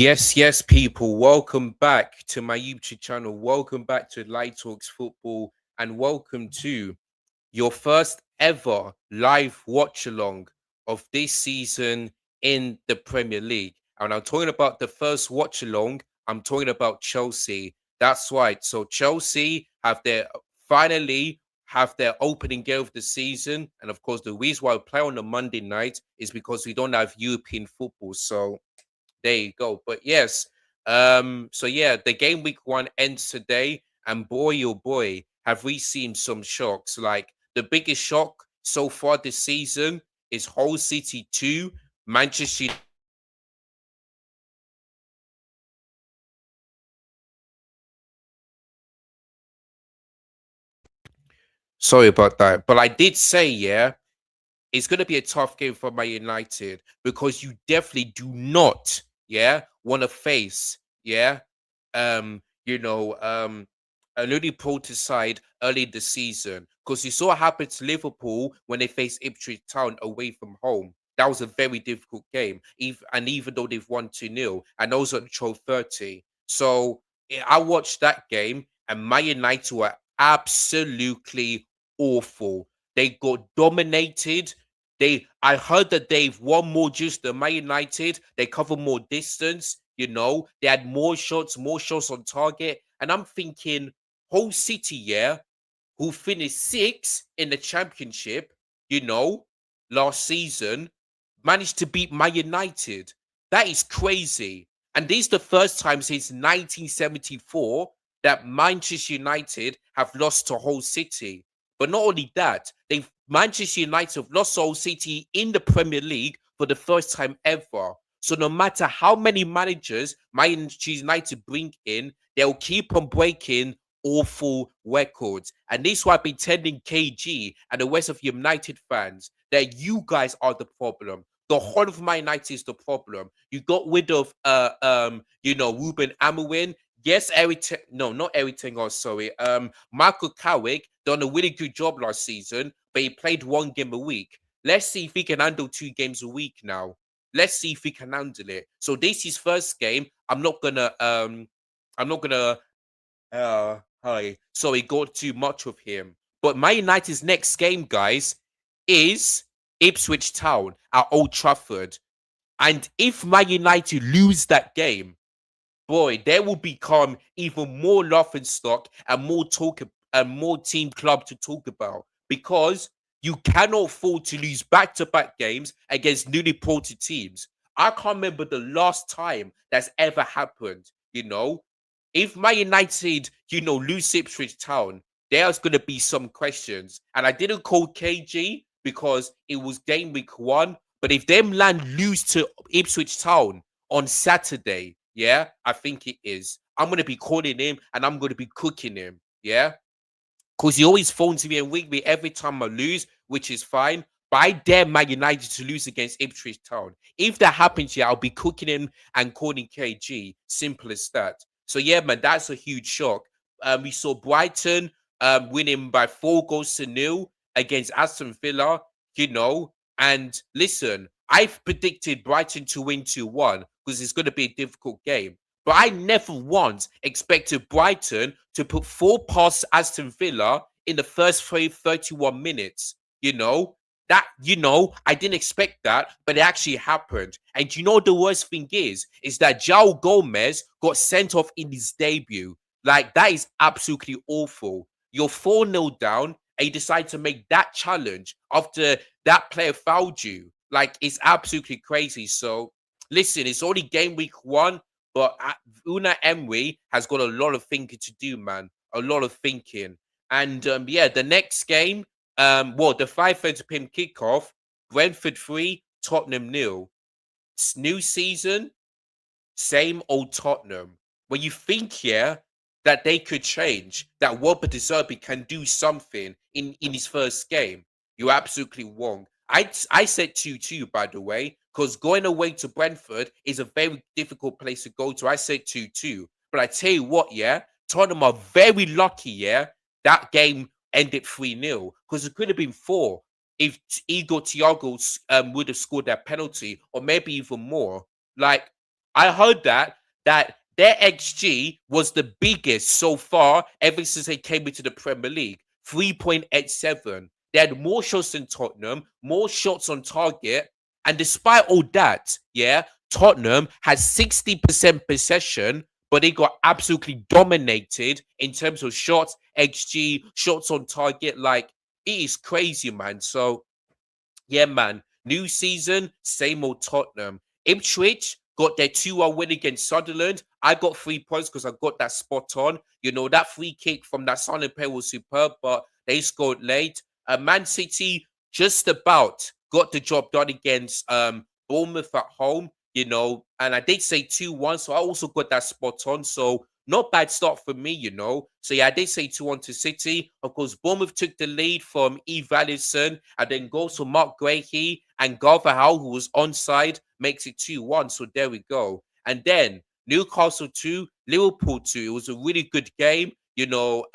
Yes, people. Welcome back to my YouTube channel. Welcome back to Light Talks Football, and welcome to your first ever live watch along of this season in the Premier League. And I'm talking about the first watch along. I'm talking about Chelsea. That's right. So Chelsea finally have their opening game of the season, and of course, the reason why we play on a Monday night is because we don't have European football. So there you go. But yes, so yeah, the game week one ends today, and boy, oh boy, have we seen some shocks. Like the biggest shock so far this season is Hull City 2, Manchester Sorry about that. But I did say, yeah, it's going to be a tough game for Man United because you definitely do not, yeah, want to face, yeah, you know, a newly promoted side early in the season because you saw what happened to Liverpool when they faced Ipswich Town away from home. That was a very difficult game, even though they've won 2-0 and also at 12:30. So I watched that game and Man United were absolutely awful. They got dominated. I heard that they've won more juice than Man United. They cover more distance. They had more shots on target. And I'm thinking, whole City, yeah, who finished sixth in the championship, you know, last season, managed to beat Man United. That is crazy. And this is the first time since 1974 that Manchester United have lost to Hull City. But not only that, Manchester United have lost to Hull City in the Premier League for the first time ever. So no matter how many managers Manchester United bring in, they'll keep on breaking awful records. And this is why I've been telling KG and the rest of United fans that you guys are the problem. The whole of Man United is the problem. You got rid of Ruben Amorim. Yes, not everything. Oh, sorry. Michael Carrick done a really good job last season, but he played one game a week. Let's see if he can handle 2 games a week now. Let's see if he can handle it. So this is his first game. I'm not gonna hi. Sorry, got too much of him. But Man United's next game, guys, is Ipswich Town at Old Trafford. And if Man United lose that game, boy, they will become even more laughing stock and more team club to talk about because you cannot afford to lose back-to-back games against newly promoted teams. I can't remember the last time that's ever happened. If Man United, lose Ipswich Town, there's going to be some questions. And I didn't call KG because it was game week one. But if them land lose to Ipswich Town on Saturday, yeah, I think it is. I'm going to be calling him and I'm going to be cooking him. Yeah. Because he always phones me and wing me every time I lose, which is fine. But I dare Man United to lose against Ipswich Town. If that happens, yeah, I'll be cooking him and calling KG. Simple as that. So yeah, man, that's a huge shock. We saw Brighton winning by 4 goals to 0 against Aston Villa. And listen, I've predicted Brighton to win 2-1 because it's going to be a difficult game. But I never once expected Brighton to put 4 past Aston Villa in the first 31 minutes. I didn't expect that, but it actually happened. And the worst thing is that João Gomez got sent off in his debut. Like, that is absolutely awful. You're 4-0 down, and you decide to make that challenge after that player fouled you. Like, it's absolutely crazy. So, listen, it's only game week one, but Una Emery has got a lot of thinking to do, man. A lot of thinking. And yeah, the next game, the 5:30 p.m. kickoff, Brentford 3, Tottenham 0. New season, same old Tottenham. When you think, yeah, that they could change, that Robert De Zerbi can do something in his first game, you're absolutely wrong. I said 2-2, by the way, because going away to Brentford is a very difficult place to go to. I said 2-2. But I tell you what, yeah, Tottenham are very lucky, yeah, that game ended 3-0 because it could have been 4 if Igor Thiago would have scored that penalty or maybe even more. Like, I heard that that their XG was the biggest so far ever since they came into the Premier League. 3.87. They had more shots than Tottenham, more shots on target. And despite all that, yeah, Tottenham had 60% possession, but they got absolutely dominated in terms of shots, XG, shots on target. Like, it is crazy, man. So, yeah, man. New season, same old Tottenham. Ipswich got their 2-1 win against Sunderland. I got 3 points because I got that spot on. You know, that free kick from that Sunderland player was superb, but they scored late. Man City just about got the job done against Bournemouth at home, you know, and I did say 2-1, so I also got that spot on. So not bad start for me, you know. So yeah, I did say 2-1 to City. Of course, Bournemouth took the lead from Eve Allison, and then goes for Mark Grahey and Garverhow, who was onside, makes it 2-1. So there we go. And then Newcastle 2, Liverpool 2. It was a really good game. You know,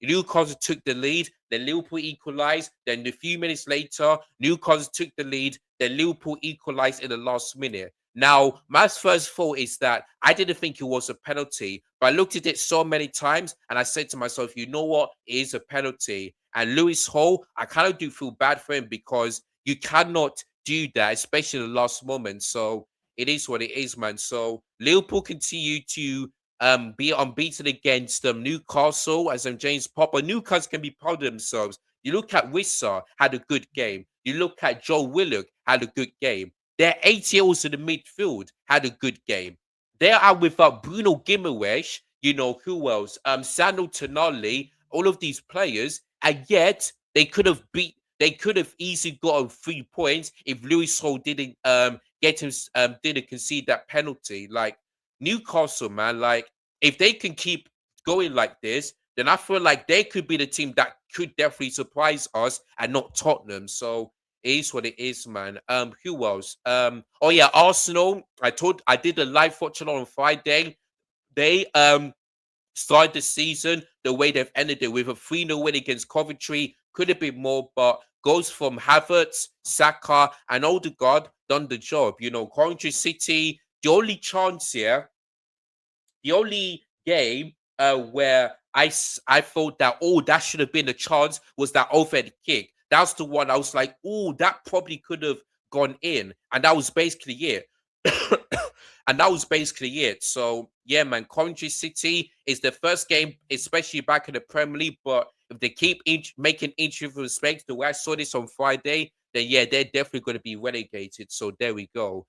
Newcastle took the lead, then Liverpool equalized. Then a few minutes later, Newcastle took the lead, then Liverpool equalized in the last minute. Now, my first thought is that I didn't think it was a penalty, but I looked at it so many times and I said to myself, you know what? It is a penalty. And Lewis Hall, I kind of do feel bad for him because you cannot do that, especially in the last moment. So it is what it is, man. So Liverpool continue to be unbeaten against Newcastle, as James Popper. Newcastle can be proud of themselves. You look at Wissa, had a good game. You look at Joe Willock, had a good game. Their 8-year-olds in the midfield had a good game. They are without Bruno Guimaraes, you know, who else? Sandro Tonali, all of these players, and yet they could have easily gotten 3 points if Lewis Hall didn't concede that penalty. Like Newcastle, man, like if they can keep going like this, then I feel like they could be the team that could definitely surprise us and not Tottenham. So it is what it is, man. Who else? Oh yeah, Arsenal. I did a live watching on Friday. They started the season the way they've ended it with a 3-0 win against Coventry. Could have been more, but goals from Havertz, Saka, and Odegaard done the job. You know, Coventry City, the only chance here, the only game where I thought that, oh, that should have been a chance was that overhead kick. That's the one I was like, oh, that probably could have gone in. And that was basically it. And that was basically it. So yeah, man, Coventry City is the first game, especially back in the Premier League. But if they keep making inches of respect, the way I saw this on Friday, then yeah, they're definitely going to be relegated. So there we go.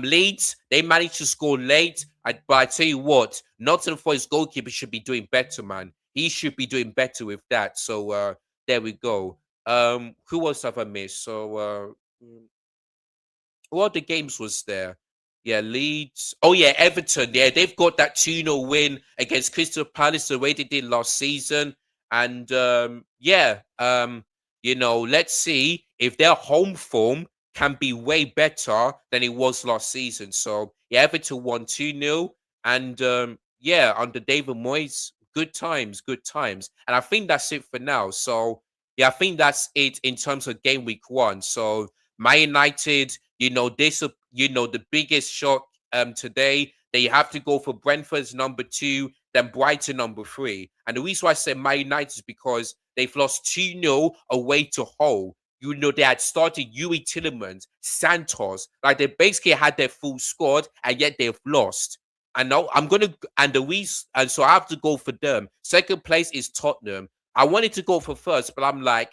Leeds, they managed to score late, but I tell you what, Nottingham Forest goalkeeper should be doing better, man. He should be doing better with that. So there we go. Who else have I missed? So what the games was there? Yeah, Leeds. Oh yeah, Everton. Yeah, they've got that 2-0 win against Crystal Palace the way they did last season. And yeah, you know, let's see if their home form can be way better than it was last season. So yeah, Everton won 2-0. And yeah, under David Moyes, good times, good times. And I think that's it for now. So yeah, I think that's it in terms of game week 1. So Man United, you know, the biggest shock today. They have to go for Brentford's number 2, then Brighton number 3. And the reason why I say Man United is because they've lost 2-0 away to Hull. You know, they had started Yuri Tillemans, Santos, like they basically had their full squad, and yet they've lost. And now I'm gonna and the reason and so I have to go for them. Second place is Tottenham. I wanted to go for first, but I'm like,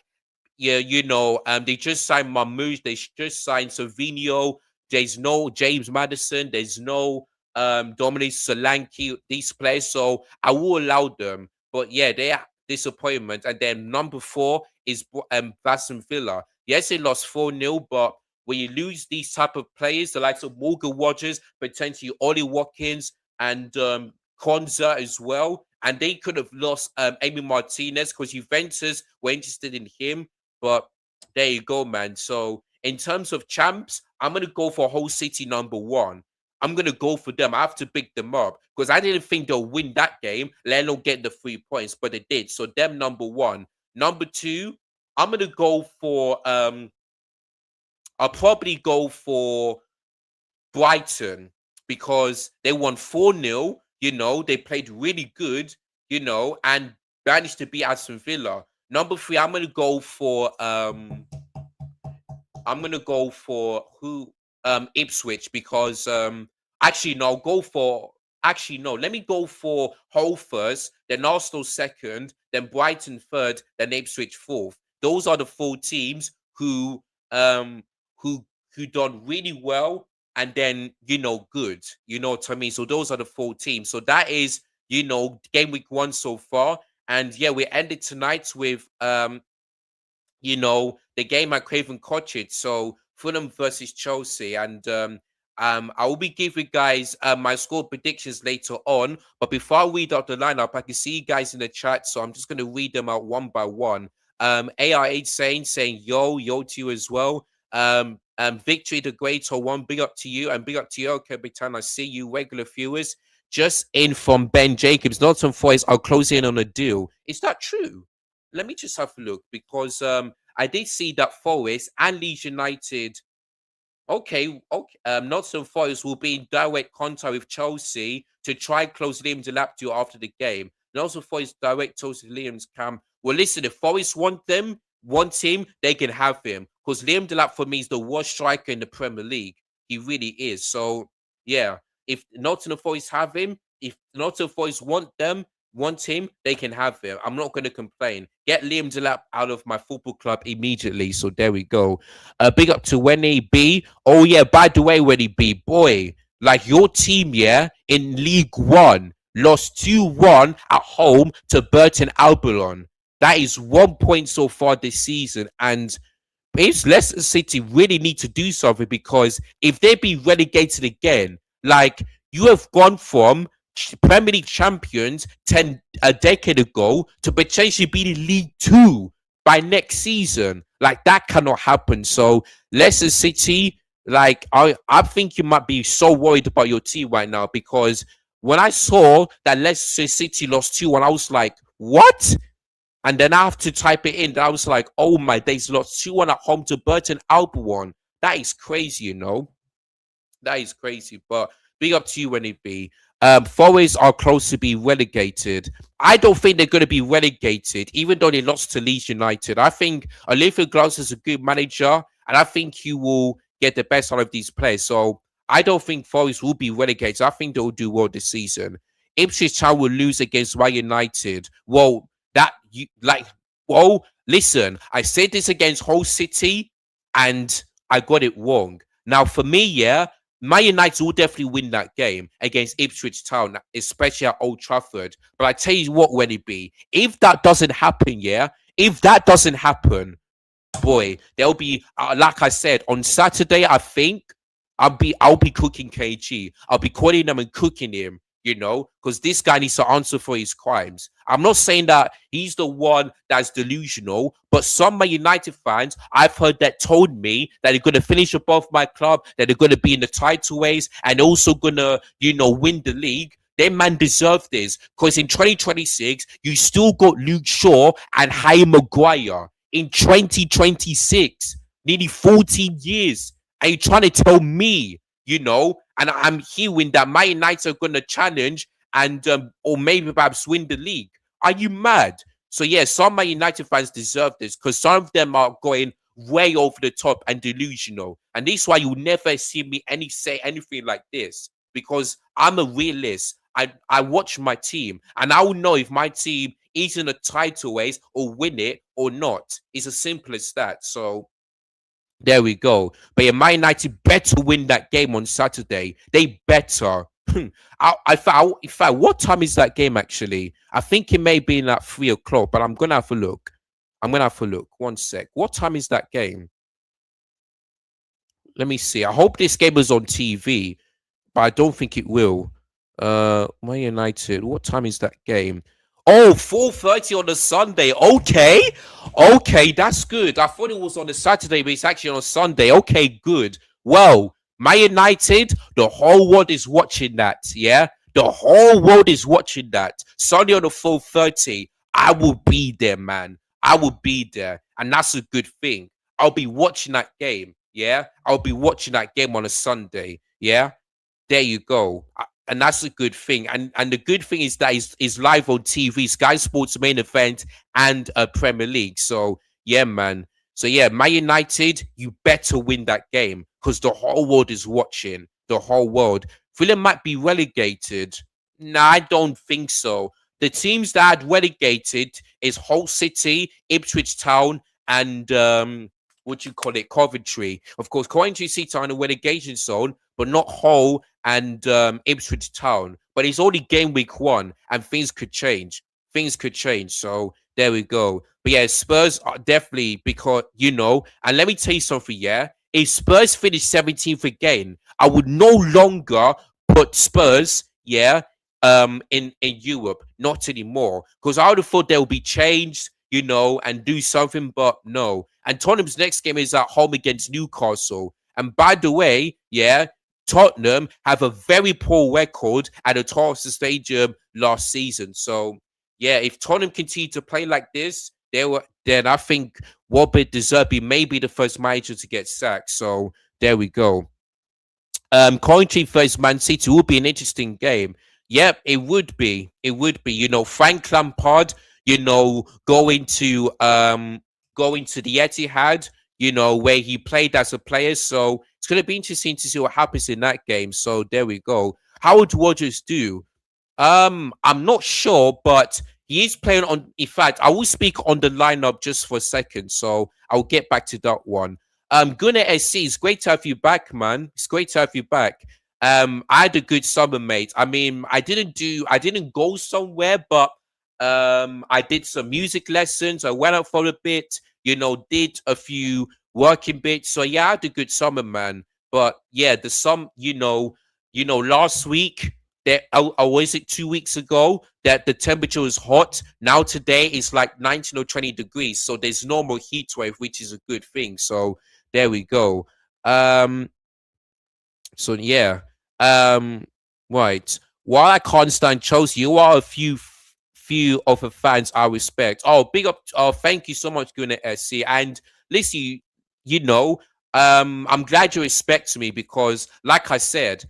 yeah, you know, they just signed Mamouche, they just signed Savinio. There's no James Madison, there's no Dominic Solanke, these players, so I will allow them. But yeah, they are disappointment. And then number 4 is Aston Villa. Yes, they lost 4-0, but when you lose these type of players, the likes of Morgan Rogers, potentially Ollie Watkins, and Konza as well, and they could have lost Amy Martinez because Juventus were interested in him. But there you go, man. So in terms of champs, I'm gonna go for Hull City number 1. I'm gonna go for them. I have to pick them up because I didn't think they'll win that game, let alone get the 3 points, but they did. So them number 1. Number 2, I'm gonna go for I'll probably go for Brighton. because they won 4-0. They played really good, and managed to beat Aston Villa. Number three, I'm gonna go for who Ipswich because actually no, I'll go for actually no, let me go for Hull first, then Arsenal second, then Brighton third, then Ipswich fourth. Those are the four teams um who who done really well and then good. You know what I mean? So those are the four teams. So that is game week one so far. And yeah, we ended tonight with the game at Craven Cottage. So Fulham versus Chelsea. And I will be giving guys my score predictions later on. But before I read out the lineup, I can see you guys in the chat. So I'm just going to read them out one by one. ARH saying yo to you as well. Victory the Greater One, big up to you and big up to you, Capitan. I see you, regular viewers. Just in from Ben Jacobs, Nottingham Forest are closing in on a deal. Is that true? Let me just have a look because I did see that Forest and Leeds United. Okay. Nottingham Forest will be in direct contact with Chelsea to try close Liam Delap deal after the game. Nottingham Forest direct talks to Liam's camp. Well, listen, if Forest want him, they can have him because Liam Delap for me is the worst striker in the Premier League. He really is. So yeah, if Nottingham Forest have him, if Nottingham Forest want him, they can have him. I'm not going to complain. Get Liam Delap out of my football club immediately. So there we go. Big up to Winnie B. Oh yeah, by the way, Winnie B, boy, like your team, yeah, in League One lost 2-1 at home to Burton Albion. That is 1 point so far this season, and if Leicester City really need to do something because if they be relegated again, like you have gone from Premier League champions a decade ago to potentially be in League Two by next season. Like that cannot happen. So Leicester City, like I think you might be so worried about your team right now because when I saw that Leicester City lost 2-1, I was like, what? And then I have to type it in. I was like, oh my days, lost 2-1 at home to Burton Albion. That is crazy, That is crazy. But big up to you, when it be. Forest are close to be relegated. I don't think they're going to be relegated, even though they lost to Leeds United. I think Oliver Glass is a good manager, and I think he will get the best out of these players. So I don't think Forest will be relegated. I think they'll do well this season. Ipswich Town will lose against Man United. Well, listen, I said this against Hull City, and I got it wrong. Now, for me, yeah, Man United will definitely win that game against Ipswich Town, especially at Old Trafford. But I tell you what, when it be, if that doesn't happen, yeah, if that doesn't happen, boy, there'll be like I said on Saturday. I think I'll be cooking KG. I'll be calling him and cooking him. Because this guy needs to answer for his crimes. I'm not saying that he's the one that's delusional, but some Man United fans I've heard that told me that they're going to finish above my club, that they're going to be in the title race, and also going to, win the league. They man deserve this because in 2026, you still got Luke Shaw and Harry Maguire in 2026, nearly 14 years. Are you trying to tell me, and I'm hearing that Man United are going to challenge and or maybe perhaps win the league? Are you mad? So yeah, some Man United fans deserve this because some of them are going way over the top and delusional, and this is why you'll never see me say anything like this because I'm a realist. I watch my team and I will know if my team is in a title race or win it or not. It's as simple as that. So there we go. But yeah, Man United better win that game on Saturday. They better. In fact, what time is that game actually? I think it may be in at 3 o'clock, but I'm gonna have a look. 1 sec. What time is that game? Let me see. I hope this game is on TV, but I don't think it will. Man United. What time is that game? Oh, 4:30 on a Sunday. Okay, that's good. I thought it was on a Saturday, but it's actually on a Sunday. Okay, good. Well, Man United, the whole world is watching that. Yeah, the whole world is watching that. Sunday on the 4:30. I will be there, man. I will be there, and that's a good thing. I'll be watching that game. Yeah, I'll be watching that game on a Sunday. Yeah. there you go. And that's a good thing. And the good thing is that is live on TV, Sky Sports main event and Premier League. So yeah, man. So yeah, Man United, you better win that game because the whole world is watching. The whole world. Fulham might be relegated. No, I don't think so. The teams that had relegated is Hull City, Ipswich Town, and what you call it, Coventry. Of course, Coventry City are in a relegation zone, but not Hull and Ipswich Town. But it's only game week 1, and things could change. Things could change. So there we go. But yeah, Spurs are definitely because and let me tell you something. Yeah, if Spurs finish 17th again, I would no longer put Spurs. Yeah, in Europe, not anymore. Because I would have thought there will be change, and do something, but no. And Tottenham's next game is at home against Newcastle. And by the way, yeah, Tottenham have a very poor record at the Tottenham Stadium last season. So yeah, if Tottenham continue to play like this, then I think Robert De Zerbi may be the first manager to get sacked. So there we go. Coventry versus Man City will be an interesting game. Yep, it would be. It would be. Frank Lampard, going to the Etihad, where he played as a player. So it's gonna be interesting to see what happens in that game. So there we go. How would Rodgers do? I'm not sure, but he is playing on. In fact, I will speak on the lineup just for a second, so I'll get back to that one. Gunnar SC, it's great to have you back, man. It's great to have you back. I had a good summer, mate. I mean, I didn't go somewhere, but I did some music lessons. I went out for a bit, did a few working bits. So yeah, I had a good summer, man. But yeah, last week that or was it 2 weeks ago that the temperature was hot. Now today it's like 19 or 20 degrees. So there's no more heat wave, which is a good thing. So there we go. So yeah. Right. While I can't stand Chelsea, you are a few of the fans I respect. Oh, big up! Oh, thank you so much, Gunnar SC. And listen, I'm glad you respect me because, like I said,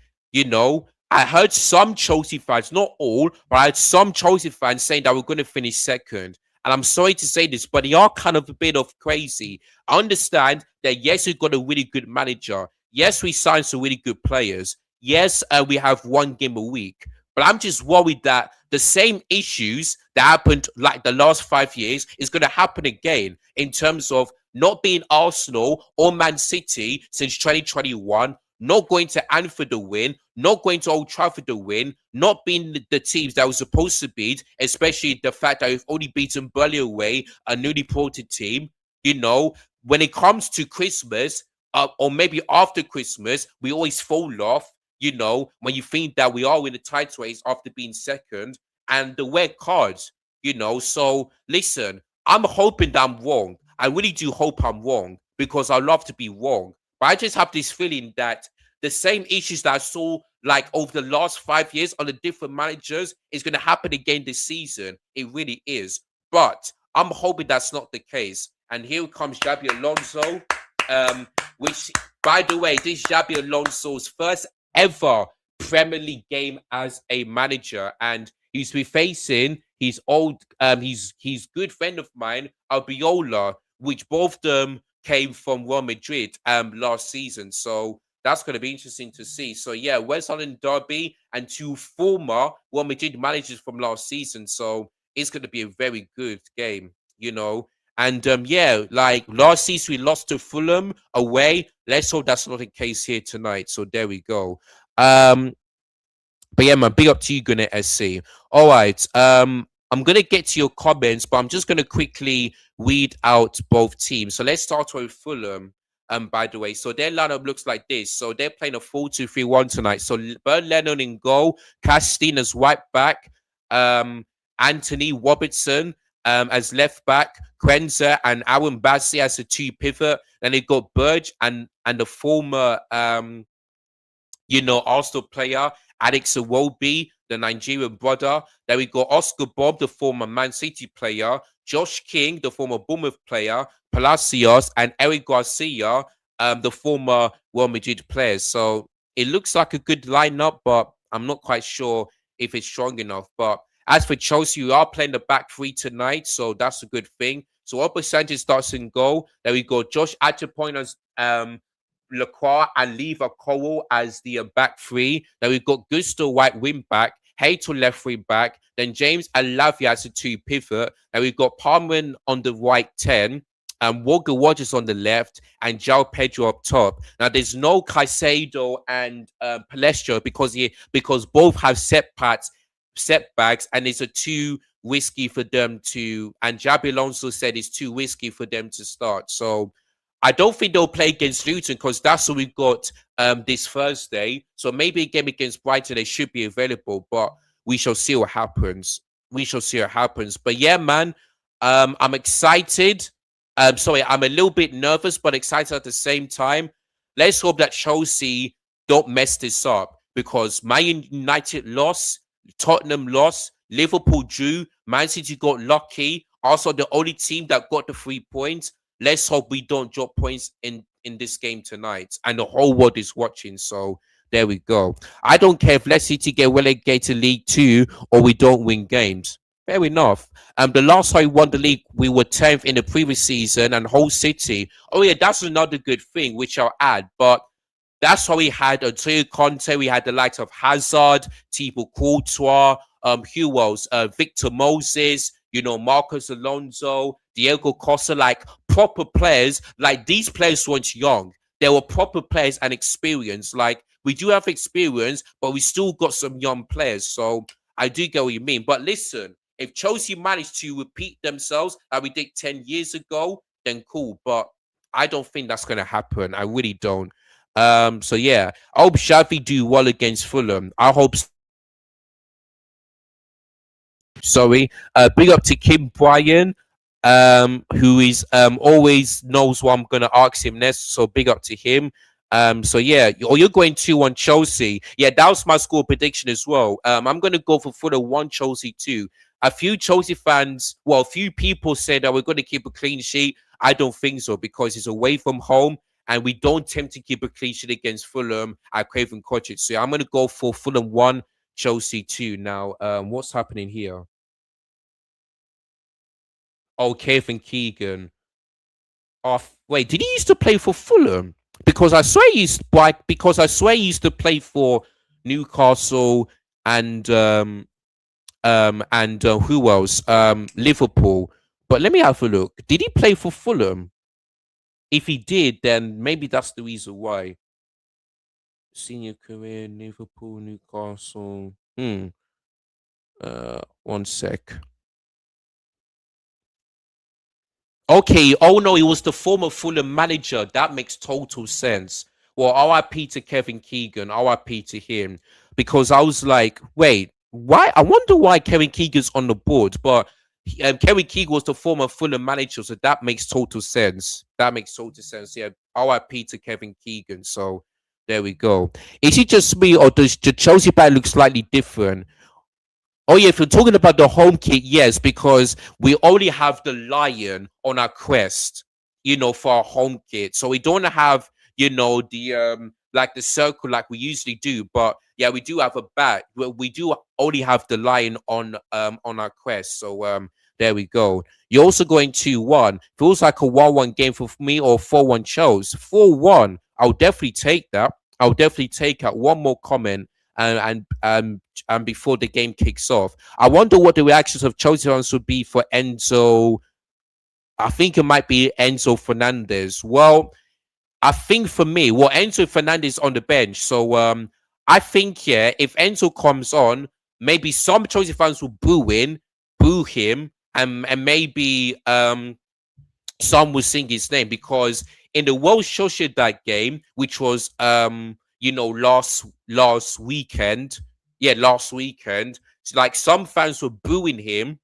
I heard some Chelsea fans, not all, but I heard some Chelsea fans saying that we're going to finish second. And I'm sorry to say this, but they are kind of a bit of crazy. I understand that, yes, we've got a really good manager. Yes, we signed some really good players. Yes, we have one game a week. But I'm just worried that the same issues that happened like the last 5 years is going to happen again in terms of not being Arsenal or Man City since 2021, not going to Anfield to win, not going to Old Trafford to win, not being the teams that were supposed to beat, especially the fact that we've only beaten Burnley away, a newly promoted team. When it comes to Christmas, or maybe after Christmas, we always fall off. When you think that we are in the title race after being second, and the red cards. So listen, I'm hoping that I'm wrong. I really do hope I'm wrong because I love to be wrong. But I just have this feeling that the same issues that I saw like over the last 5 years on the different managers is going to happen again this season. It really is. But I'm hoping that's not the case. And here comes Xabi Alonso, which, by the way, this is Xabi Alonso's first ever Premier League game as a manager, and he's been facing his old, his good friend of mine, Albiola, which both of them came from Real Madrid last season. So that's going to be interesting to see. So yeah, West London derby and two former Real Madrid managers from last season. So it's going to be a very good game. And yeah, like last season we lost to Fulham away. Let's hope that's not the case here tonight. So there we go. But yeah, man, big up to you, Gunnar SC. All right. I'm gonna get to your comments, but I'm just gonna quickly read out both teams. So let's start with Fulham. By the way, so their lineup looks like this. So they're playing a 4-2-3-1 tonight. So Bern Lennon in goal, Castine as right back, Anthony Robertson as left back, Quenza and Aaron Bassi as the two pivot. Then they got Burge and the former Arsenal player, Alex Iwobi, the Nigerian brother. Then we got Oscar Bob, the former Man City player, Josh King, the former Bournemouth player, Palacios, and Eric Garcia, the former Real Madrid players. So It looks like a good lineup, but I'm not quite sure if it's strong enough. But as for Chelsea, we are playing the back three tonight, so that's a good thing. So Oba Sanchez starts in goal. There we go. Josh Achapoyne as Lacroix and Lever Cowell as the back three. Then we've got Gusto White wing back, Hayton left wing back, then James and Lavia as a two pivot. And we've got Palmer on the right 10, and Walker Rogers on the left, and João Pedro up top. Now there's no Caicedo and Palestra because both have setbacks, and it's a too risky for them to. And Jabi Alonso said it's too risky for them to start. So I don't think they'll play against Luton because that's what we've got this Thursday. So maybe a game against Brighton they should be available, but we shall see what happens. We shall see what happens. But yeah, man, I'm excited. Sorry, I'm a little bit nervous, but excited at the same time. Let's hope that Chelsea don't mess this up because Man United lost, Tottenham lost, Liverpool drew, Man City got lucky. Also, the only team that got the 3 points. Let's hope we don't drop points in this game tonight, and the whole world is watching. So there we go. I don't care if Leicester City get relegated to League Two or we don't win games. Fair enough. The last time we won the league, we were 10th in the previous season, and Hull City. Oh yeah, that's another good thing which I'll add. But that's why we had Antonio Conte. We had the likes of Hazard, Thibaut Courtois, who else? Victor Moses. You know, Marcos Alonso, Diego Costa, like proper players. Like these players weren't young. They were proper players and experienced. Like we do have experience, but we still got some young players. So I do get what you mean. But listen, if Chelsea managed to repeat themselves like we did 10 years ago, then cool. But I don't think that's going to happen. I really don't. So yeah, I hope Xavi do well against Fulham. I hope. Sorry. Big up to Kim Bryan, who is always knows what I'm gonna ask him next. So big up to him. So yeah, you're going 2-1 Chelsea. Yeah, that was my score prediction as well. I'm gonna go for Fulham 1, Chelsea 2. A few Chelsea fans, well, a few people said that we're going to keep a clean sheet. I don't think so because it's away from home and we don't tend to keep a clean sheet against Fulham at Craven Cottage. So I'm going to go for Fulham 1, Chelsea 2. Now, what's happening here? Oh, Kevin Keegan. Oh, wait, did he used to play for Fulham? Because I swear he used because I swear he used to play for Newcastle and who else? Liverpool. But let me have a look. Did he play for Fulham? If he did, then maybe that's the reason why. Senior career, Liverpool, Newcastle. One sec. Okay. Oh no, he was the former Fulham manager. That makes total sense. Well, RIP to Kevin Keegan. RIP to him. Because I was like, wait, why? I wonder why Kevin Keegan's on the board. But Kevin Keegan was the former Fulham manager, so that makes total sense. That makes total sense. Yeah. RIP to Kevin Keegan. So there we go. Is it just me, or does the Chelsea bag look slightly different? Oh yeah, if you're talking about the home kit, yes, because we only have the lion on our crest, for our home kit. So we don't have, the like the circle like we usually do. But yeah, we do have a bat. We do only have the lion on our crest. So there we go. You're also going 2-1. Feels like a 1-1 game for me, or 4-1 Chelsea. 4-1. I'll definitely take that. I'll definitely take out one more comment and before the game kicks off. I wonder what the reactions of Chelsea fans would be for Enzo. I think it might be Enzo Fernandez. Well, I think for me, Enzo Fernandez on the bench. So I think, yeah, if Enzo comes on, maybe some Chelsea fans will boo him, and maybe some will sing his name, because in the World Sociedad game, which was last weekend, like some fans were booing him.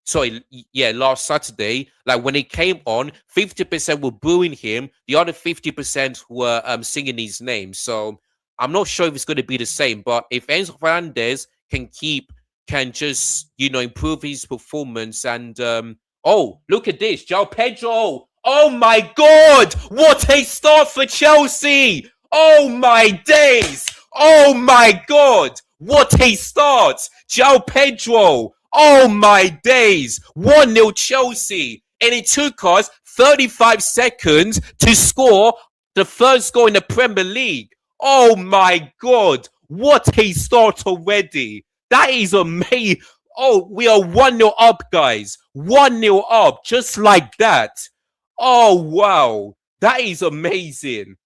Sorry, yeah, last Saturday, like when he came on, 50% were booing him, the other 50% were singing his name. So I'm not sure if it's going to be the same, but if Enzo Fernandez can just improve his performance, and oh, look at this, João Pedro. Oh my God, what a start for Chelsea! Oh my days! Oh my God! What a start! João Pedro! Oh my days! 1-0 Chelsea. And it took us 35 seconds to score the first goal in the Premier League. Oh my God! What a start already! That is amazing. Oh, we are 1-0 up, guys. 1-0 up, just like that. Oh, wow. That is amazing.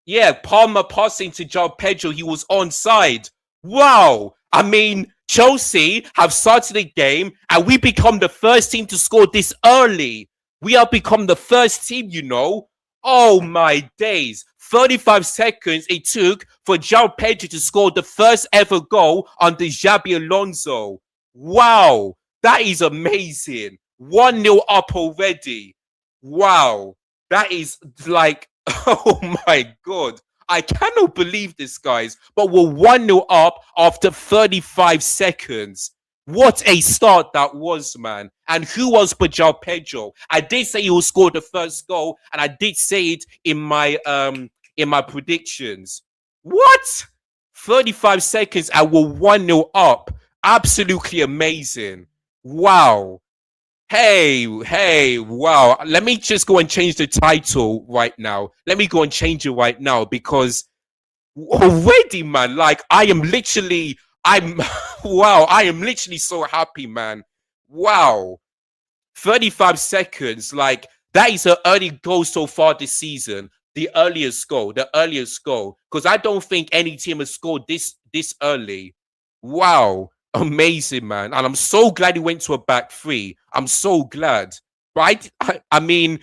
Yeah, Palmer passing to João Pedro. He was onside. Wow. I mean, Chelsea have started the game and we become the first team to score this early. We have become the first team, you know. Oh my days. 35 seconds it took for João Pedro to score the first ever goal under Xabi Alonso. Wow. That is amazing. 1-0 up already. Wow. That is like, oh my God. I cannot believe this, guys. But we're 1-0 up after 35 seconds. What a start that was, man. And who was but João Pedro? I did say he will score the first goal, and I did say it in my predictions. What? 35 seconds and we're 1-0 up. Absolutely amazing. Wow. Hey, wow. Let me just go and change the title right now. Let me go and change it right now because already, man, like wow, I am literally so happy, man. Wow. 35 seconds, like that is an early goal so far this season. The earliest goal. Because I don't think any team has scored this early. Wow. Amazing, man. And I'm so glad he went to a back three. I'm so glad. But I mean,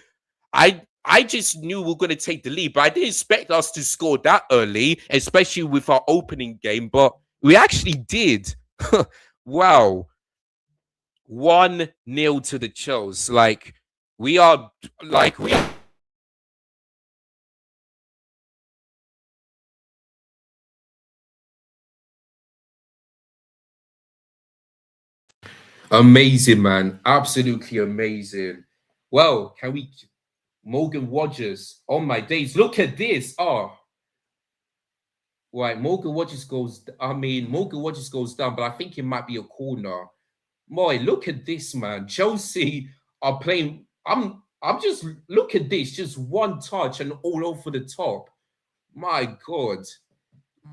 I just knew we were going to take the lead, but I didn't expect us to score that early, especially with our opening game. But we actually did. Wow. 1-0 to the Chelsea. Like, we are, we are amazing, man. Absolutely amazing. Well, can we Morgan Rogers? Oh my days! Look at this. Oh, right. Morgan Rogers goes down, but I think it might be a corner. Boy, look at this, man. Chelsea are playing. I'm just look at this, just one touch and all over the top. My God.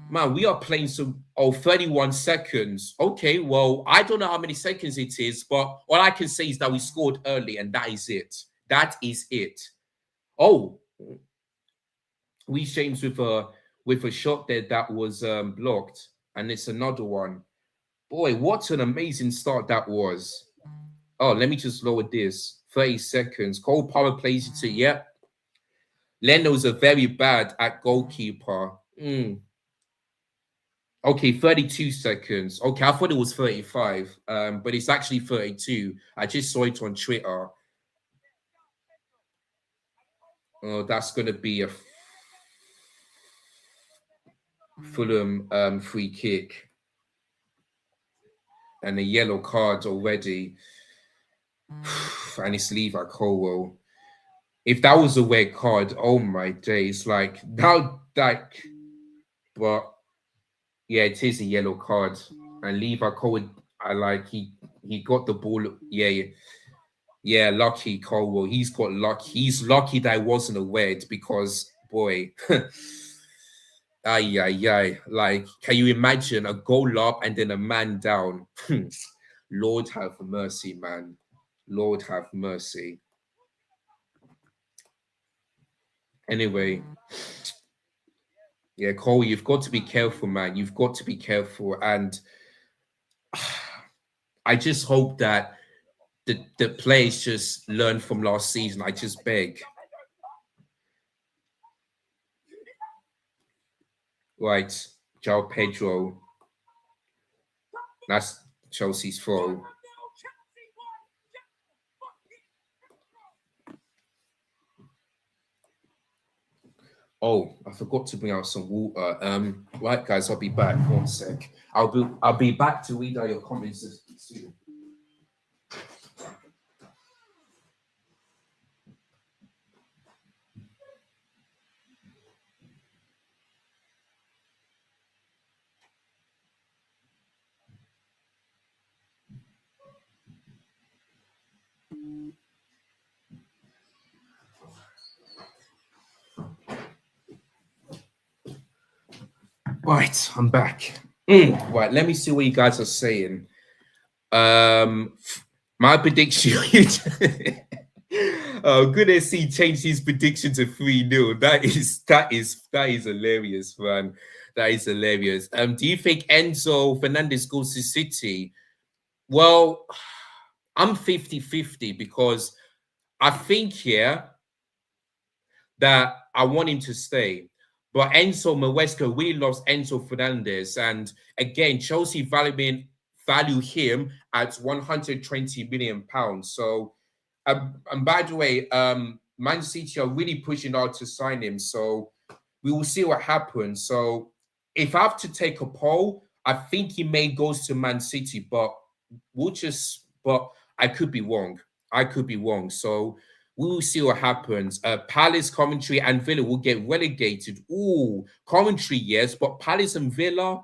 Man, we are playing some 31 seconds. Okay, well, I don't know how many seconds it is, but all I can say is that we scored early, and that is it. That is it. Oh, we James with a shot there that was blocked, and it's another one. Boy, what an amazing start that was. Oh, let me just lower this. 30 seconds. Cole Palmer plays it to, yep. Leno's a very bad at goalkeeper. Okay, 32 seconds. Okay, I thought it was 35, but it's actually 32. I just saw it on Twitter. Oh, that's going to be a Fulham free kick and a yellow card already. And it's Levi Colwell. If that was a red card, oh my days, like that, but yeah, it is a yellow card. And Levi Colwell, I like he got the ball. Yeah, lucky Colwell. He's got luck. He's lucky that it wasn't a red because boy, ay ay ay. Like, can you imagine a goal up and then a man down? Lord have mercy, man. Lord have mercy. Anyway, yeah, Cole, you've got to be careful, man. You've got to be careful. And I just hope that the players just learn from last season. I just beg. Right, João Pedro. That's Chelsea's fault. Oh, I forgot to bring out some water. Right, guys, I'll be back. 1 sec. I'll be back to read out your comments soon. Right, I'm back. Right, let me see what you guys are saying. My prediction. Oh, goodness, he changed his prediction to 3-0. That is hilarious, man. That is hilarious. Do you think Enzo Fernandez goes to City? Well, I'm 50-50 because I think here that I want him to stay. But Enzo Maresca really loves Enzo Fernandez. And again, Chelsea value him at 120 million pounds. So, and by the way, Man City are really pushing hard to sign him. So we will see what happens. So if I have to take a poll, I think he may goes to Man City, but but I could be wrong. I could be wrong. So we will see what happens. Palace, Coventry, and Villa will get relegated. Ooh, Coventry, yes, but Palace and Villa,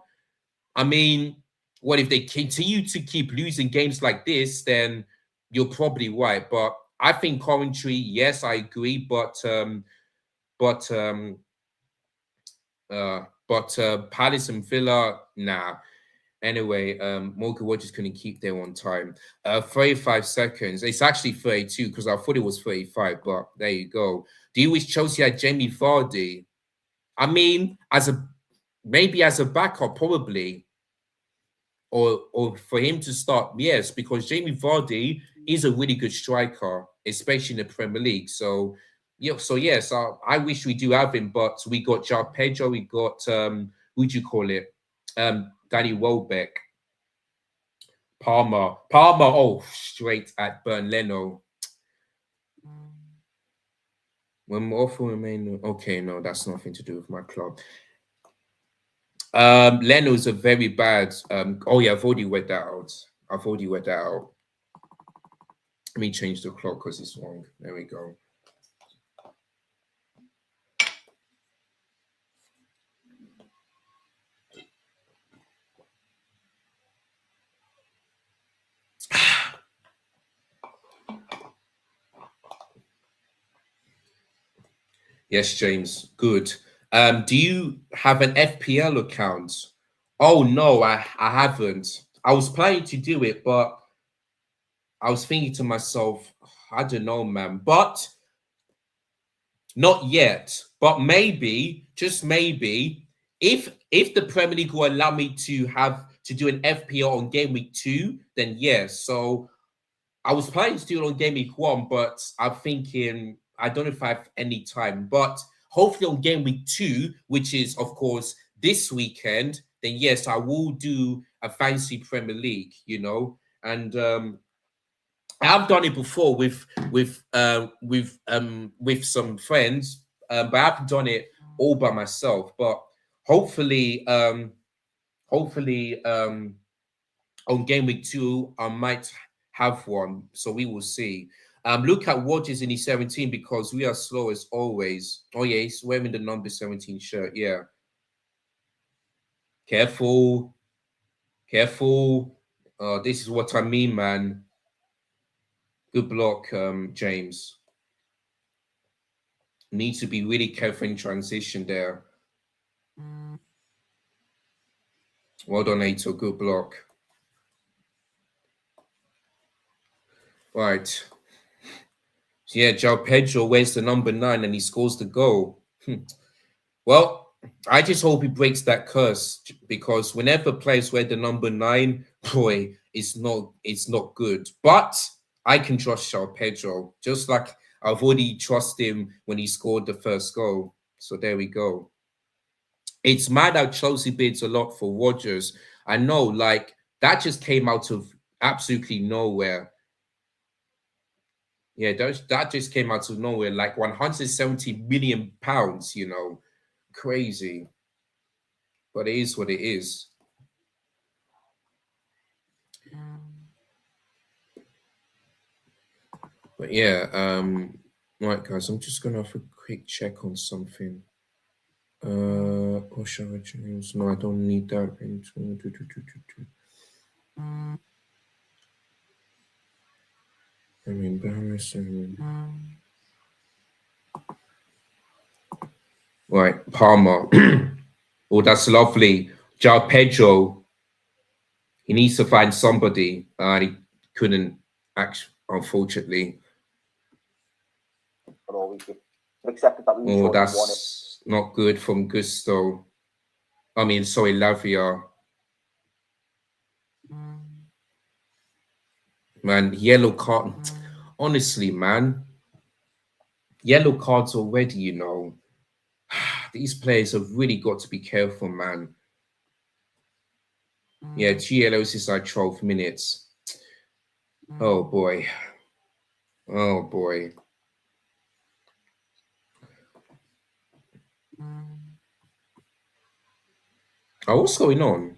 I mean, what if they continue to keep losing games like this? Then you're probably right. But I think Coventry, yes, I agree. But Palace and Villa, nah. Anyway, Morgan Rogers couldn't keep there on time. 35 seconds. It's actually 32 because I thought it was 35, but there you go. Do you wish Chelsea had Jamie Vardy? I mean, maybe as a backup, probably, or for him to start, yes, because Jamie Vardy is a really good striker, especially in the Premier League. So yeah, yes, I wish we do have him, but we got João Pedro, we got who do you call it? Danny Welbeck. Palmer, oh, straight at Burn Leno. When more often remain, okay, no, that's nothing to do with my club. Leno's a very bad. Oh yeah, I've already read that out. Let me change the clock because it's wrong. There we go. Yes, James. Good. Do you have an FPL account? Oh no, I haven't. I was planning to do it, but I was thinking to myself, I don't know, man. But not yet. But maybe, just maybe, if the Premier League will allow me to do an FPL on game week 2, then yes. So I was planning to do it on game week 1, but I'm thinking I don't know if I have any time. But hopefully on game week 2, which is of course this weekend, then yes, I will do a fancy Premier League, and I've done it before with some friends, but I haven't done it all by myself. But hopefully, hopefully, on game week 2, I might have one. So we will see. Look at Watches in his 17 because we are slow as always. Oh yeah, he's wearing the number 17 shirt. Yeah. Careful, careful. This is what I mean, man. Good block, James. Need to be really careful in transition there. Well done, Ato. Good block. Right. So yeah, João Pedro wears the number 9 and he scores the goal. Well, I just hope he breaks that curse because whenever players wear the number 9, boy, it's not good. But I can trust João Pedro, just like I've already trusted him when he scored the first goal. So there we go. It's mad how Chelsea bids a lot for Rodgers. I know, like, that just came out of absolutely nowhere. Yeah, that just came out of nowhere, like 170 million pounds, crazy. But it is what it is. But yeah, right, guys, I'm just gonna have a quick check on something. Oshawa James. No, I don't need that. I'm embarrassing. Right, Palmer. Oh, that's lovely. João Pedro, he needs to find somebody. He couldn't, actually, unfortunately. But all we could accept that we Oh, showed he won it. that's not good from Gusto. I mean, sorry, Lavia. Man, yellow card. Honestly, man, yellow cards already, you know. These players have really got to be careful, man. Yeah, 2 yellows is like 12 minutes. Oh boy. Oh boy. Oh, what's going on?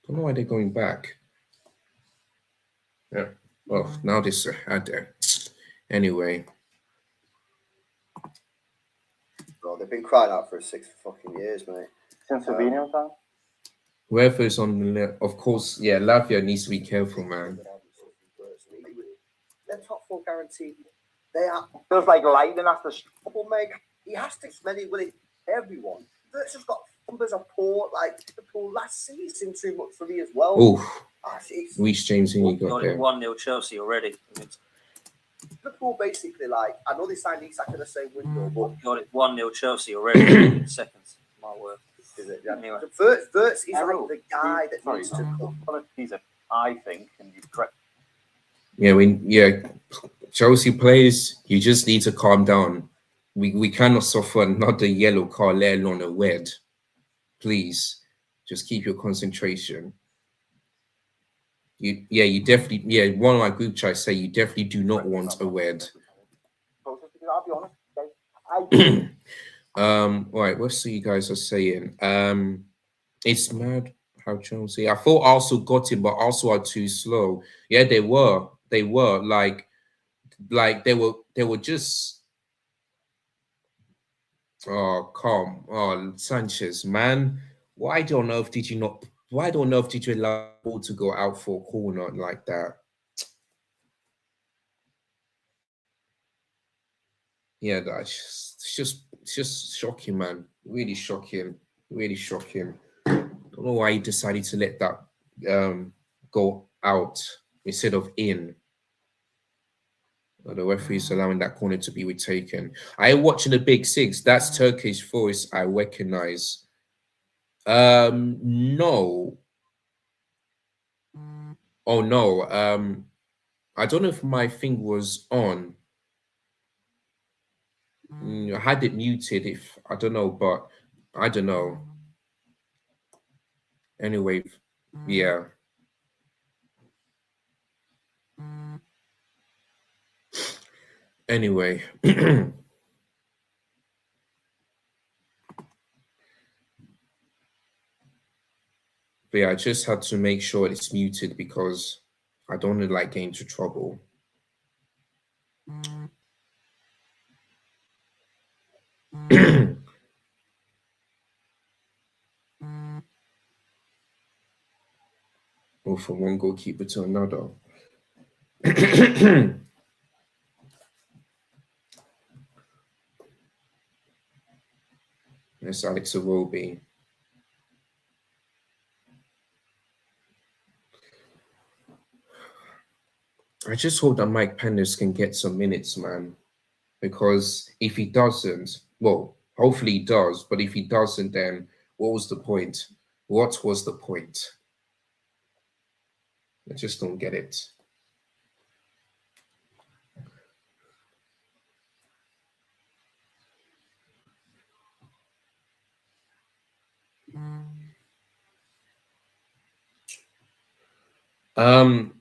Don't know why they're going back. Yeah. Oh, now this had there. Anyway. Bro, they've been crying out for 6 fucking years, mate. Since Fabinho time? Whoever's on the left, of course, yeah, Lavia needs to be careful, man. They're top 4 guaranteed. They are. Feels like lightning after. Well, mate, he has to many with everyone. That's just got numbers of poor, like Liverpool last season, too much for me as well. Oh, Reece James, he got there. 1-0 Chelsea already. Liverpool basically, like, I know they signed exactly the same window, but Got it 1-0 Chelsea already in seconds. My word. is it? Yeah. Anyway. Verts is Errol, like the guy that sorry, needs to come. He's a, I think, and you correct. Yeah, Chelsea players, you just need to calm down. We cannot suffer another yellow card, let alone a red. Please, just keep your concentration. You definitely, one of my group chats say you definitely do not want a red. I'll be honest. All right, let's see you guys are saying. It's mad how Chelsea. I thought Arsenal got it, but Arsenal are too slow. Yeah, they were. Like they were just. Oh, calm. Oh, Sanchez, man. Why don't earth did you not? Why don't earth did you allow the ball to go out for a corner like that? Yeah, it's just shocking, man. Really shocking. Really shocking. Don't know why he decided to let that go out instead of in. The referee's allowing that corner to be retaken. I am watching the Big Six. That's Turkish voice I recognize. No. Oh no. I don't know if my thing was on. I had it muted. If I don't know, but I don't know. Anyway, yeah. Anyway. But yeah, I just had to make sure it's muted because I don't want to like get into trouble. Or from one goalkeeper to another. That's Alex Iwobi. I just hope that Mike Penders can get some minutes, man. Because if he doesn't, well, hopefully he does. But if he doesn't, then what was the point? What was the point? I just don't get it.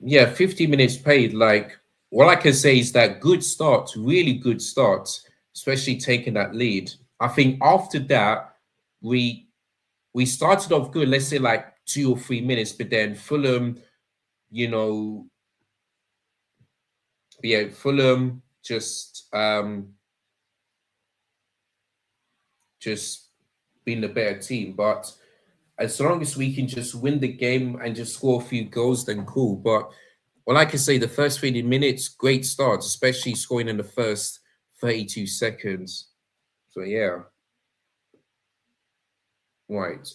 Yeah, 50 minutes paid. Like, all I can say is that good start, really good start, especially taking that lead. I think after that, we started off good, let's say like 2 or 3 minutes, but then Fulham, you know, yeah, Fulham just being the better team. But as long as we can just win the game and just score a few goals, then cool. But well, like I say, the first 30 minutes, great start, especially scoring in the first 32 seconds. So yeah. Right.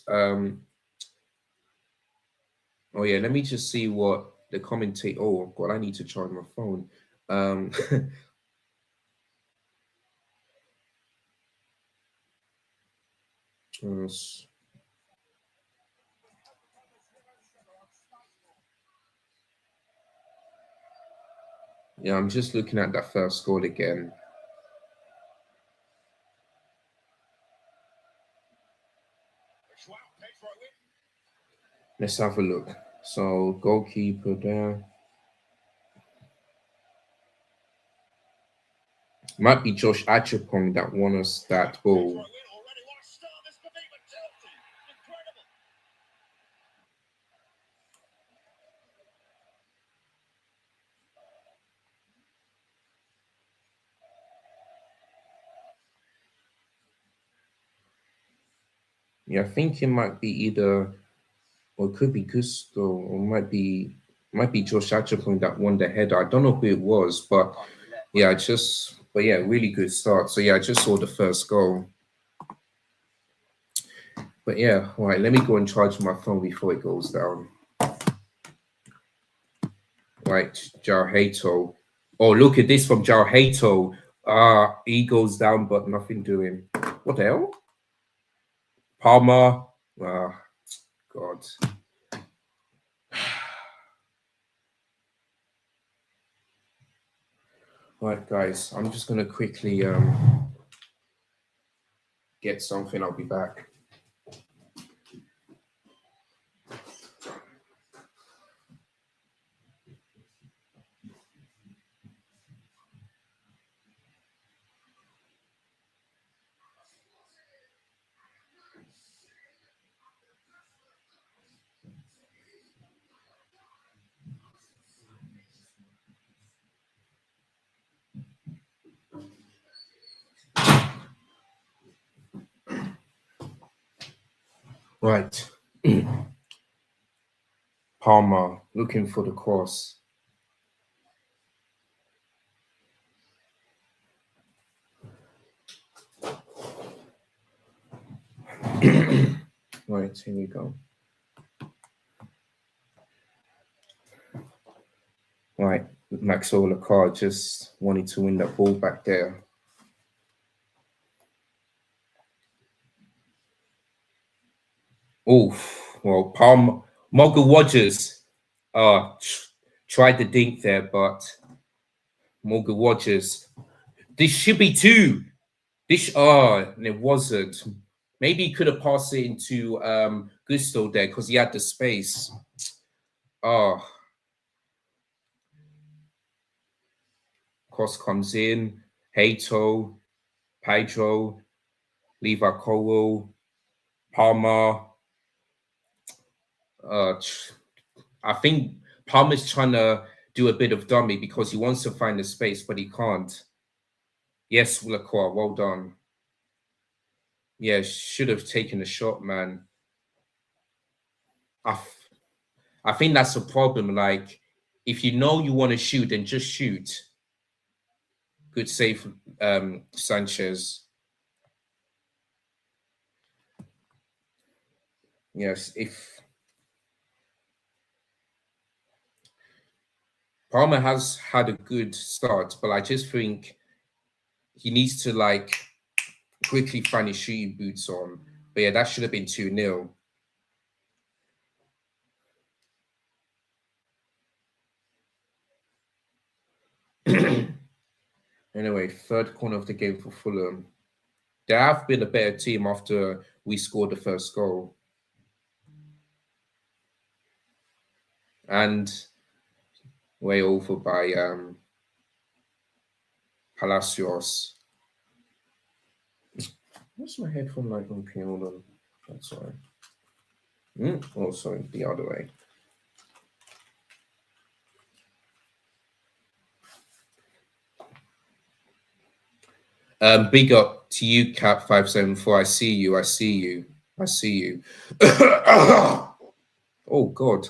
Oh yeah, let me just see what the commentate. Oh God, I need to charge my phone. Yes. Yeah, I'm just looking at that first goal again. Let's have a look. So goalkeeper there. Might be Josh Achapong that won us that goal. Yeah, I think it might be either, or it could be Gusto, or might be Josh Achapong that won the header. I don't know who it was, but yeah, really good start. So yeah, I just saw the first goal. But yeah, all right, let me go and charge my phone before it goes down. Right, Jarhato. Oh, look at this from Jarhato. He goes down, but nothing doing. What the hell? Palmer. God. Right, guys, I'm just gonna quickly get something. I'll be back. Right. Palmer looking for the cross. Right, here we go. Right, Maxwell Lacar just wanted to win that ball back there. Oof. Well, Morgan Rogers tried the dink there, but Morgan Rogers. This should be two. And it wasn't. Maybe he could have passed it into Gusto there because he had the space. Cross comes in. Hato, Pedro, Levi Cowell, Palmer. I think Palmer's trying to do a bit of dummy because he wants to find the space, but he can't. Yes, Lacroix, well done. Yeah, should have taken a shot, man. I think that's a problem. Like, if you know you want to shoot, then just shoot. Good save, Sanchez. Yes, if Palmer has had a good start, but I just think he needs to like quickly find his shooting boots on. But yeah, that should have been 2-0. Anyway, third corner of the game for Fulham. They have been a better team after we scored the first goal. And way over by Palacios. What's my headphone like on? Hold on. Oh, sorry. Oh, sorry, the other way. Big up to you, Cap574. I see you. I see you. I see you. Oh, God.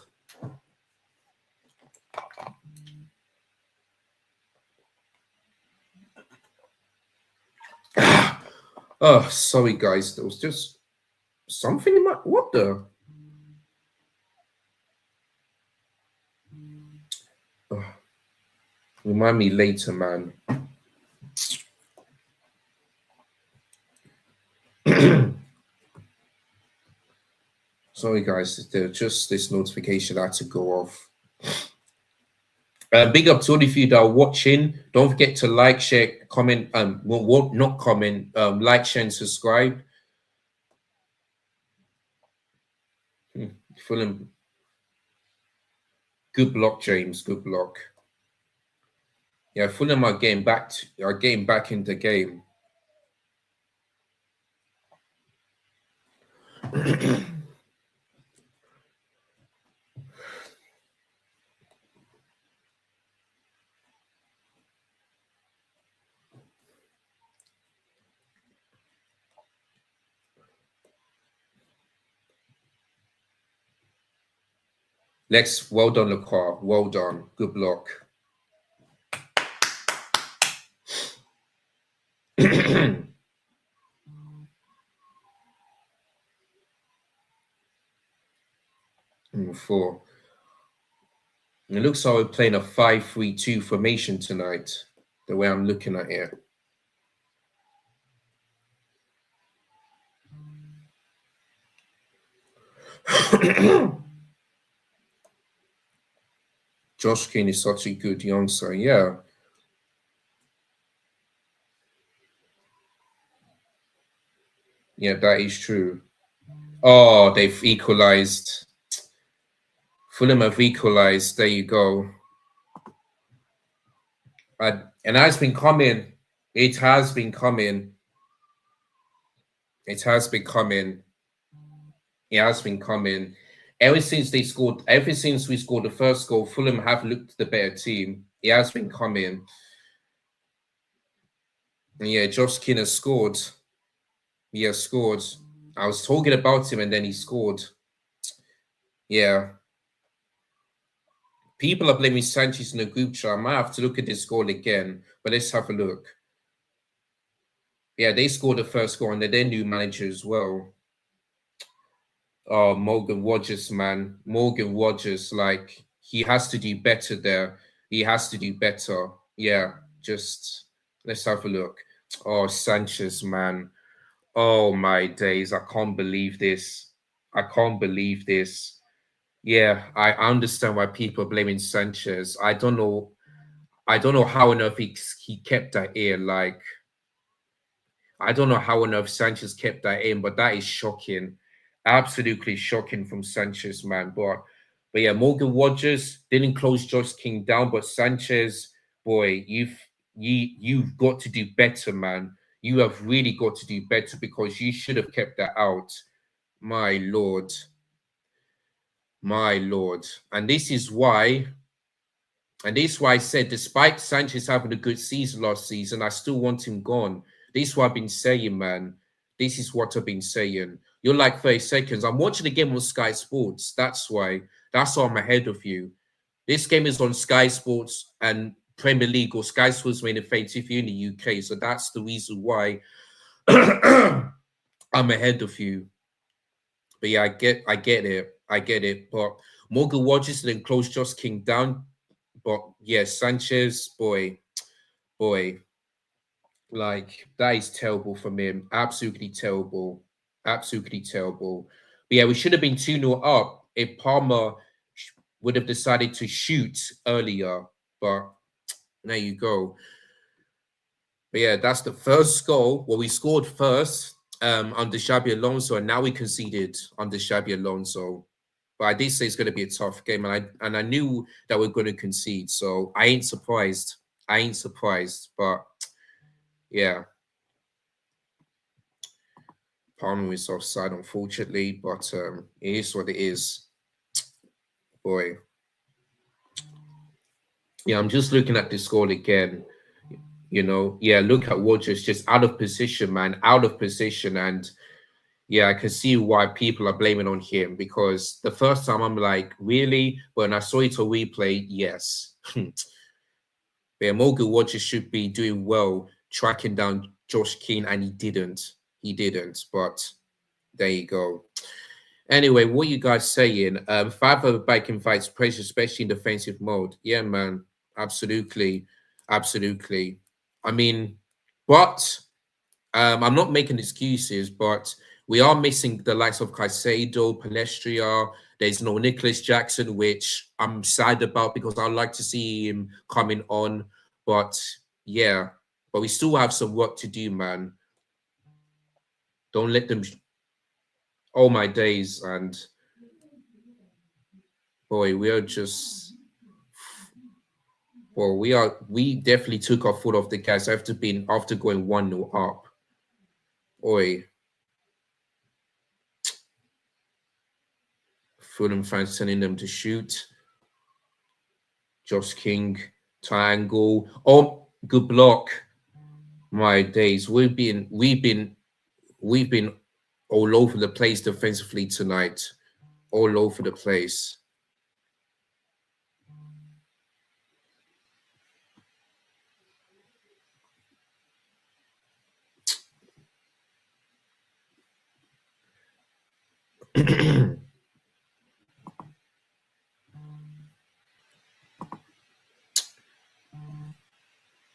Oh, sorry, guys. There was just Something in my what the? Ugh. Remind me later, man. Sorry, guys. There's just this notification had to go off. Big up to all of you that are watching. Don't forget to like, share, comment. Well, not comment. Like, share, and subscribe. Fulham. Good block, James. Good block. Yeah, Fulham are getting back in the game. Lex, well done, Leclerc. Well done. Good block. Number 4. It looks like we're playing a 5-3-2 formation tonight, the way I'm looking at it. Josh King is such a good youngster, yeah. Yeah, that is true. Oh, they've equalized. Fulham have equalized. There you go. And that's been coming. It has been coming. It has been coming. It has been coming. Ever since we scored the first goal, Fulham have looked the better team. It has been coming. And yeah, Josh King has scored. He has scored. I was talking about him and then he scored. Yeah. People are blaming Sanchez in the group chat. I might have to look at this goal again, but let's have a look. Yeah, they scored the first goal and they're their new manager as well. Oh, Morgan Rogers, man. Morgan Rogers, like, he has to do better there. He has to do better. Yeah, just let's have a look. Oh, Sanchez, man. Oh, my days. I can't believe this. I can't believe this. Yeah, I understand why people are blaming Sanchez. I don't know how on earth he kept that in. Like, I don't know how on earth Sanchez kept that in, but that is shocking. Absolutely shocking from Sanchez, man. But yeah, Morgan Rogers didn't close Josh King down, but Sanchez, boy, you've got to do better, man. You have really got to do better because you should have kept that out. My Lord. My Lord. And this is why I said, despite Sanchez having a good season last season, I still want him gone. This is what I've been saying, man. This is what I've been saying. You're like 30 seconds. I'm watching the game on Sky Sports. That's why. That's why I'm ahead of you. This game is on Sky Sports and Premier League or Sky Sports main event if you're in the UK. So that's the reason why I'm ahead of you. But yeah, I get it. But Morgan Rogers didn't close Josh King down. But yeah, Sanchez, boy, like that is terrible from him. Absolutely terrible. Absolutely terrible. But yeah, we should have been 2-0 up if Palmer would have decided to shoot earlier. But there you go. But yeah, that's the first goal. Well, we scored first under Xabi Alonso, and now we conceded under Xabi Alonso. But I did say it's going to be a tough game, and I knew that we're going to concede. So I ain't surprised. But yeah, Palmer is offside, unfortunately. But it is what it is. Boy, yeah, I'm just looking at this goal again. You know, yeah, look at Rogers just out of position, man, out of position, and yeah, I can see why people are blaming on him because the first time I'm like, really? When I saw it on replay, yes. Yeah, Morgan Rogers should be doing well tracking down Josh King, and he didn't. But There you go. Anyway, what you guys saying? 5 over back invites pressure, especially in defensive mode. Yeah, man. Absolutely. Absolutely. I mean, but I'm not making excuses, but we are missing the likes of Caicedo, Palestria. There's no Nicholas Jackson, which I'm sad about because I'd like to see him coming on. But yeah, but we still have some work to do, man. Don't let them. All my days, and boy, we are just. Well, we definitely took our foot off the gas after going 1-0 up. Oi. Fulham fans telling them to shoot. Josh King, triangle. Oh, good block. My days. We've been all over the place defensively tonight. All over the place.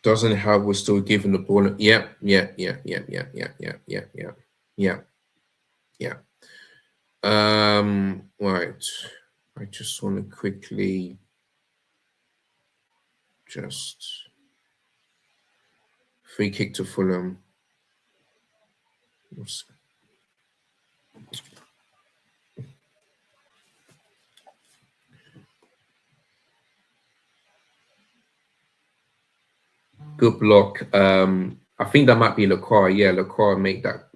Doesn't have, we're still giving the ball. Yeah. Right. I just want to quickly just free kick to Fulham. Good block. I think that might be Lacroix. Yeah, Lacroix made that.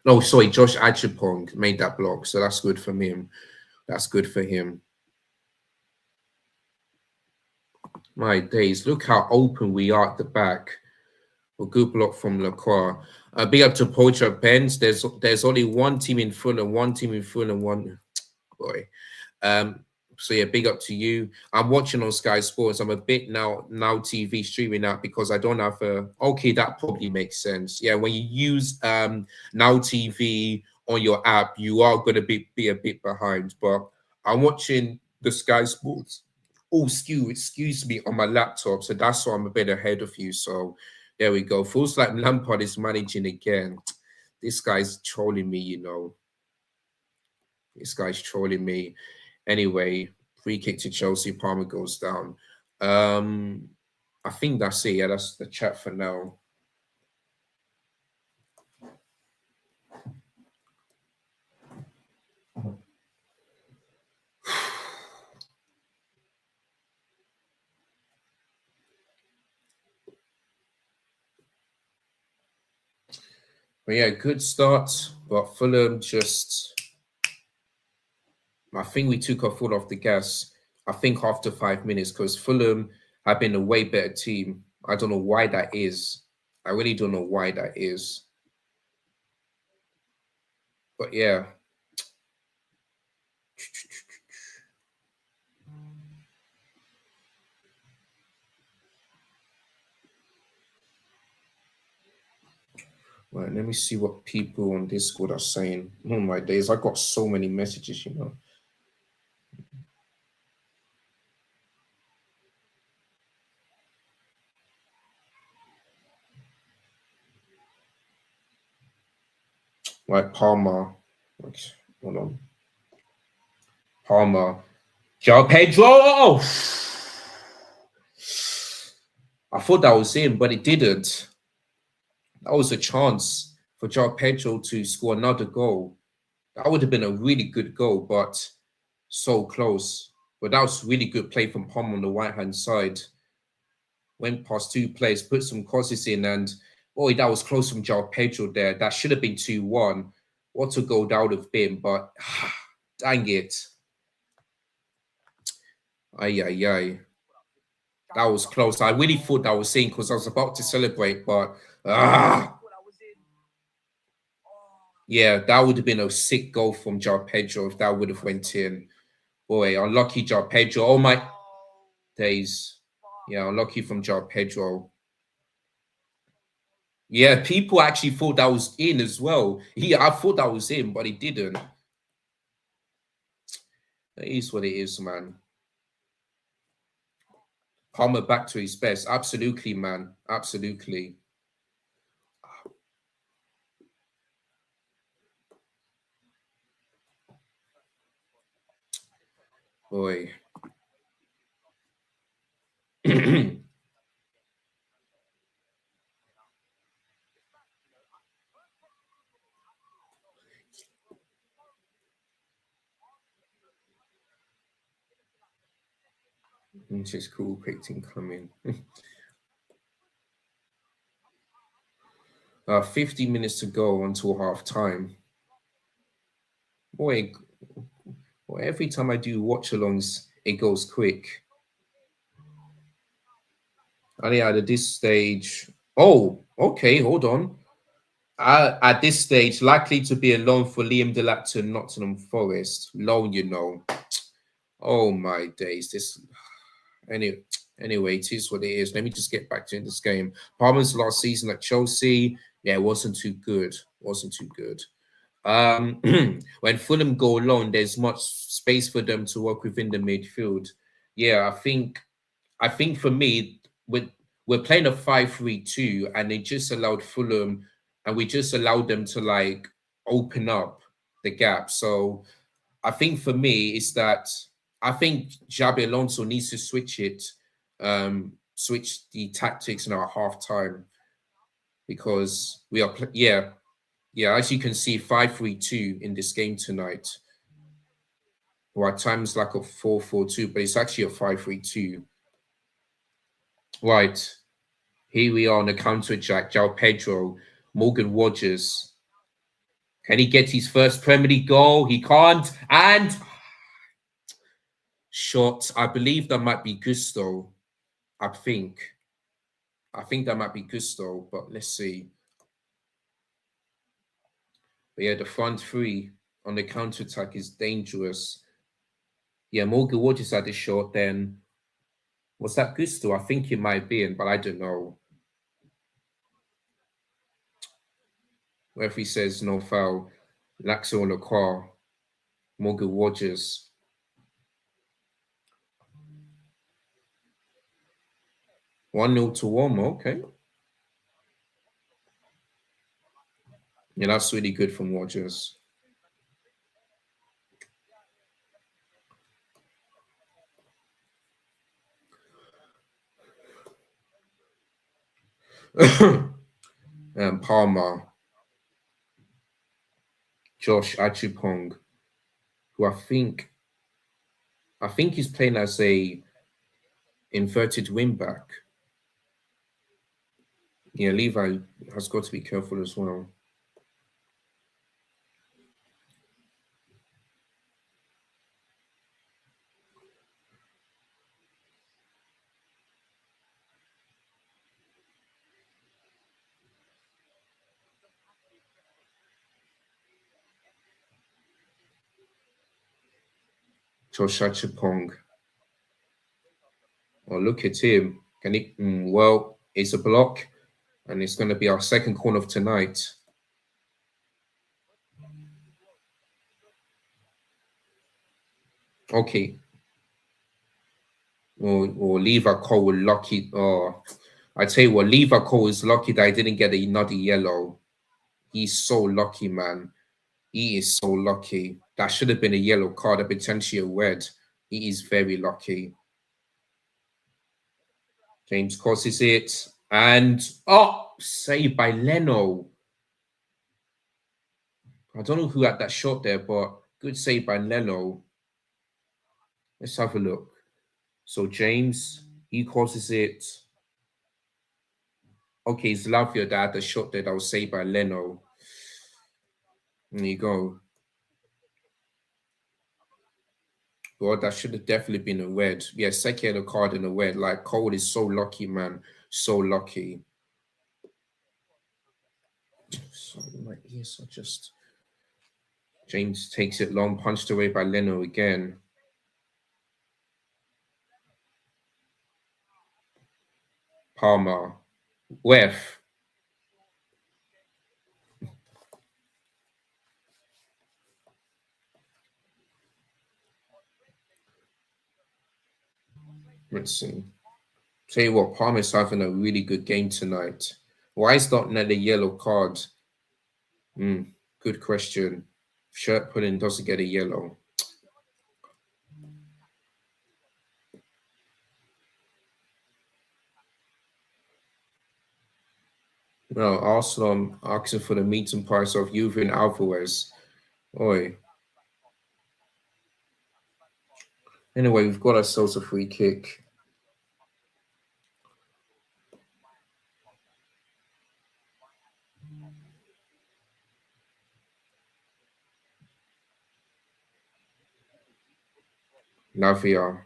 No, sorry, Josh Achipong made that block. So that's good for him. That's good for him. My days. Look how open we are at the back. A good block from Lacroix. Big up to Poacher Pens. There's only one team in Fulham, one boy. So yeah, big up to you. I'm watching on Sky Sports. I'm a bit now TV streaming that because I don't have a. Okay, that probably makes sense. Yeah, when you use Now TV on your app, you are going to be a bit behind. But I'm watching the Sky Sports. Oh, excuse me, on my laptop. So that's why I'm a bit ahead of you. So there we go. Feels like Lampard is managing again. This guy's trolling me, you know. This guy's trolling me. Anyway, free kick to Chelsea. Palmer goes down. I think that's it. Yeah, that's the chat for now. But yeah, good start. But Fulham just... I think we took our foot off the gas. I think after 5 minutes, because Fulham have been a way better team. I don't know why that is. I really don't know why that is. But yeah. Right, let me see what people on Discord are saying. Oh my days, I got so many messages, you know. Right, Palmer. Okay, hold on. Palmer. João Pedro! Oh! I thought that was him, but it didn't. That was a chance for João Pedro to score another goal. That would have been a really good goal, but so close. But that was really good play from Palmer on the right-hand side. Went past two players, put some crosses in, and boy, that was close from João Pedro there. That should have been 2-1. What a goal that would have been, but dang it. Ay. That was close. I really thought that was in because I was about to celebrate, but yeah, that would have been a sick goal from João Pedro if that would have went in. Boy, unlucky João Pedro. Oh my days. Yeah, unlucky from João Pedro. Yeah, people actually thought that was in as well. I thought that was in, but it didn't. It is what it is, man. Palmer back to his best. Absolutely, man. Absolutely. Boy. Which is cool, Picton coming. 50 minutes to go until half time. Boy, every time I do watch-alongs, it goes quick. And yeah, at this stage, oh, okay, hold on. At this stage, likely to be a loan for Liam Delap to Nottingham Forest. Loan, you know. Oh my days. This anyway, it is what it is. Let me just get back to this game. Palmer's last season at Chelsea, yeah, it wasn't too good. Wasn't too good. When Fulham go alone, there's much space for them to work within the midfield. Yeah, I think for me, we're playing a 5-3-2, and they just allowed Fulham, and we just allowed them to like open up the gap. So I think for me is that I think Xabi Alonso needs to switch the tactics in our half time, because we are yeah, as you can see, 5-3-2 in this game tonight. Or at times like a 4-4-2, but it's actually a 5-3-2. Right. Here we are on the counter attack. João Pedro, Morgan Rogers. Can he get his first Premier League goal? He can't. And shot. I believe that might be Gusto. I think that might be Gusto, but let's see. But yeah, the front three on the counter attack is dangerous. Yeah, Morgan Rogers had a shot. Then was that Gusto? I think it might be, but I don't know. Referee says no foul. Laxo on the car. Morgan Rogers. One 0 to one. Okay. Yeah, that's really good from Rogers. And Palmer, Josh Achupong, who I think he's playing as a inverted wingback. Yeah, Levi has got to be careful as well. Josh Achupong. Oh, look at him. Can he? Well, it's a block, and it's going to be our second corner of tonight. Okay. Or Levi Cole was lucky. Oh, I tell you what, Levi Cole is lucky that I didn't get another yellow. He's so lucky, man. He is so lucky. That should have been a yellow card, and potentially a red. He is very lucky. James crosses it. And, saved by Leno. I don't know who had that shot there, but good save by Leno. Let's have a look. So James, he crosses it. Okay, it's Lavia that had the shot there that was saved by Leno. There you go. Well, that should have definitely been a red. Yeah, Seki had a card in a red. Like, Cole is so lucky, man. So lucky. Sorry, my ears are just... James takes it long, punched away by Leno again. Palmer. Wef. Let's see. Tell you what, Palmer's having a really good game tonight. Why is not another yellow card? Good question. Shirt pulling doesn't get a yellow. No, Arsenal asking for the meeting price of Juve Alvarez. Oi. Anyway, we've got ourselves a free kick. Navia.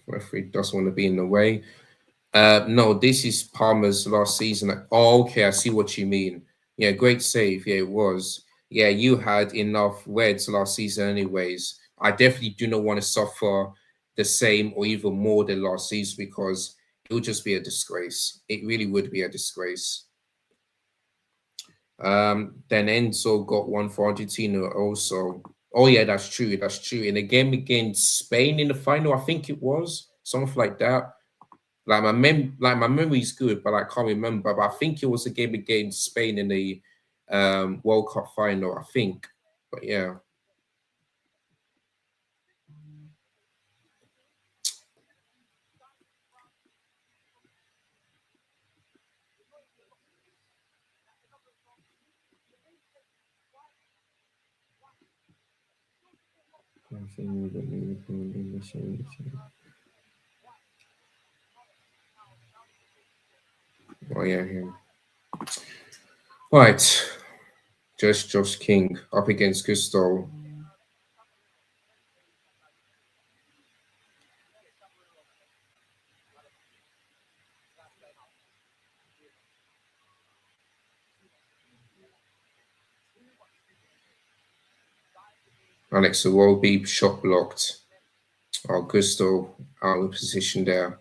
Referee doesn't want to be in the way. No, this is Palmer's last season. Oh, okay, I see what you mean. Yeah, great save. Yeah, it was. Yeah, you had enough reds last season anyways. I definitely do not want to suffer the same or even more than last season because it would just be a disgrace. It really would be a disgrace. Then Enzo got one for Argentina also. Oh yeah, that's true. That's true. In a game against Spain in the final, I think it was something like that. Like my memory is good, but I can't remember. But I think it was a game against Spain in the World Cup final. I think, but yeah. Oh yeah, him. Right, just Josh King up against Gusto. Alex Iwobi shot blocked. Augusto out of position there.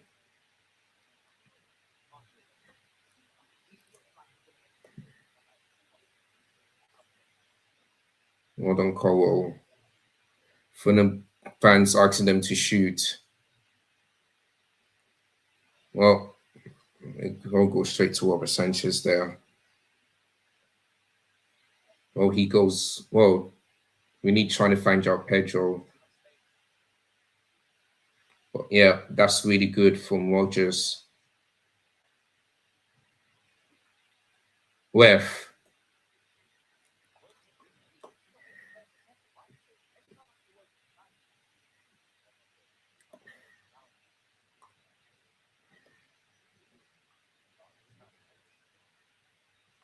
Well done, Cole. Fulham fans asking them to shoot. Well, I'll go straight to Robert Sanchez there. Well, he goes, well, we need trying to find out Pedro. But yeah, that's really good from Rogers. Ref.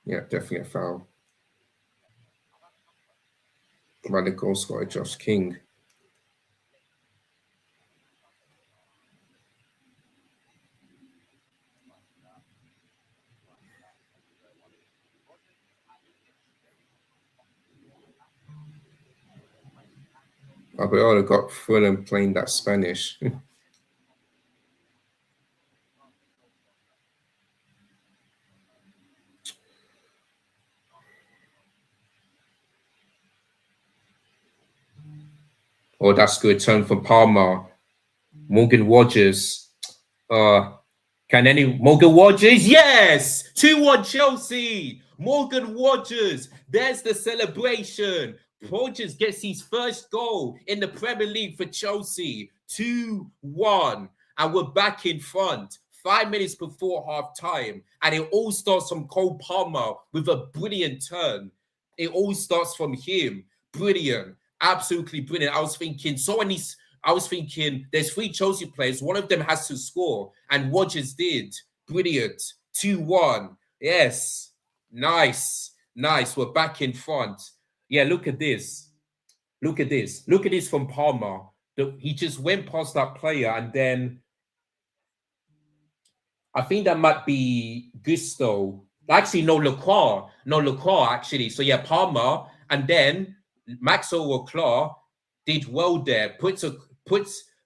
Yeah, definitely a foul. By the goal scorer, Josh King. Alberto got Fulham playing that Spanish. Oh, that's good. Turn for Palmer. Morgan Rogers. Morgan Rogers? Yes! 2-1 Chelsea. Morgan Rogers. There's the celebration. Rogers gets his first goal in the Premier League for Chelsea. 2-1. And we're back in front. 5 minutes before half time. And it all starts from Cole Palmer with a brilliant turn. It all starts from him. Brilliant. Absolutely brilliant. I was thinking there's 3 Chelsea players. One of them has to score. And Rogers did. Brilliant. 2-1. Yes. Nice. Nice. We're back in front. Yeah, look at this. Look at this. Look at this from Palmer. He just went past that player and then I think that might be Gusto. Actually, no, Lacroix, actually. So yeah, Palmer and then Maxwell Leclerc. did well there. Puts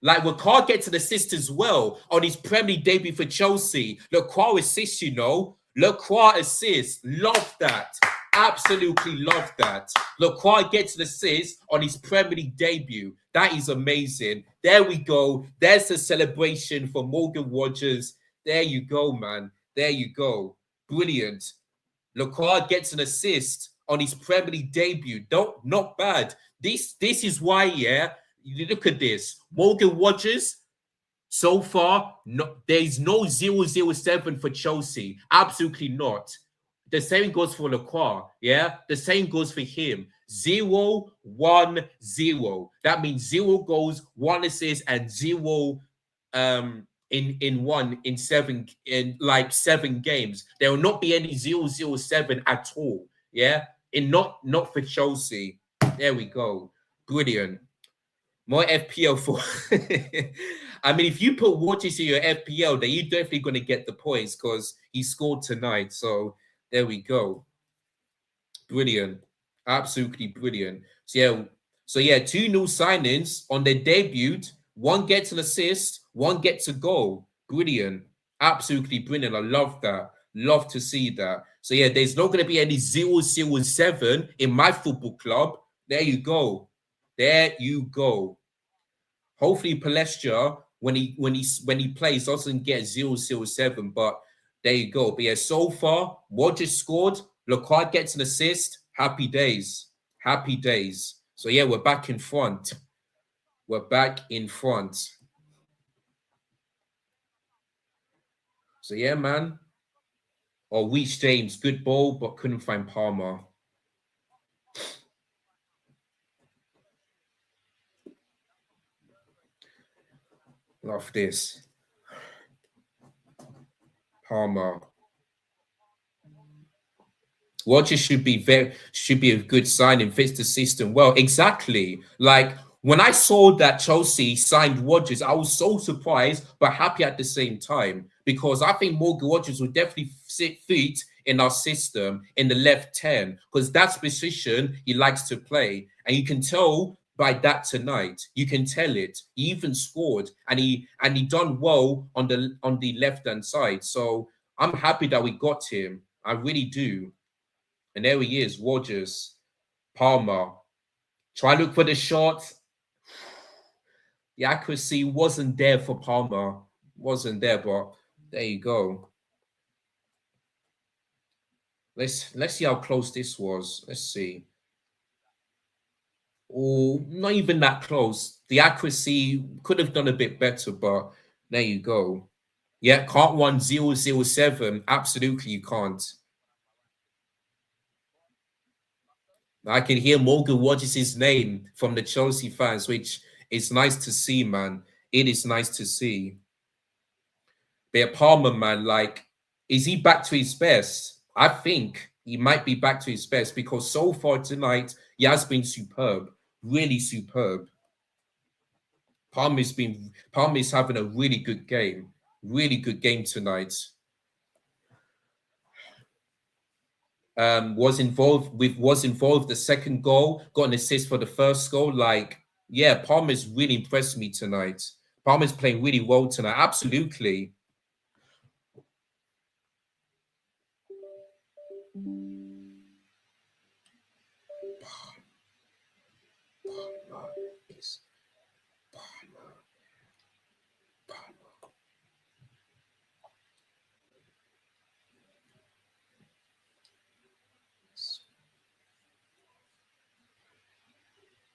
like Ricard gets an assist as well on his Premier League debut for Chelsea. Lacroix assists, you know. Lacroix assists. Love that. Absolutely love that. Lacroix gets an assist on his Premier League debut. That is amazing. There we go. There's a celebration for Morgan Rogers. There you go, man. There you go. Brilliant. Lacroix gets an assist on his Premier League debut. Not bad. This is why, yeah. You look at this. Morgan Rogers, so far, there's no 007 for Chelsea. Absolutely not. The same goes for Lacroix, yeah? The same goes for him. 0-1-0. That means 0 goals, 1 assist, and 0 in 7 games. There will not be any 007 at all. Yeah. Not for Chelsea. There we go. Brilliant. More FPL for I mean, if you put Watches in your FPL, then you're definitely gonna get the points because he scored tonight. So there we go. Brilliant. Absolutely brilliant. So yeah, 2 new signings on their debut. One gets an assist, one gets a goal. Brilliant. Absolutely brilliant. I love that. Love to see that. So yeah, there's not going to be any 007 in my football club. There you go. There you go. Hopefully Palestra, when he plays, doesn't get 007, but there you go. But yeah, so far, Rogers scored. Lacroix gets an assist. Happy days. Happy days. So yeah, we're back in front. We're back in front. So yeah, man. Or Reece James, good ball, but couldn't find Palmer. Love this. Palmer. Rogers should be a good signing, fits the system well. Exactly. Like when I saw that Chelsea signed Rogers, I was so surprised but happy at the same time because I think Morgan Rogers will definitely fit in our system in the left 10 because that's the position he likes to play, and you can tell by that tonight. You can tell it. He even scored, and he done well on the left hand side. So I'm happy that we got him. I really do. And there he is, Rogers, Palmer. Try look for the shot. The accuracy wasn't there for Palmer. Wasn't there, but there you go. Let's see how close this was. Let's see. Oh, not even that close. The accuracy could have done a bit better, but there you go. Yeah, can't run 007. Absolutely, you can't. I can hear Morgan Rogers' name from the Chelsea fans, which is nice to see, man. It is nice to see. But Palmer, man, like, is he back to his best? I think he might be back to his best because so far tonight, he has been superb. Really superb. Palmer's having a really good game. Really good game tonight. Was involved the second goal, got an assist for the first goal. Like, yeah, Palmer's really impressed me tonight. Palmer's playing really well tonight. Absolutely.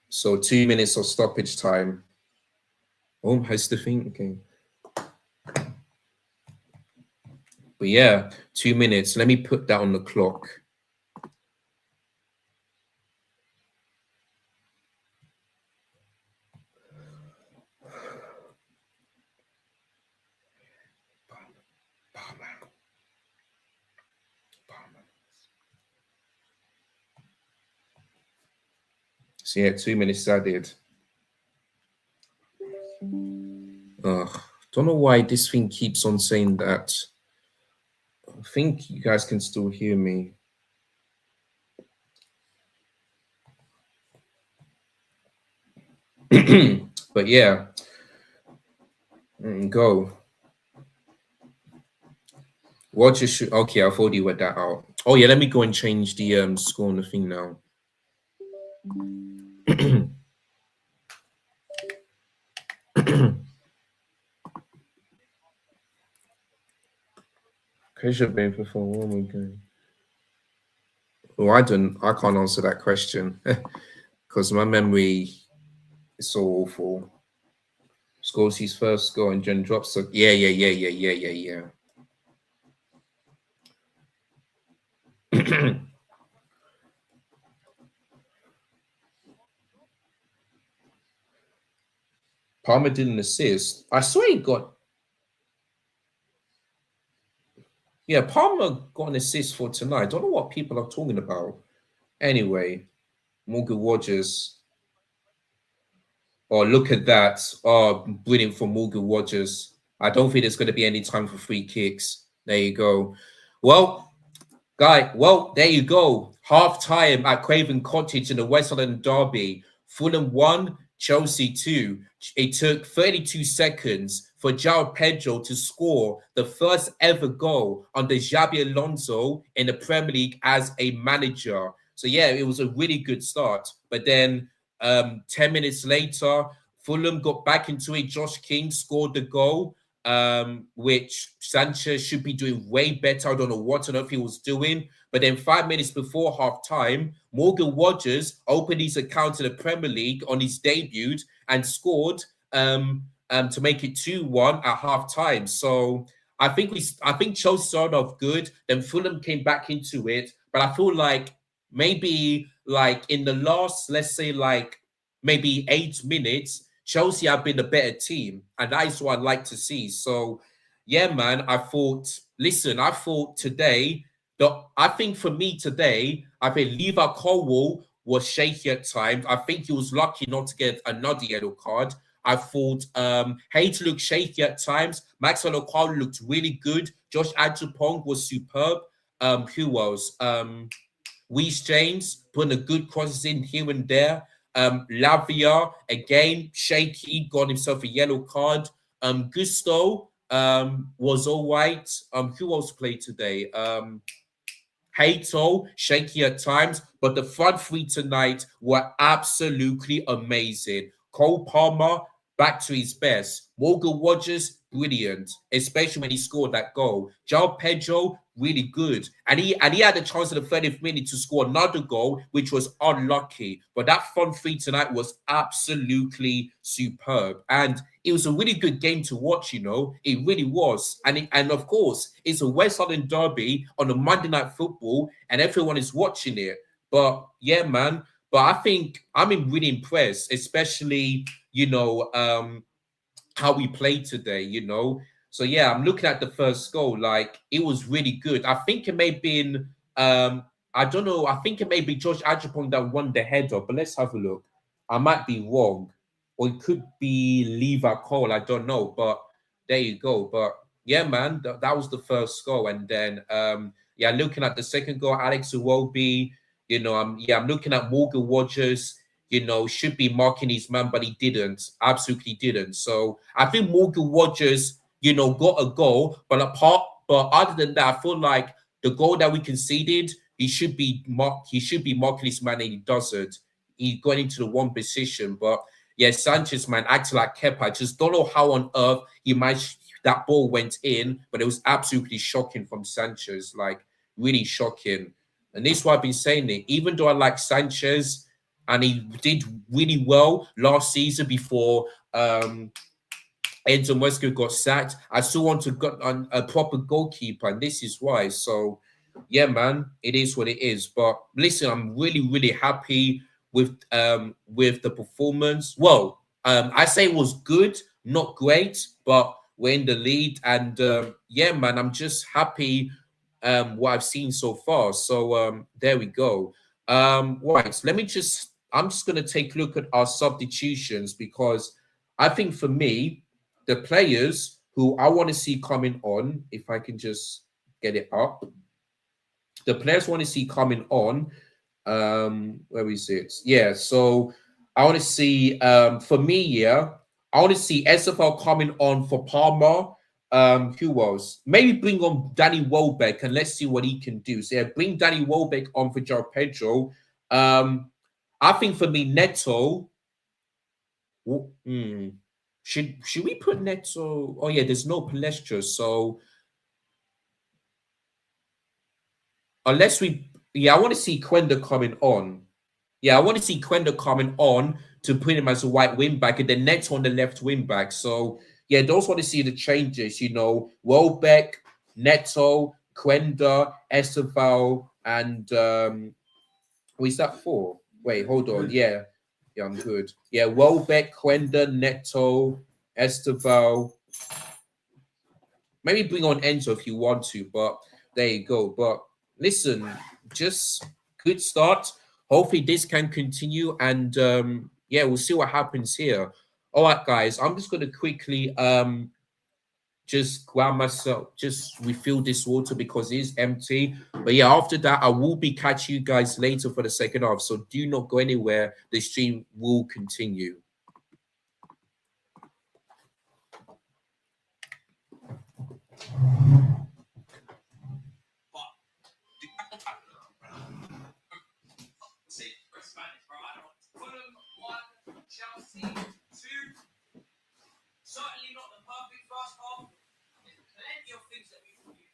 So 2 minutes of stoppage time. Oh, how's the thing? Okay. But yeah, 2 minutes. Let me put that on the clock. So yeah, 2 minutes added. Don't know why this thing keeps on saying that. I think you guys can still hear me. But yeah, go. What you should okay, I've already worked that out. Oh yeah, let me go and change the score on the thing now. Pressure been before one weekend. Oh, I can't answer that question because my memory is so awful. Scores his first goal and then drops a yeah. Palmer didn't assist. I swear he got. Yeah, Palmer got an assist for tonight. I don't know what people are talking about. Anyway, Morgan Rogers. Oh, look at that. Oh, brilliant for Morgan Rogers. I don't think there's going to be any time for free kicks. There you go. Well, there you go. Half time at Craven Cottage in the West London Derby. Fulham 1, Chelsea 2. It took 32 seconds for João Pedro to score the first ever goal under Xabi Alonso in the Premier League as a manager. So yeah, it was a really good start. But then 10 minutes later, Fulham got back into it. Josh King scored the goal, which Sanchez should be doing way better. I don't know what on earth he was doing. But then 5 minutes before half time, Morgan Rogers opened his account in the Premier League on his debut and scored to make it 2-1 at half time. So I think Chelsea started off good. Then Fulham came back into it. But I feel like maybe like in the last, let's say like maybe 8 minutes, Chelsea have been a better team, and that is what I'd like to see. So, yeah, man, I thought today, I think for me today, I think Levi Colwill was shaky at times. I think he was lucky not to get another yellow card. I thought Hayes looked shaky at times. Maxwell O'Connor looked really good. Josh Adjupong was superb. Who else? Reece James putting a good crosses in here and there. Lavia again shaky, got himself a yellow card. Gusto was all right. Who else played today? Hato shaky at times, but the front three tonight were absolutely amazing. Cole Palmer back to his best. Morgan Rogers brilliant, especially when he scored that goal. João Pedro really good, and he had the chance in the 30th minute to score another goal, which was unlucky. But that front three tonight was absolutely superb, and it was a really good game to watch. You know, it really was, and of course, it's a West London derby on a Monday Night Football, and everyone is watching it. But yeah, man. But I think I'm really impressed, especially how we played today, So yeah, I'm looking at the first goal, like it was really good. I think it may have been I don't know, I think it may be Josh Adjupong that won the header, but let's have a look. I might be wrong. Or it could be Levi Cole, I don't know, but there you go. But yeah, man, that was the first goal. And then yeah, looking at the second goal, Alex Iwobi, I'm looking at Morgan Rogers, should be marking his man, but he didn't. Absolutely didn't. So I think Morgan Rogers, got a goal, but other than that, I feel like the goal that we conceded, he should be marking his man, and he doesn't. He got into the one position, but yeah, Sanchez, man, acting like Kepa. I just don't know how on earth that ball went in, but it was absolutely shocking from Sanchez, like really shocking. And this is why I've been saying it. Even though I like Sanchez, and he did really well last season before Enzo Muesco got sacked, I still want to get on a proper goalkeeper, and this is why. So, yeah, man, it is what it is. But listen, I'm really, really happy with the performance. Well, I say it was good, not great, but we're in the lead, and yeah, man, I'm just happy what I've seen so far. So there we go. Right, I'm just going to take a look at our substitutions, because I think for me, the players who I want to see coming on, if I can just get it up, the players I want to see coming on, where is it? Yeah, so I want to see, for me, yeah, I want to see SFL coming on for Palmer. Who else? Maybe bring on Danny Welbeck and let's see what he can do. So yeah, bring Danny Welbeck on for Joe Pedro. I think for me, Neto. Should we put Neto? Oh yeah, there's no Palestra, so unless we, yeah, I want to see Quenda coming on. Yeah, I want to see Quenda coming on to put him as a white wing back and then Neto on the left wing back. So yeah, those want to see the changes. You know, Welbeck, Neto, Quenda, Esteval, and what is that for? Wait, hold on. Yeah, I'm good. Yeah, Welbeck, Quenda, Neto, Esteval. Maybe bring on Enzo if you want to, but there you go. But listen, just good start. Hopefully this can continue, and yeah, we'll see what happens here. All right, guys, I'm just gonna quickly just grab myself, just refill this water because it is empty. But yeah, after that, I will be catching you guys later for the second half. So do not go anywhere. The stream will continue. Fulham 1, Chelsea 2. Certainly not the perfect first half. There's plenty of things that we can do.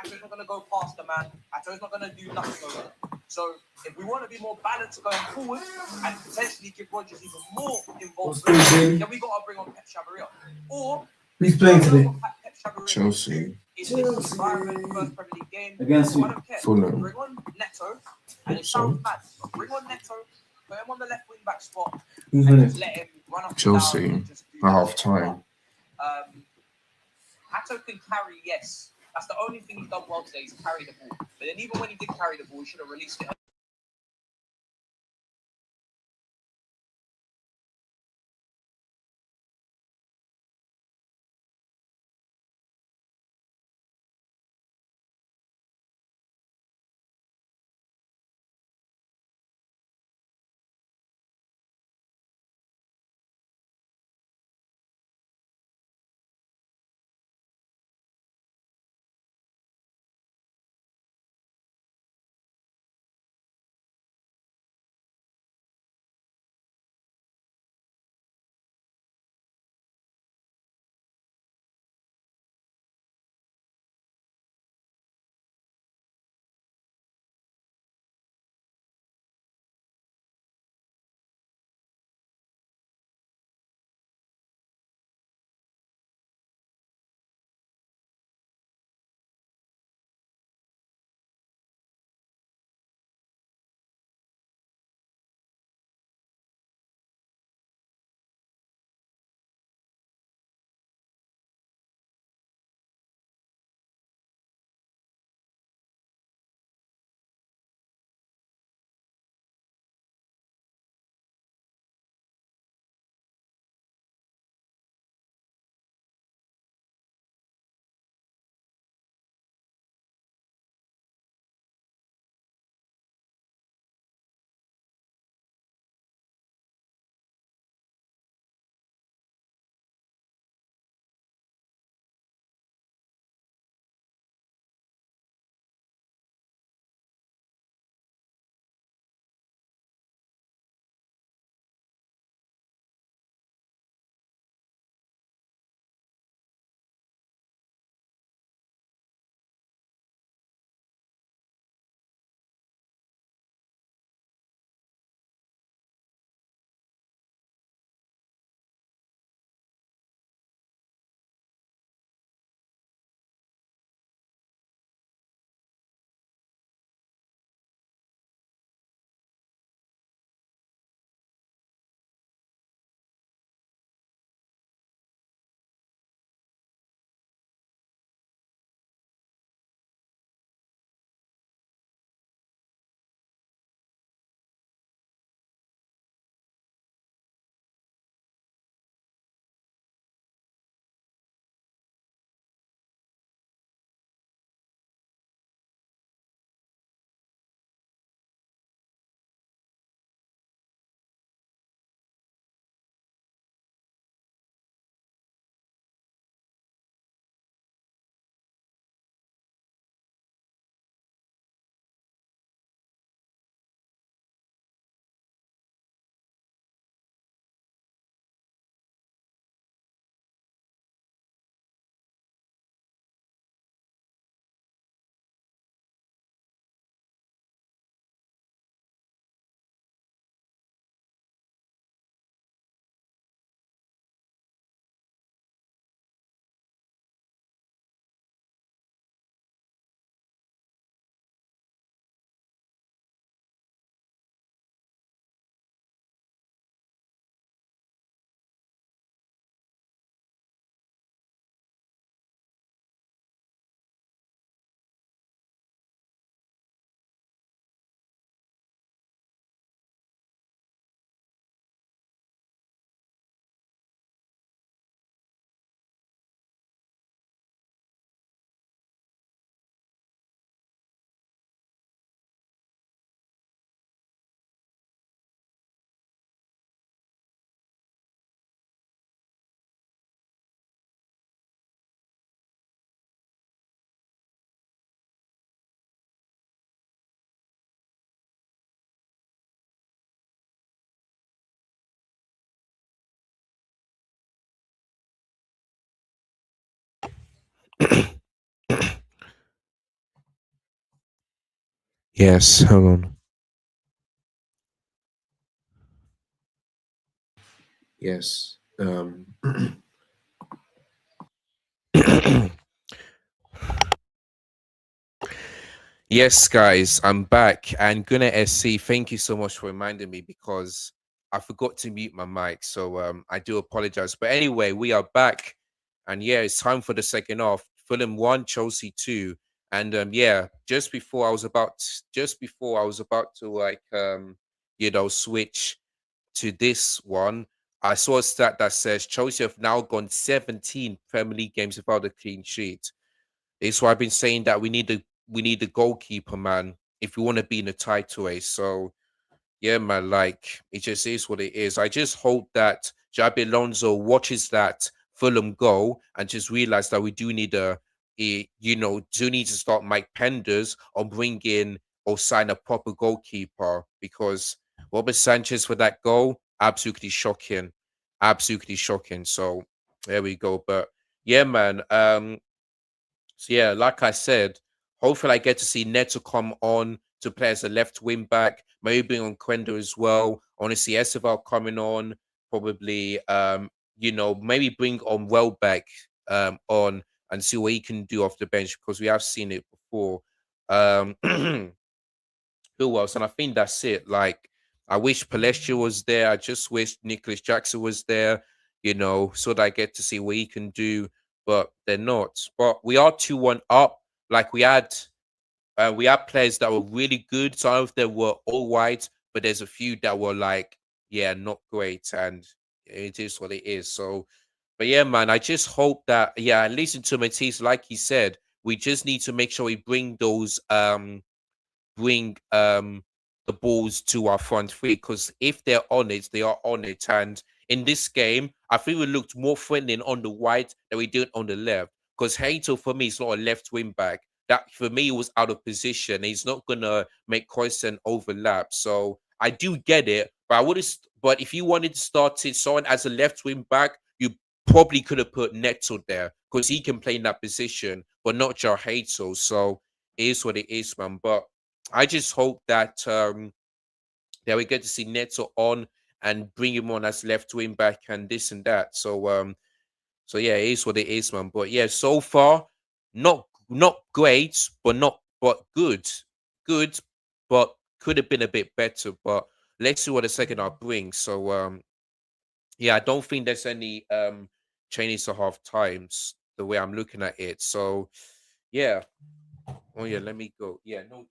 Ato's not going to go past the man. Ato's not going to do nothing over there. So if we want to be more balanced going forward and potentially give Rodgers even more involvement, then we got to bring on Pep Chavarria. Or who's playing today? Chelsea. Chelsea. First Premier League game. Against who? I don't care. Fulham. Bring on Neto, and it sounds mad. But bring on Neto, put him on the left wing back spot, Who's and winning? just let him run up Chelsea and down and just do at that. half time. Hato can carry, yes. That's the only thing he's done well today. He's carried the ball. But then even when he did carry the ball, he should have released it Yes, hold on. Yes. Yes, guys, I'm back. And Gunnar SC, thank you so much for reminding me because I forgot to mute my mic. So I do apologize. But anyway, we are back. And yeah, it's time for the second half. Fulham 1, Chelsea 2. And yeah, just before I was about to switch to this one, I saw a stat that says Chelsea have now gone 17 Premier League games without a clean sheet. It's why I've been saying that we need a goalkeeper, man, if we want to be in the title race. So yeah, man, like it just is what it is. I just hope that Jabi Alonso watches that Fulham goal and just realize that we do need do need to start Mike Penders or bring in or sign a proper goalkeeper because Robert Sanchez for that goal, absolutely shocking. Absolutely shocking. So there we go. But yeah, man. So yeah, like I said, hopefully I get to see Neto come on to play as a left wing back, maybe on Quenda as well. I want to see Esteval coming on, probably maybe bring on Welbeck on and see what he can do off the bench because we have seen it before. Um who else? And I think that's it. Like, I wish Palestra was there. I just wish Nicholas Jackson was there, so that I get to see what he can do. But they're not. But we are 2-1 up. Like, we had players that were really good. Some of them were all right, but there's a few that were like, yeah, not great. And it is what it is. So, but yeah, man, I just hope that, yeah, at least into Matisse, like he said, we just need to make sure we bring the balls to our front three because if they're on it, they are on it. And in this game, I think we looked more threatening on the right than we did on the left. Because Hato for me is not a left wing back. That for me was out of position. He's not gonna make constant overlap. So I do get it, but I would have. But if you wanted to start it someone as a left wing back, you probably could have put Neto there because he can play in that position, but not Jarhato. So it is what it is, man. But I just hope that we get to see Neto on and bring him on as left wing back and this and that. So yeah, it is what it is, man. But yeah, so far, not great, but good. Good, but could have been a bit better. But let's see what the second half brings. So yeah, I don't think there's any changes to half times the way I'm looking at it. So yeah. Oh yeah, let me go. Yeah, no changes.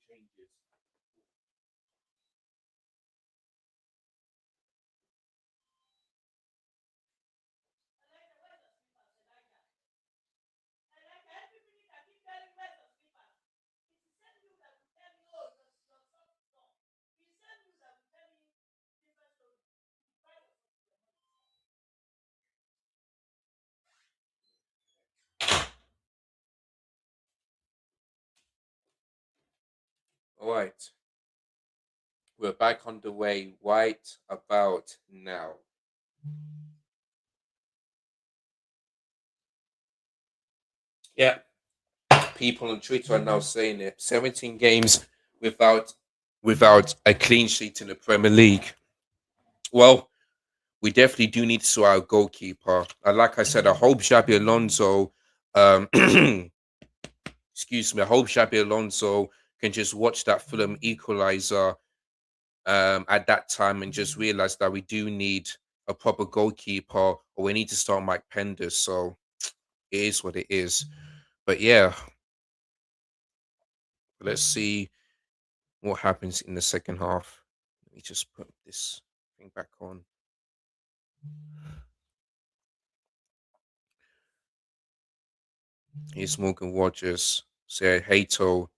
All right. We're back on the way right about now. Yeah, people on Twitter are now saying it. 17 games without without a clean sheet in the Premier League. Well, we definitely do need to sort out a goalkeeper. And like I said, I hope Xabi Alonso, um, excuse me, I hope Xabi Alonso can just watch that Fulham equalizer at that time and just realize that we do need a proper goalkeeper or we need to start Mike Penders. So it is what it is. But yeah, let's see what happens in the second half. Let me just put this thing back on. Here's Morgan Rogers, Sarah Hato,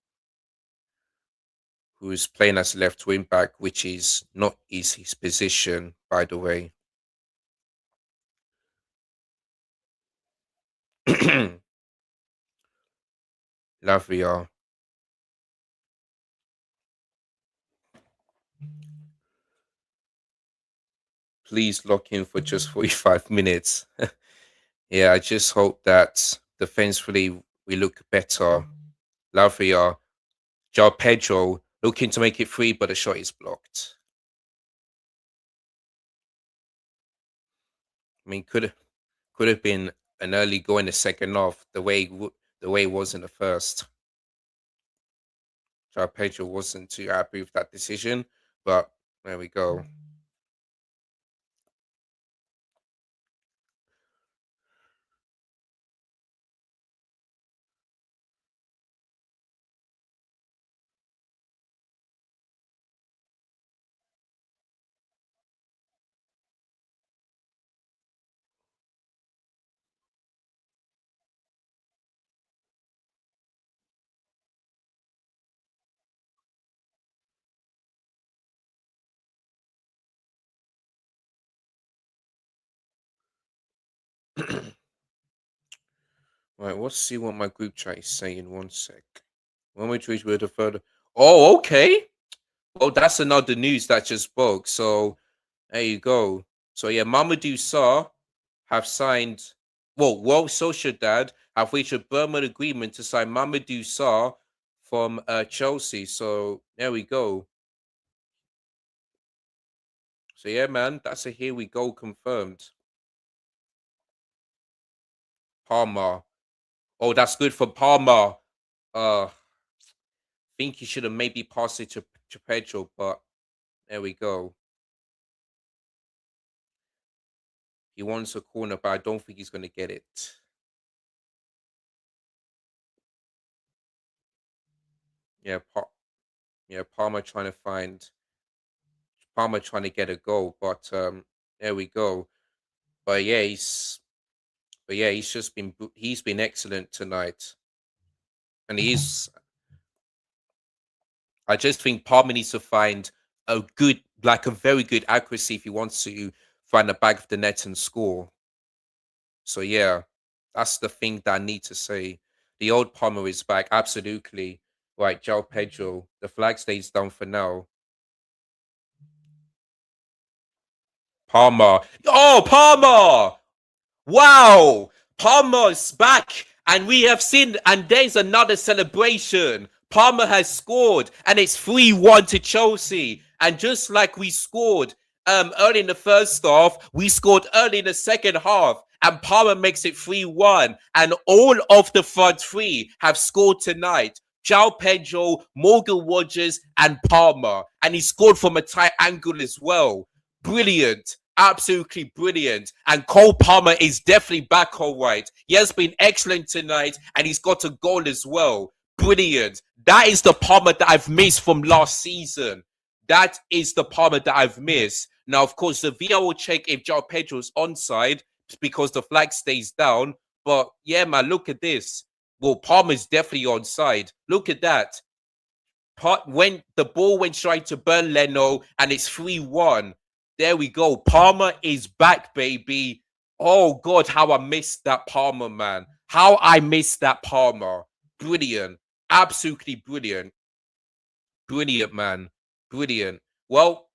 who is playing as left wing back, which is not his position, by the way. Lavia, please lock in for just 45 minutes. Yeah, I just hope that defensively we look better. Lavia, Joao Pedro looking to make it free, but the shot is blocked. I mean, could have been an early goal in the second half, the way it was in the first. Joao Pedro wasn't too happy with that decision, but there we go. Right, let's see what my group chat is saying. One sec. When we reach with the further. Oh, okay. Well, that's another news that just broke. So there you go. So yeah, Mamadou Sarr have signed. Well, Sociedad have reached a Burma agreement to sign Mamadou Sarr from Chelsea. So there we go. So yeah, man, that's a here we go confirmed. Palmer. Oh, that's good for Palmer. Think he should have maybe passed it to Pedro, but there we go. He wants a corner, but I don't think he's going to get it. Yeah, Palmer trying to get a goal, but there we go. But yeah, he's he's been excellent tonight, and I just think Palmer needs to find a very good accuracy if he wants to find the back of the net and score. So yeah, that's the thing that I need to say. The old Palmer is back, absolutely. Right, João Pedro. The flag stays down for now. Palmer. Oh, Palmer! Wow! Palmer's back, and we have seen, and there's another celebration. Palmer has scored, and it's 3-1 to Chelsea. And just like we scored early in the first half, we scored early in the second half, and Palmer makes it 3-1. And all of the front three have scored tonight. João Pedro, Morgan Rogers, and Palmer. And he scored from a tight angle as well. Brilliant. Absolutely brilliant. And Cole Palmer is definitely back all right. He has been excellent tonight, and he's got a goal as well. Brilliant. That is the Palmer that I've missed from last season. That is the Palmer that I've missed. Now, of course, the VR will check if João Pedro's onside because the flag stays down. But yeah, man, look at this. Well, Palmer's definitely onside. Look at that. When the ball went straight to Burn Leno, and it's 3-1. There we go. Palmer is back, baby. Oh, God, how I missed that Palmer, man. How I missed that Palmer. Brilliant. Absolutely brilliant. Brilliant, man. Brilliant. Well,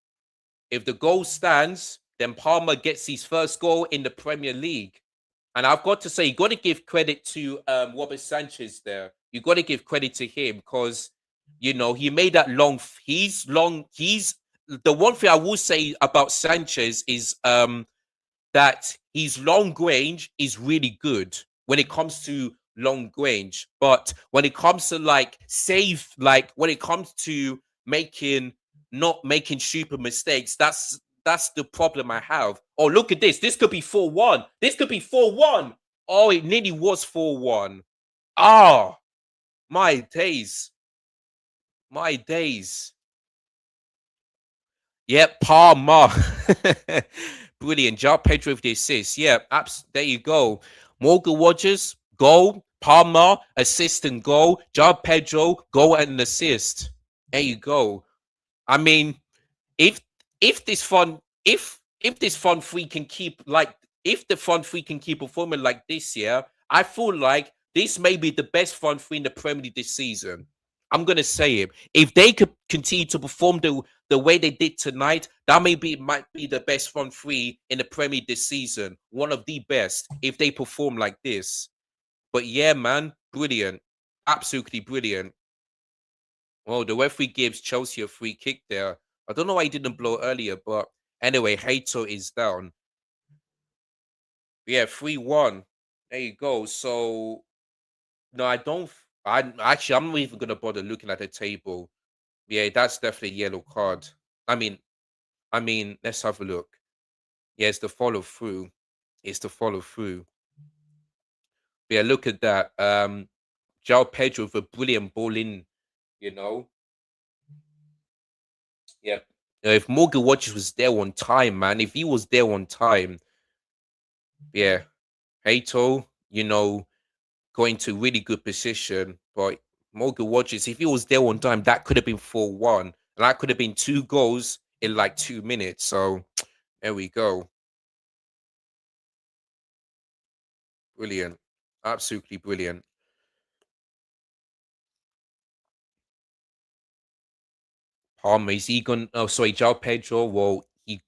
if the goal stands, then Palmer gets his first goal in the Premier League. And I've got to say, you got to give credit to Robert Sanchez there. You got to give credit to him because, you know, he made that long. He's the one thing I will say about Sanchez is that his long range is really good when it comes to long range. But when it comes to when it comes to not making stupid mistakes, that's the problem I have. Oh, look at this. This could be 4-1. This could be 4-1. Oh, it nearly was 4-1. Ah, my days. My days. Yep, Palmer. Brilliant. João Pedro with the assist. Yeah, there you go. Morgan Rogers, goal. Palmer, assist and goal. João Pedro, goal and an assist. There you go. I mean, if this front three can keep if the front three can keep performing like this year, I feel like this may be the best front three in the Premier League this season. I'm gonna say it. If they could continue to perform the way they did tonight, that might be the best front three in the Premier League this season. One of the best if they perform like this. But yeah, man, brilliant. Absolutely brilliant. Well, the referee gives Chelsea a free kick there. I don't know why he didn't blow earlier, but anyway, Hato is down. Yeah, 3-1. There you go. So no, I don't. I'm not even gonna bother looking at the table. Yeah, that's definitely a yellow card. I mean, let's have a look. Yeah, it's the follow through. It's the follow through. Yeah, look at that. João Pedro with a brilliant ball in. You know, yeah. If Morgan Watches was there on time, man, if he was there on time, yeah, Hato, got into really good position. But Morgan Watches, if he was there on time, that could have been 4-1. And that could have been 2 goals in like 2 minutes. So there we go. Brilliant. Absolutely brilliant. Palmer, is he going? Oh, sorry, João Pedro. Well, he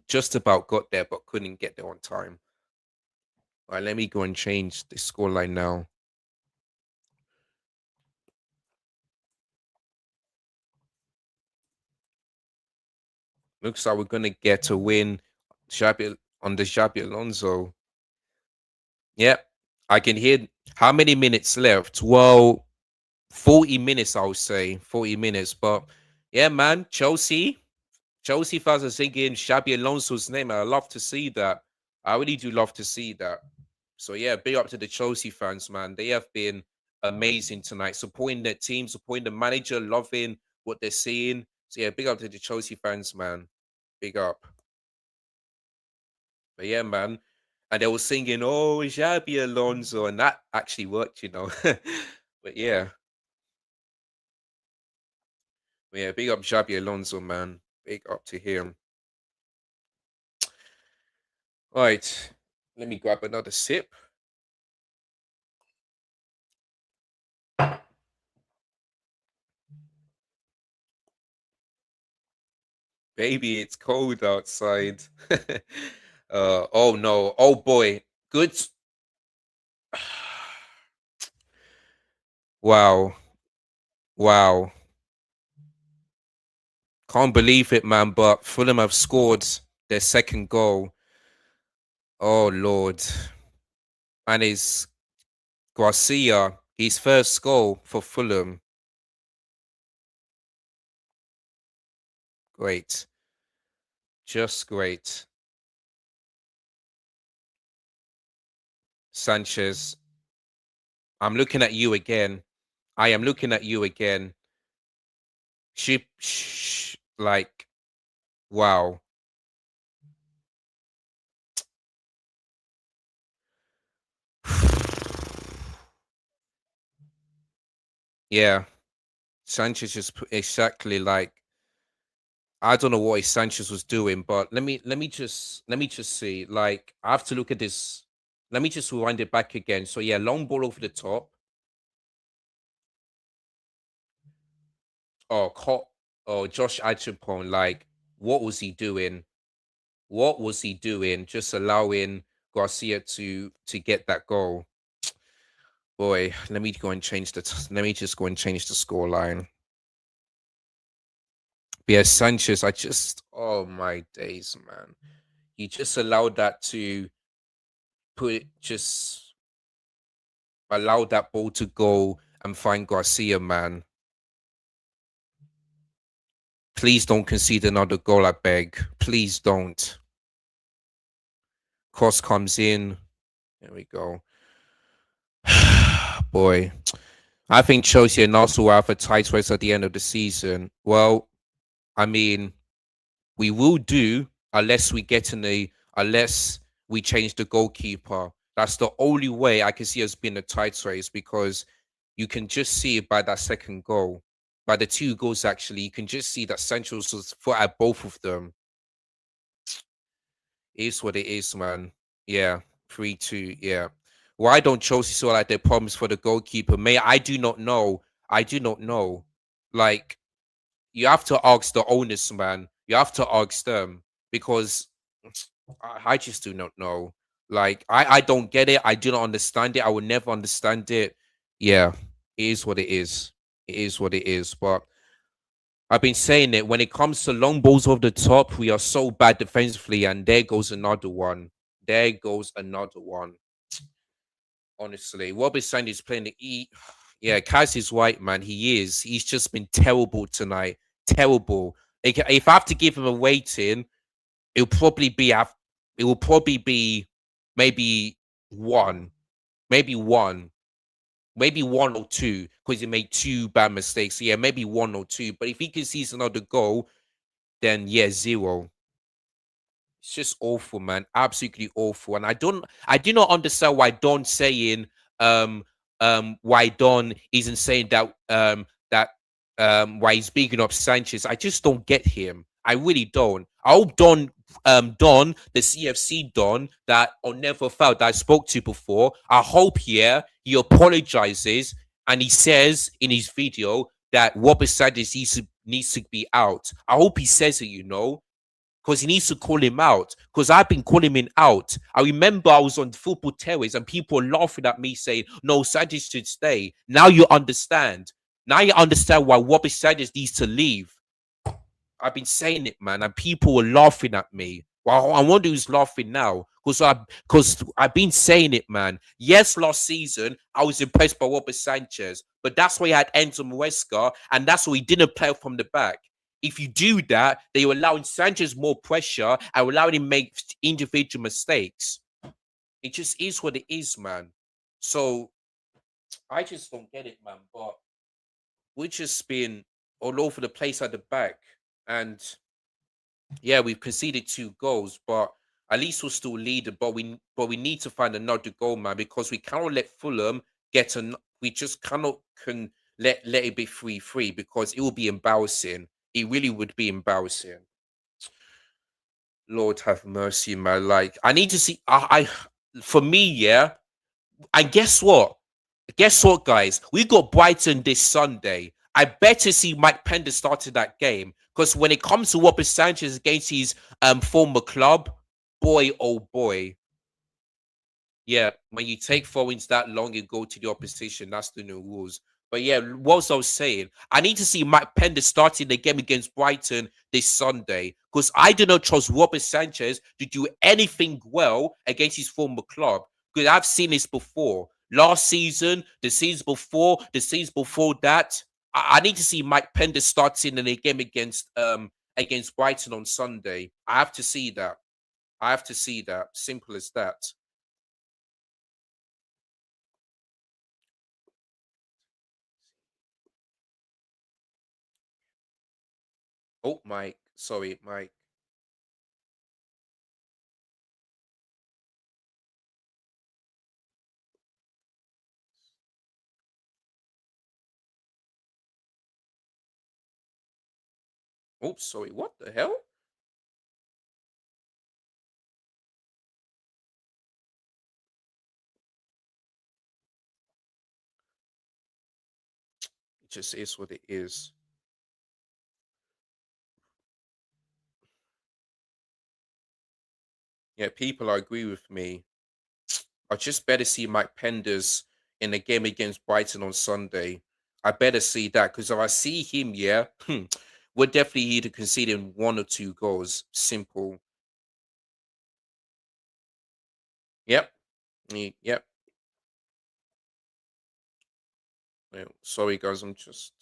just about got there, but couldn't get there on time. All right, let me go and change the scoreline now. Looks like we're gonna get a win. Xabi Alonso. Yep, I can hear. How many minutes left? Well, 40 minutes, I would say 40 minutes. But yeah, man, Chelsea fans are singing Xabi Alonso's name. I love to see that. I really do love to see that. So yeah, big up to the Chelsea fans, man. They have been amazing tonight, supporting their team, supporting the manager, loving what they're seeing. So yeah, big up to the Chelsea fans, man. Big up. But yeah, man. And they were singing, "Oh, Xabi Alonso," and that actually worked. But yeah, big up Xabi Alonso, man. Big up to him. All right, let me grab another sip. Baby, it's cold outside. Oh no. Oh boy. Good. Wow. Wow. Can't believe it, man. But Fulham have scored their second goal. Oh Lord. And it's Garcia, his first goal for Fulham. Great. Just great. Sanchez. I'm looking at you again. I am looking at you again. Like, wow. Yeah. Sanchez just exactly like I don't know what Sanchez was doing, but let me just see. Like I have to look at this. Let me just rewind it back again. So yeah, long ball over the top. Oh, Josh Achupon, like what was he doing? What was he doing? Just allowing Garcia to get that goal. Boy, let me go and change let me just go and change the score line. Yeah, Sanchez, oh my days, man. You just allowed that to just allow that ball to go and find Garcia, man. Please don't concede another goal, I beg. Please don't. Cross comes in. There we go. Boy. I think Chelsea and Arsenal will have a tight race at the end of the season. Well, I mean, we will do unless we change the goalkeeper. That's the only way I can see us being a tight race because you can just see it by that second goal. By the 2 goals, actually, you can just see that Sancho's was foot at both of them. It is what it is, man. Yeah, 3-2. Yeah. Why don't Chelsea sort out their problems for the goalkeeper? I do not know. I do not know. Like, you have to ask the owners, man. You have to ask them because I just do not know. Like, I don't get it. I do not understand it. I will never understand it. yeah, it is what it is. It is what it is. But I've been saying it when it comes to long balls off the top, we are so bad defensively, and there goes another one. There goes another one. Honestly, Rob is saying he's playing the E. Yeah, Kaz is right, man. He is. He's just been terrible tonight. Terrible. If I have to give him a rating, it'll probably be it will probably be maybe one, maybe one, maybe one or two, because he made two bad mistakes. So yeah, maybe one or two. But if he concedes another goal, then yeah, zero. It's just awful, man. Absolutely awful. And I do not understand why Don saying why Don isn't saying that why he's bigging up Sanchez. I just don't get him. I really don't. I hope Don, the CFC Don that on Never Felt that I spoke to before, I hope he apologizes and he says in his video that Robert Sanchez needs to be out. I hope he says it, because he needs to call him out. Because I've been calling him out. I remember I was on football terrace and people were laughing at me saying, "No, Sanchez should stay." Now you understand. Now you understand why Robbie Sanchez needs to leave. I've been saying it, man, and people were laughing at me. Well, I wonder who's laughing now. Because I've been saying it, man. Yes, last season I was impressed by Robert Sanchez, but that's why he had Enzo Maresca, and that's why he didn't play from the back. If you do that, then you're allowing Sanchez more pressure and allowing him to make individual mistakes. It just is what it is, man. So I just don't get it, man. But we've just been all over the place at the back. And yeah, we've conceded 2 goals, but at least we're still leading. But we need to find another goal, man, because we cannot let Fulham get an. We just cannot let it be 3-3 because it will be embarrassing. It really would be embarrassing. Lord have mercy, man. Like I need to see. For me, yeah. And guess what? Guess what, guys? We got Brighton this Sunday. I better see Mike Pender starting that game because when it comes to Robert Sanchez against his former club, boy, oh boy, yeah, when you take foreigns that long and go to the opposition, that's the new rules. But yeah, what was I was saying? I need to see Mike Pender starting the game against Brighton this Sunday because I do not trust Robert Sanchez to do anything well against his former club because I've seen this before. Last season, the season before, the season before that. I need to see Mike Pender starting in a game against Brighton on Sunday. I have to see that. I have to see that. Simple as that. Oh, Mike. Sorry, Mike. Oops, sorry. What the hell? It just is what it is. Yeah, people agree with me. I just better see Mike Penders in the game against Brighton on Sunday. I better see that because if I see him, yeah, we're definitely either conceding 1 or 2 goals. Simple. Yep. Yep. Yeah, sorry, guys. I'm just.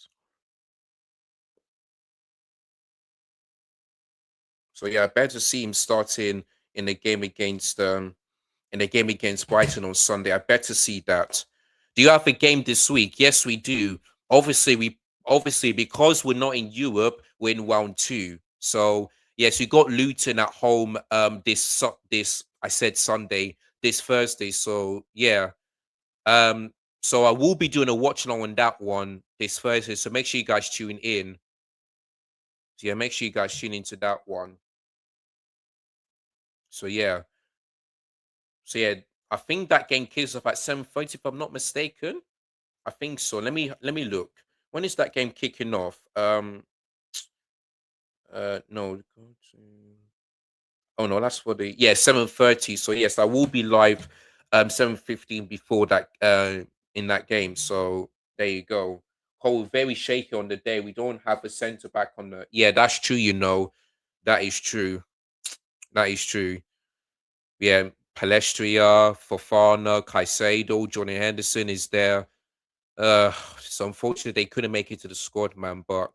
So yeah, I better see him starting in the game against Brighton on Sunday. I better see that. Do you have a game this week? Yes, we do. Obviously because we're not in Europe, we're in round 2. So yes, we got Luton at home. This I said Sunday, this Thursday. So yeah. So I will be doing a watch along on that one this Thursday. So make sure you guys tune in. So yeah, make sure you guys tune into that one. So yeah. So yeah, I think that game kicks off at 7:30 if I'm not mistaken. I think so. Let me look. When is that game kicking off? No. Oh no, that's for the 7:30. So yes, I will be live 7:15 before that in that game. So there you go. Cole very shaky on the day. We don't have a centre back on the. Yeah, that's true. That is true. That is true. Yeah, Palestria, Fofana, Caicedo, Johnny Henderson is there. It's unfortunate they couldn't make it to the squad, man. But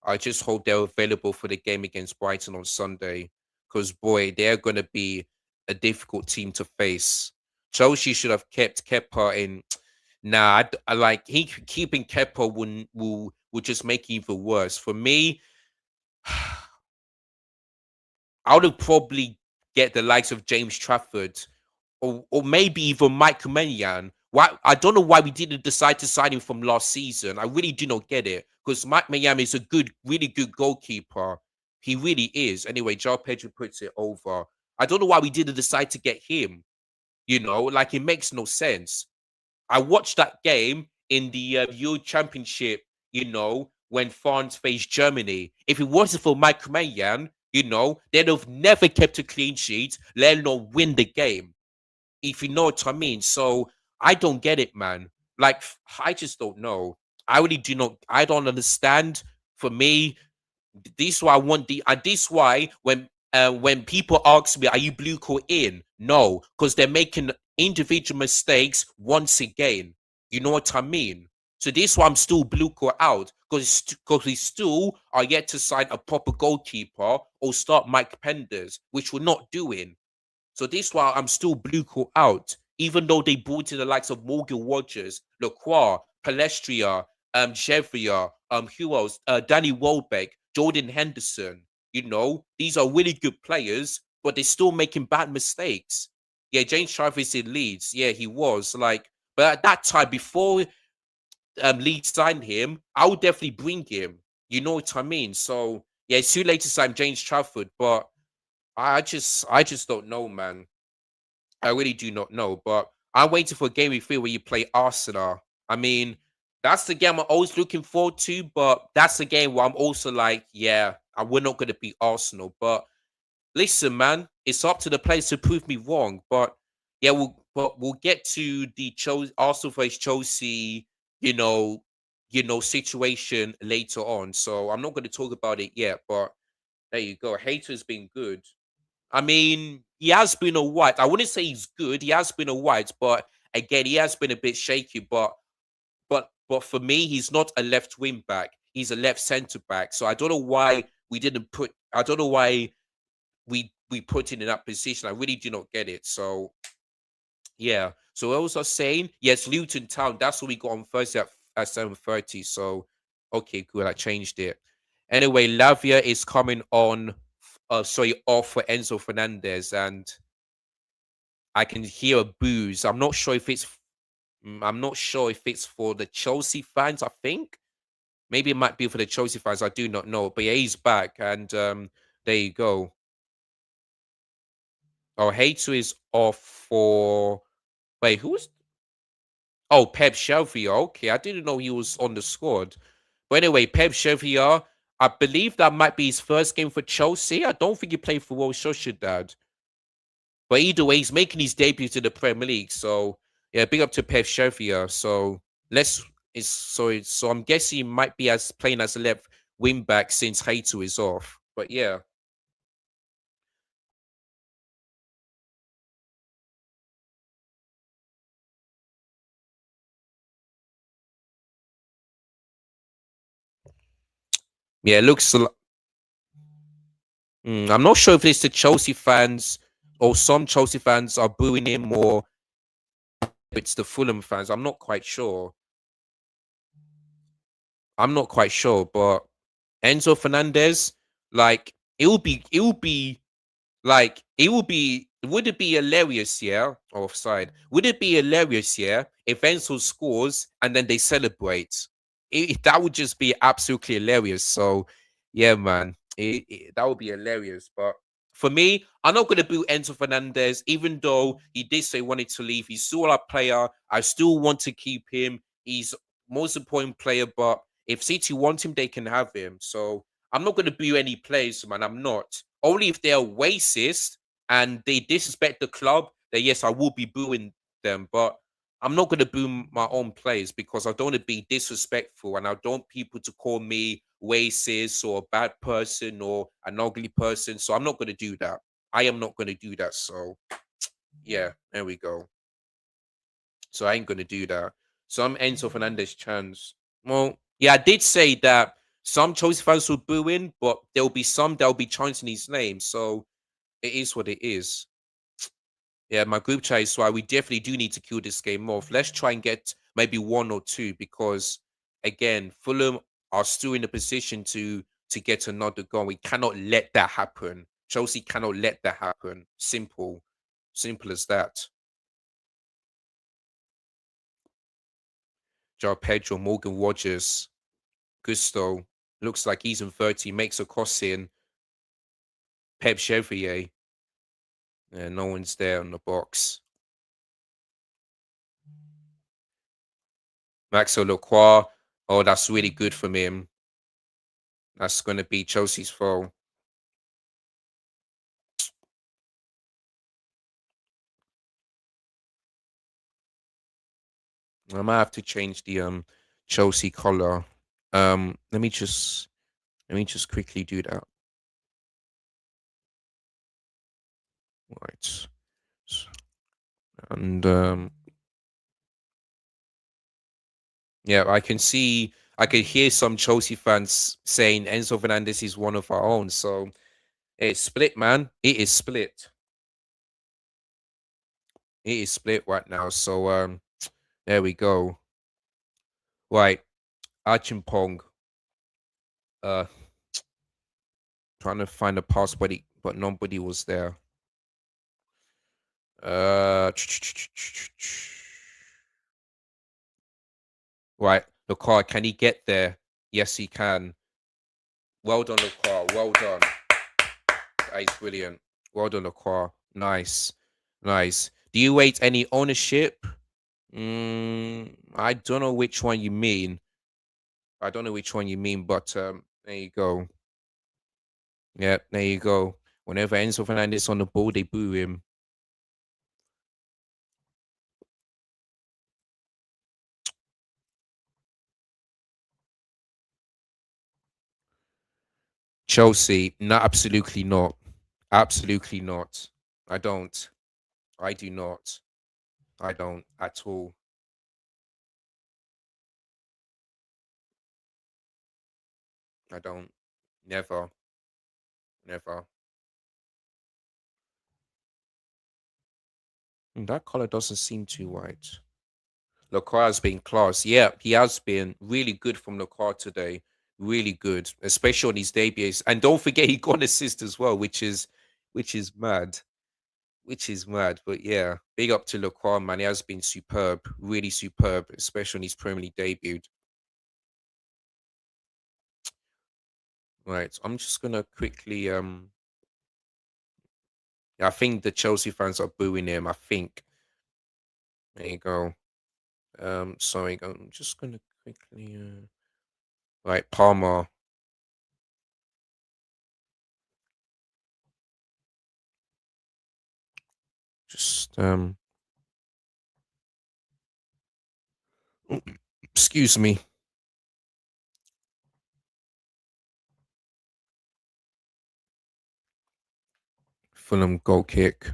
I just hope they're available for the game against Brighton on Sunday. Because boy, they're gonna be a difficult team to face. Chelsea should have kept Kepa in. Nah, I like keeping Kepa will just make it even worse. For me, I would probably get the likes of James Trafford or maybe even Mike Maignan. Why I don't know why we didn't decide to sign him from last season. I really do not get it because Mike Maignan is a really good goalkeeper. He really is. Anyway, Joao Pedro puts it over. I don't know why we didn't decide to get him. Like it makes no sense. I watched that game in the Euro Championship, when France faced Germany. If it wasn't for Mike Maignan, they'd have never kept a clean sheet, let alone win the game, if you know what I mean. So I don't get it, man. Like, I just don't know. I really do not, I don't understand. For me, this is why I want this why when people ask me, are you blue or in? No, because they're making individual mistakes once again. You know what I mean? So this is why I'm still blue or out, because we still are yet to sign a proper goalkeeper or start Mike Penders, which we're not doing. So this is why I'm still blue call out, even though they brought in the likes of Morgan Rogers, Lacroix, Palestria, Chevrier, who else? Danny Welbeck, Jordan Henderson. These are really good players, but they're still making bad mistakes. Yeah, James Travis in Leeds. Yeah, he was but at that time, before Leeds signed him, I would definitely bring him. You know what I mean? So yeah, it's too late to sign James Trafford, but I just don't know, man. I really do not know. But I'm waiting for Game Week 3 where you play Arsenal. I mean, that's the game I'm always looking forward to, but that's the game where I'm also like, yeah, we're not going to beat Arsenal. But listen, man, it's up to the players to prove me wrong. But yeah, we'll get to the Arsenal versus Chelsea, situation later on. So I'm not going to talk about it yet. But there you go. Hater's been good. I mean, he has been a white. I wouldn't say he's good. He has been a white, but again, he has been a bit shaky. But for me, he's not a left wing back. He's a left centre back. So I don't know why we didn't put. I don't know why we put him in that position. I really do not get it. So yeah. So what was I saying? Yes, Luton Town. That's what we got on Thursday at 7:30. So okay, good. I changed it. Anyway, Lavia is coming on. Off for Enzo Fernandez, and I can hear a booze. I'm not sure if it's for the Chelsea fans. I think maybe it might be for the Chelsea fans. I do not know, but yeah, he's back, and there you go. Oh, Hato is off for. Wait, who's? Oh, Pep Shelvia. Okay, I didn't know he was on the squad. But anyway, Pep Shelvia. I believe that might be his first game for Chelsea. I don't think he played for Real Sociedad. But either way, he's making his debut to the Premier League. So yeah, big up to Pep Sheffield. So so I'm guessing he might be as playing as a left wing back since Hato is off. But yeah. Yeah, it looks I'm not sure if it's the Chelsea fans or some Chelsea fans are booing him or it's the Fulham fans. I'm not quite sure. But Enzo Fernandez, like would it be hilarious, yeah? Offside. Would it be hilarious, yeah, if Enzo scores and then they celebrate? That would just be absolutely hilarious. So, yeah, man, that would be hilarious. But for me, I'm not going to boo Enzo Fernandez, even though he did say he wanted to leave. He's still our player. I still want to keep him. He's most important player, but if City want him, they can have him. So I'm not going to boo any players, man. I'm not. Only if they're racist and they disrespect the club, then yes, I will be booing them. But I'm not gonna boo my own players because I don't want to be disrespectful, and I don't want people to call me racist or a bad person or an ugly person. So I'm not gonna do that. I am not gonna do that. So yeah, there we go. So I ain't gonna do that. Some Enzo Fernandez chants. Well, yeah, I did say that some Chelsea fans will boo in, but there'll be some that'll be chanting his name. So it is what it is. Yeah, my group chat is why we definitely do need to kill this game off. Let's try and get maybe one or two because again, Fulham are still in a position to get another goal. We cannot let that happen. Chelsea cannot let that happen. Simple as that. Joao Pedro, Morgan Rogers, Gusto looks like he's in 30, makes a cross in. Pep Chevrier. Yeah, no one's there on the box. Maxwell Lacroix. Oh, that's really good from him. That's going to be Chelsea's foul. I might have to change the Chelsea color. Let me just quickly do that. Right. And yeah, I can hear some Chelsea fans saying Enzo Fernandez is one of our own. So it's split, man. It is split. It is split right now. So there we go. Right. Achimpong. Uh trying to find a pass, but nobody was there. Right. The car, can he get there? Yes, he can. Well done, the car. Well done. That is brilliant. Well done, the car. Nice. Nice. Do you rate any ownership? I don't know which one you mean. I don't know which one you mean, but there you go. Yeah, there you go. Whenever Enzo Fernandez on the ball, they boo him. Chelsea, no, absolutely not. Absolutely not. I don't. I do not. I don't at all. I don't. Never. Never. That color doesn't seem too white. Lacroix has been class. Yeah, he has been really good from Lacroix today. Really good, especially on his debuts. And don't forget, he got an assist as well, which is mad. Which is mad. But yeah, big up to Lacroix, man. He has been superb, really superb, especially on his Premier League debut. Right, I'm just gonna quickly. I think the Chelsea fans are booing him. I think. There you go. Sorry, I'm just gonna quickly. Right, Palmer. Just excuse me. Fulham goal kick.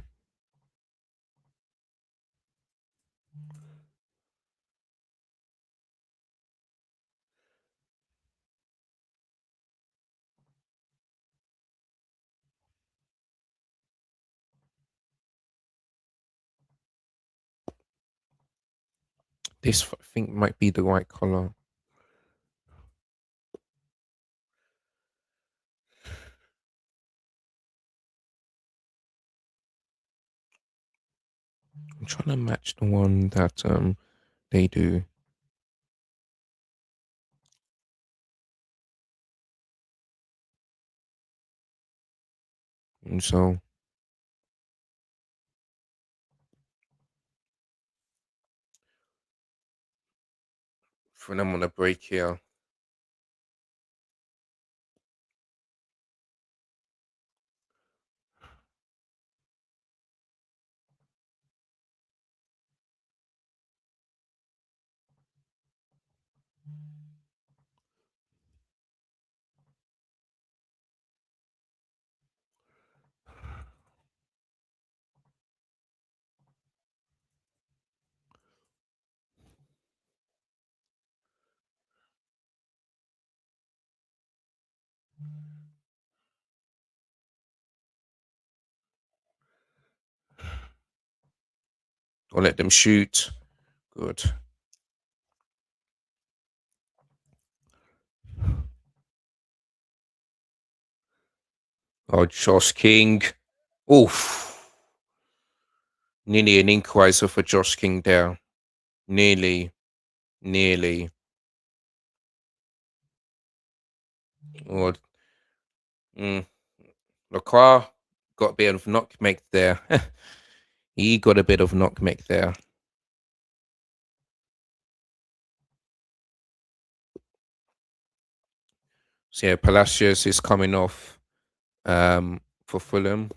This I think might be the right color. I'm trying to match the one that they do. And so for them on a break here. Don't let them shoot. Good. Oh, Josh King. Oof. Nearly an equalizer for Josh King there. Nearly. Nearly. Or Lacroix got a bit of knockback there. He got a bit of knockback there. So yeah, Palacios is coming off for Fulham.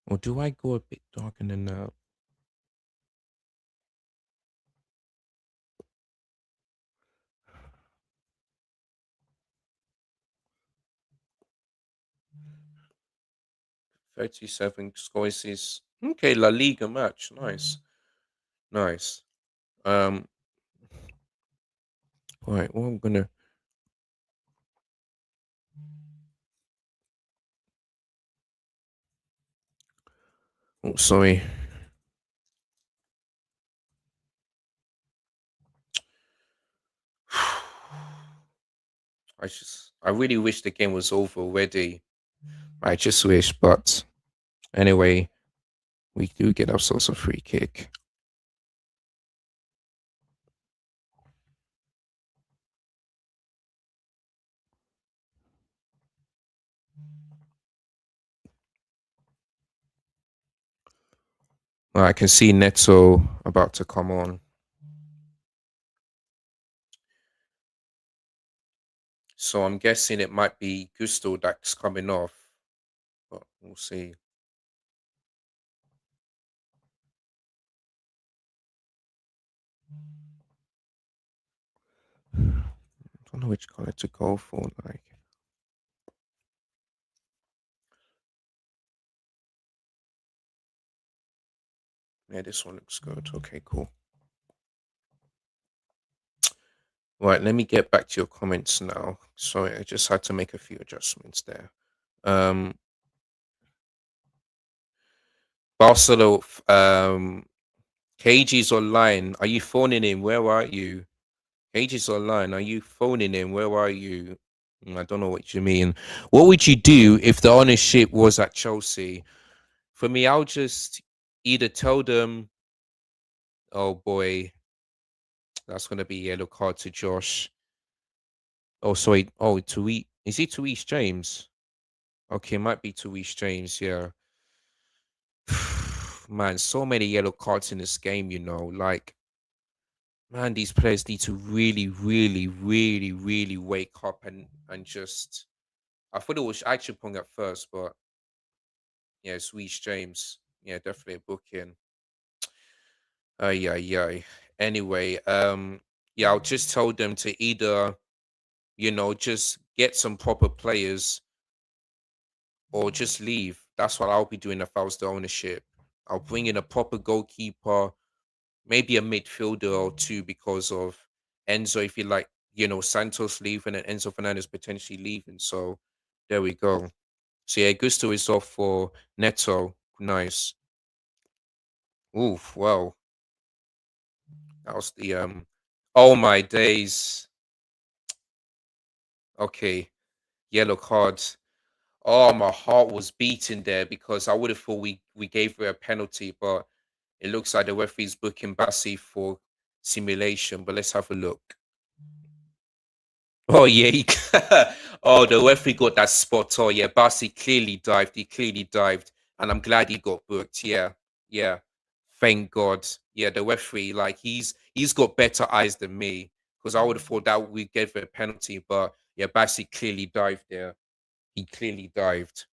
Or do I go a bit darker than that? $37 scores is okay. La Liga match, nice, nice. Right. Well, I'm gonna. Oh, sorry. I really wish the game was over already. I just wish, but anyway, we do get ourselves a free kick. I can see Neto about to come on. So I'm guessing it might be Gusto that's coming off, but we'll see. I don't know which color to go for. Like, yeah, this one looks good. Okay, cool. Right, let me get back to your comments now. Sorry, I just had to make a few adjustments there. Barcelona, Cage's online. Are you phoning in? Where are you? Cage's online. Are you phoning in? Where are you? I don't know what you mean. What would you do if the ownership was at Chelsea? For me, I'll just either tell them, oh boy, that's going to be a yellow card to Josh. Oh, sorry. Oh, is it to East James? Okay, might be to East James. Yeah. Man, so many yellow cards in this game, like, man, these players need to really, really, really, really wake up and just. I thought it was actually pulling at first, but yeah, it's East James. Yeah, definitely a booking. Yeah. Anyway, yeah, I'll just tell them to either, just get some proper players or just leave. That's what I'll be doing if I was the ownership. I'll bring in a proper goalkeeper, maybe a midfielder or two because of Enzo, if you like, Santos leaving and Enzo Fernandez potentially leaving. So there we go. So yeah, Gusto is off for Neto. Nice. Oof, well, that was the oh my days. Okay, yellow cards. Oh, my heart was beating there because I would have thought we gave her a penalty, but it looks like the referee's booking Bassi for simulation. But let's have a look. Oh yeah, oh, the referee got that spot. Oh yeah, Bassi clearly dived. He clearly dived, and I'm glad he got booked. Yeah, yeah. Thank God. Yeah, the referee, like, he's got better eyes than me because I would have thought that we gave a penalty, but yeah, Bassi clearly dived there. He clearly dived.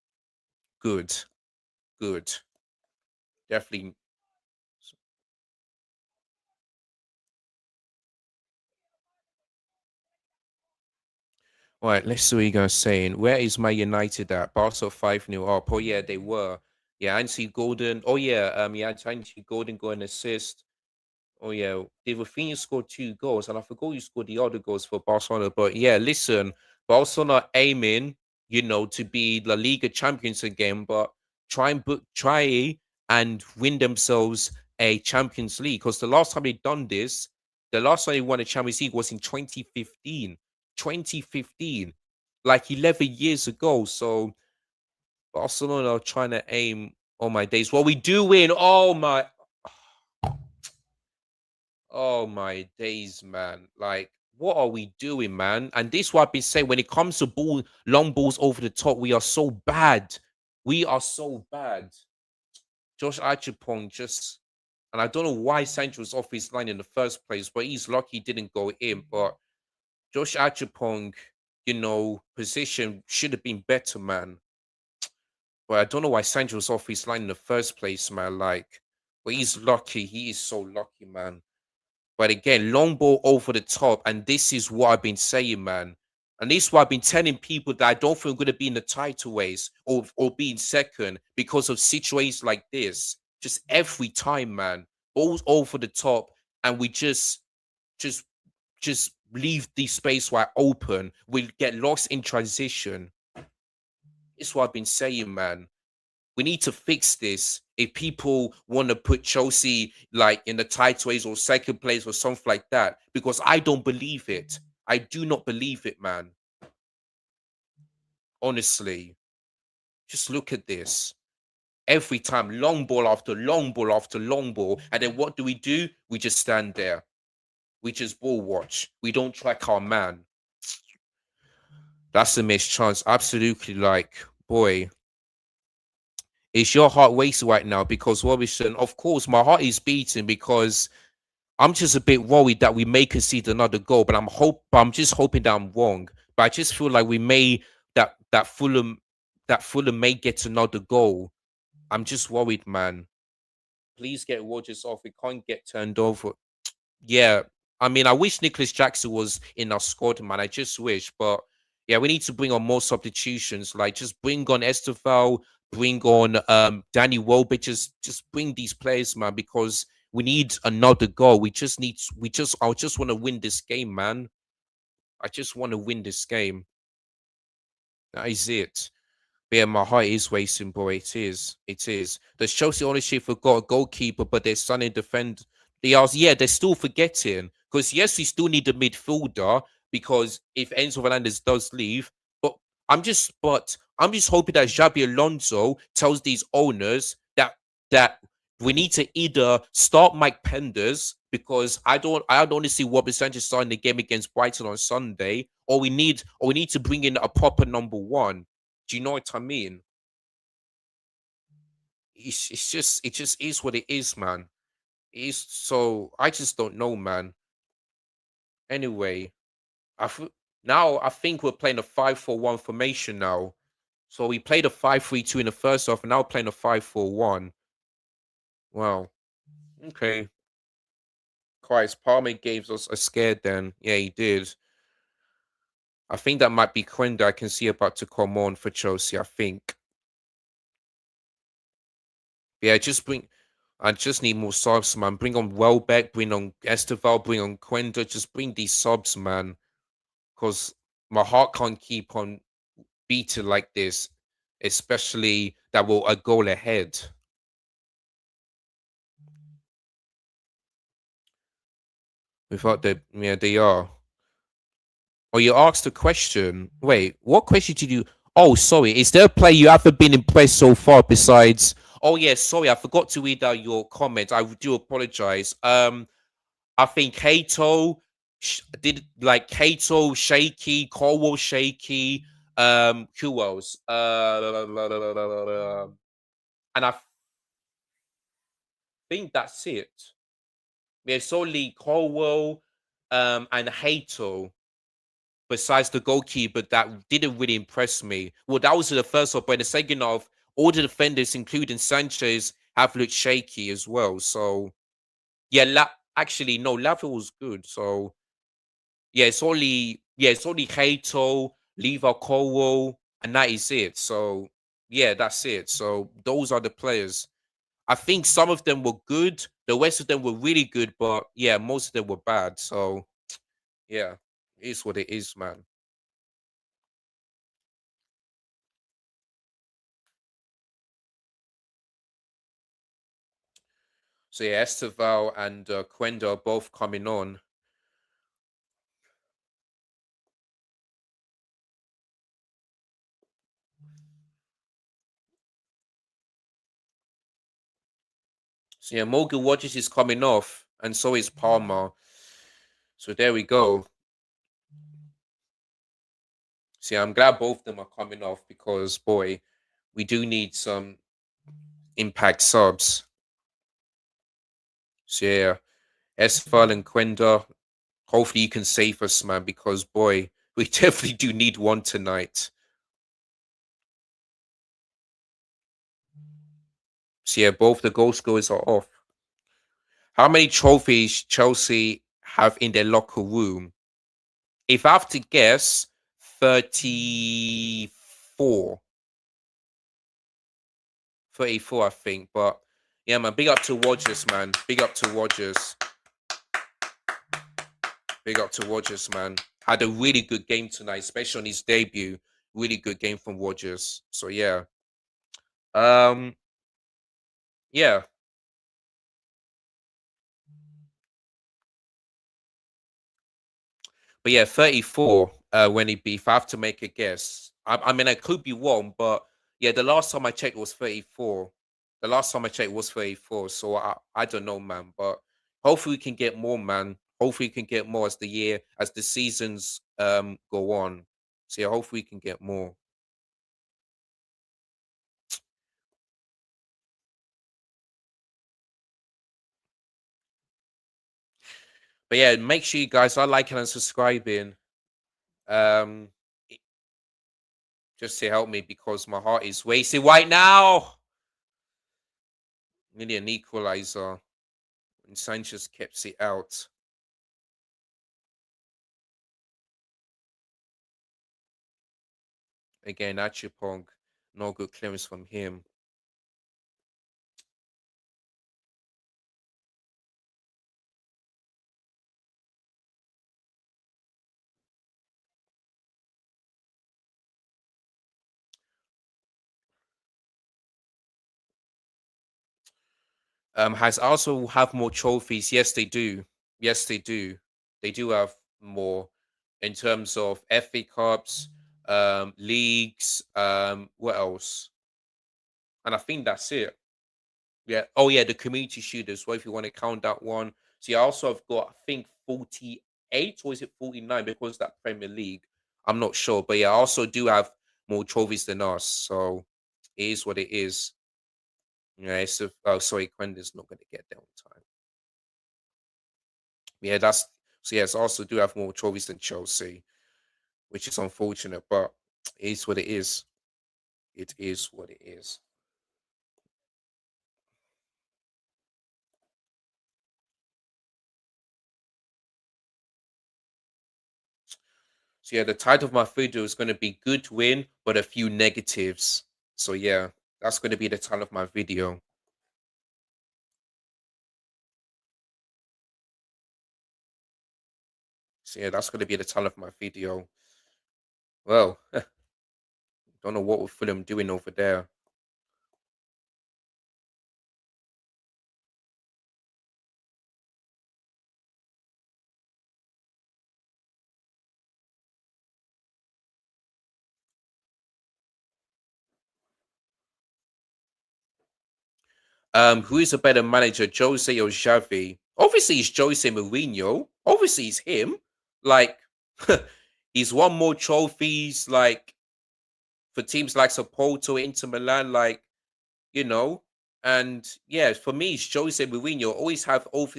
Good, good. Definitely. All right, let's see what you guys saying. Where is my United at? Barca 5-0 up. Oh yeah, they were. Yeah, Anthony Gordon. Oh yeah, yeah, Anthony Gordon got an assist. Oh yeah, did Rafinha scored 2 goals, and I forgot who scored the other goals for Barcelona. But yeah, listen, Barcelona aiming, to be La Liga champions again, but try and win themselves a Champions League. Because the last time they done this, the last time they won a Champions League was in 2015. 2015, like 11 years ago. So Barcelona are trying to aim. Oh my days! Well, we do win. Oh my days, man. Like, what are we doing, man? And this is what I've been saying. When it comes to long balls over the top, we are so bad. We are so bad. Josh Archipong just, and I don't know why Sancho was off his line in the first place, but he's lucky he didn't go in. But Josh Archipong, position should have been better, man. But I don't know why Sancho was off his line in the first place, man. Like, but he's lucky. He is so lucky, man. But again, long ball over the top. And this is what I've been saying, man. And this is what I've been telling people that I don't think we're going to be in the title race or be in second because of situations like this. Just every time, man. Balls over the top. And we just, just leave the space wide open. We get lost in transition. It's what I've been saying, man. We need to fix this. If people want to put Chelsea like in the title race or second place or something like that, because I don't believe it. I do not believe it, man. Honestly, just look at this. Every time, long ball after long ball after long ball. And then what do? We just stand there. We just ball watch. We don't track our man. That's a missed chance. Absolutely, like, boy. Is your heart racing right now? Because Robinson, of course, my heart is beating because I'm just a bit worried that we may concede another goal. But I'm just hoping that I'm wrong. But I just feel like we may that Fulham may get another goal. I'm just worried, man. Please get Rodgers off. We can't get turned over. Yeah, I mean, I wish Nicholas Jackson was in our squad, man. I just wish, but yeah, we need to bring on more substitutions. Like, just bring on Estefan, bring on Danny Welbeck. Just bring these players, man, because we need another goal. I just want to win this game, man. I just want to win this game. That is it. But yeah, my heart is racing, boy. It is. It is. Does Chelsea ownership forgot a goalkeeper, but they're starting to defend? Yeah, they're still forgetting. Because yes, we still need a midfielder because if Enzo Fernandez does leave, but I'm just hoping that Xabi Alonso tells these owners that we need to either start Mike Penders because I don't want to see Robert Sanchez starting the game against Brighton on Sunday, or we need to bring in a proper number one. Do you know what I mean? It just is what it is, man. It is so I just don't know, man. Anyway, now I think we're playing a 5-4-1 formation now. So we played a 5-3-2 in the first half, and now we're playing a 5-4-1. Wow. Okay. Christ, Palmer gave us a scare then. Yeah, he did. I think that might be Quenda I can see about to come on for Chelsea, I think. Yeah, I just need more subs, man. Bring on Welbeck, bring on Esteval, bring on Quenda. Just bring these subs, man. Because my heart can't keep on beating like this, especially that we're a goal ahead. Without the, yeah, they are. Oh, you asked a question. Wait, what question did you? Oh, sorry. Is there a player you haven't been impressed so far besides? Oh, yeah. Sorry, I forgot to read out your comment. I do apologize. I think Kato did like Kato shaky, Colwell shaky. Who else? And I think that's it. There's only Colwell, and Hato besides the goalkeeper that didn't really impress me. Well, that was the first half, but in the second half, all the defenders, including Sanchez, have looked shaky as well. So yeah, actually no, Laville was good. So yeah, it's only Hato, Lever Colwell, and that is it. So yeah, that's it. So those are the players. I think some of them were good. The rest of them were really good, but yeah, most of them were bad. So yeah, it is what it is, man. So yeah, Esteval and Quenda are both coming on. So yeah, Morgan Rogers is coming off, and so is Palmer. So there we go. See, I'm glad both of them are coming off because boy, we do need some impact subs. So yeah, Esfal and Quenda, hopefully you can save us, man, because boy, we definitely do need one tonight. So yeah, both the goal scorers are off. How many trophies Chelsea have in their locker room? If I have to guess, 34. 34, I think. But yeah, man, big up to Rogers, man. Big up to Rogers. Big up to Rogers, man. Had a really good game tonight, especially on his debut. Really good game from Rogers. So yeah. Um, yeah. But yeah, 34 when he beat. If I have to make a guess. I mean I could be wrong, but yeah, the last time I checked it was 34. The last time I checked was 34. So I don't know, man. But hopefully we can get more, man. Hopefully we can get more as the seasons go on. So yeah, hopefully we can get more. But yeah, make sure you guys are liking and subscribing. Um i- just to help me because my heart is wasted right now. Nearly an equalizer. And Sanchez kept it out. Again, Achipong, no good clearance from him. Has also have more trophies. Yes, they do. Yes, they do. They do have more in terms of FA Cups, leagues, what else? And I think that's it. Yeah. Oh yeah, the community shield as well, if you want to count that one. See, I also have got, I think, 48 or is it 49 because that Premier League. I'm not sure. But yeah, I also do have more trophies than us. So it is what it is. Yeah, oh sorry, Quentin's not gonna get there on time. Yeah, that's so yes, I also do have more trophies than Chelsea, which is unfortunate, but it is what it is. It is what it is. So yeah, the title of my video is going to be "Good Win, but a few negatives." So yeah, that's going to be the title of my video. So yeah, that's going to be the title of my video. Well, don't know what we're Fulham doing over there. Who is a better manager, Jose or Xavi? Obviously, it's Jose Mourinho. Obviously, it's him. Like, he's won more trophies. Like for teams like Porto, Inter Milan. Like you know. And yeah, for me, it's Jose Mourinho.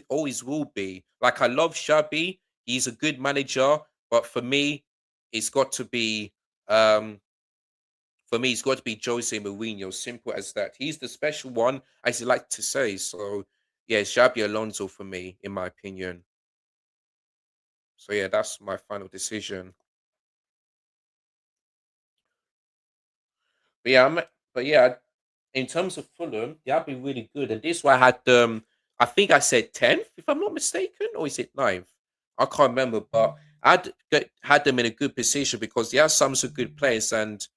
Always will be. Like I love Xavi. He's a good manager, but it's got to be um it's got to be Jose Mourinho. Simple as that. He's the special one, as you like to say. So yeah, Xabi Alonso for me, in my opinion. So yeah, that's my final decision. But yeah, but yeah, in terms of Fulham, they have been really good, and this why I had I think I said 10th, if I'm not mistaken, or is it ninth? I can't remember, but had them in a good position because they have some good players, and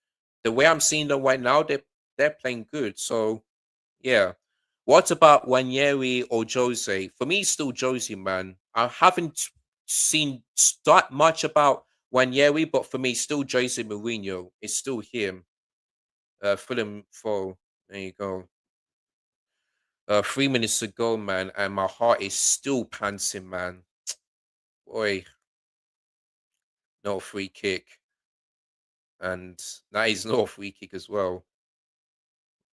the way I'm seeing them right now, they're playing good. So yeah. What about Wanyeri or Jose? For me, it's still Jose, man. I haven't seen that much about Wanyeri, but for me, still Jose Mourinho. It's still him. Fulham for there you go. 3 minutes ago, man, and my heart is still panting, man. Boy, no free kick, and that is no free kick as well.